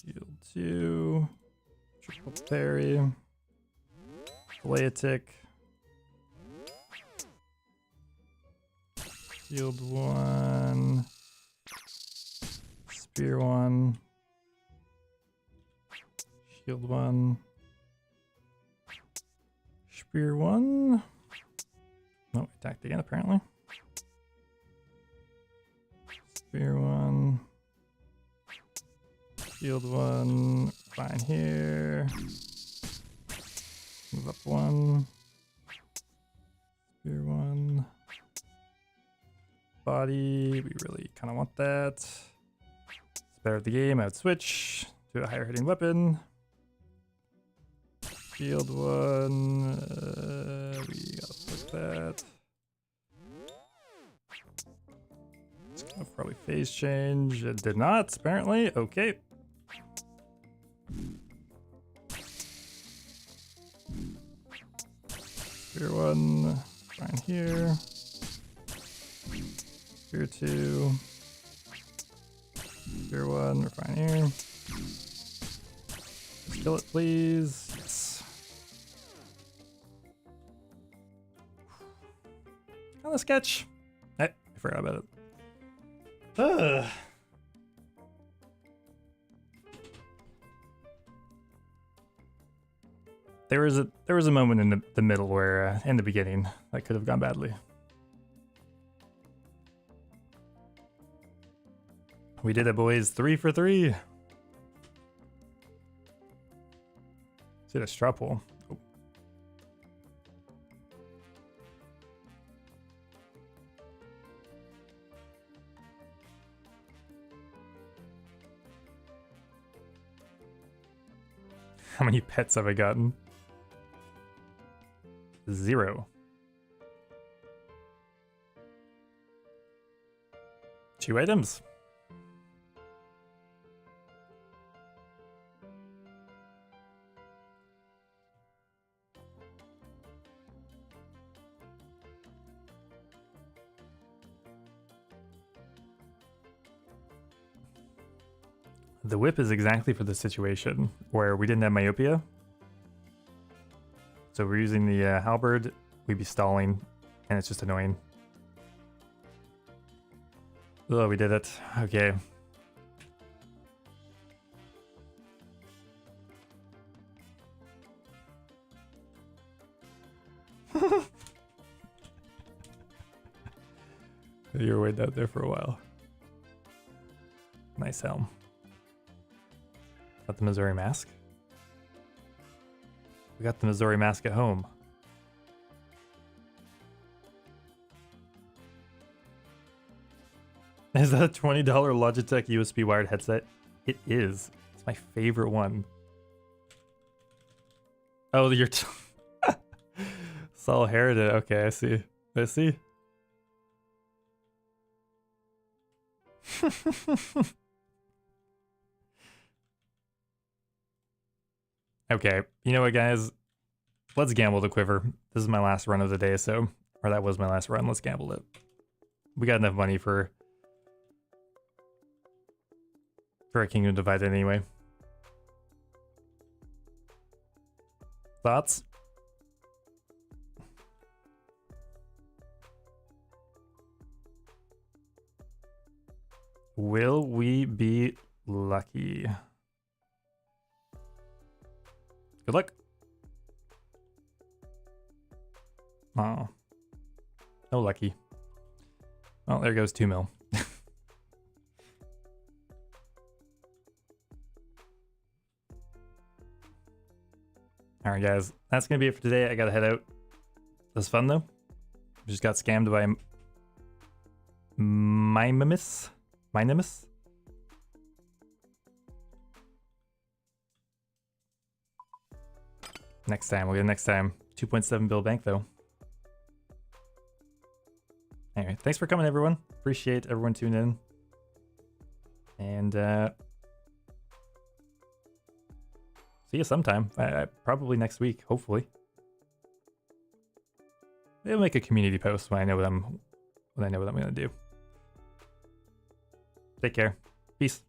Shield 2. Triple parry. Delay a tick. Shield 1. Spear 1. Shield 1. Spear 1. Oh, attacked again apparently. Spear 1. Shield 1. Fine here. Move up 1. Spear 1. Body. We really kind of want that. It's better at the game. I would switch to a higher hitting weapon. Shield 1. We gotta flip that. It's probably phase change. It did not, apparently. Okay. Spear 1. Fine here. Spear 2. Spear 1. We're fine here. Kill it, please. Yes. Kind of sketch. I forgot about it. There was a moment in the middle where in the beginning that could have gone badly. We did it, boys. 3 for 3. See the straw pull. Oh. How many pets have I gotten? 0. 2 items. The whip is exactly for the situation where we didn't have myopia. So we're using the halberd, we'd be stalling, and it's just annoying. Oh, we did it. Okay. You were waiting out there for a while. Nice helm. Got the Missouri mask. We got the Missouri mask at home. Is that a $20 Logitech USB wired headset? It is. It's my favorite one. Oh, you're Saul Harridan. Okay, I see. I see. Okay, you know what, guys? Let's gamble the quiver. This is my last run of the day, so... Or that was my last run. Let's gamble it. We got enough money for a Kingdom Divided anyway. Thoughts? Will we be lucky? Good luck. Oh. No lucky. Well, there goes 2 mil. Alright guys, that's gonna be it for today. I gotta head out. That was fun though. Just got scammed by Mimemis. Next time, we'll get it next time. 2.7 bill bank though. Anyway, thanks for coming everyone. Appreciate everyone tuning in. And see you sometime. Probably next week, hopefully. Maybe I'll make a community post when I know what I'm gonna do. Take care. Peace.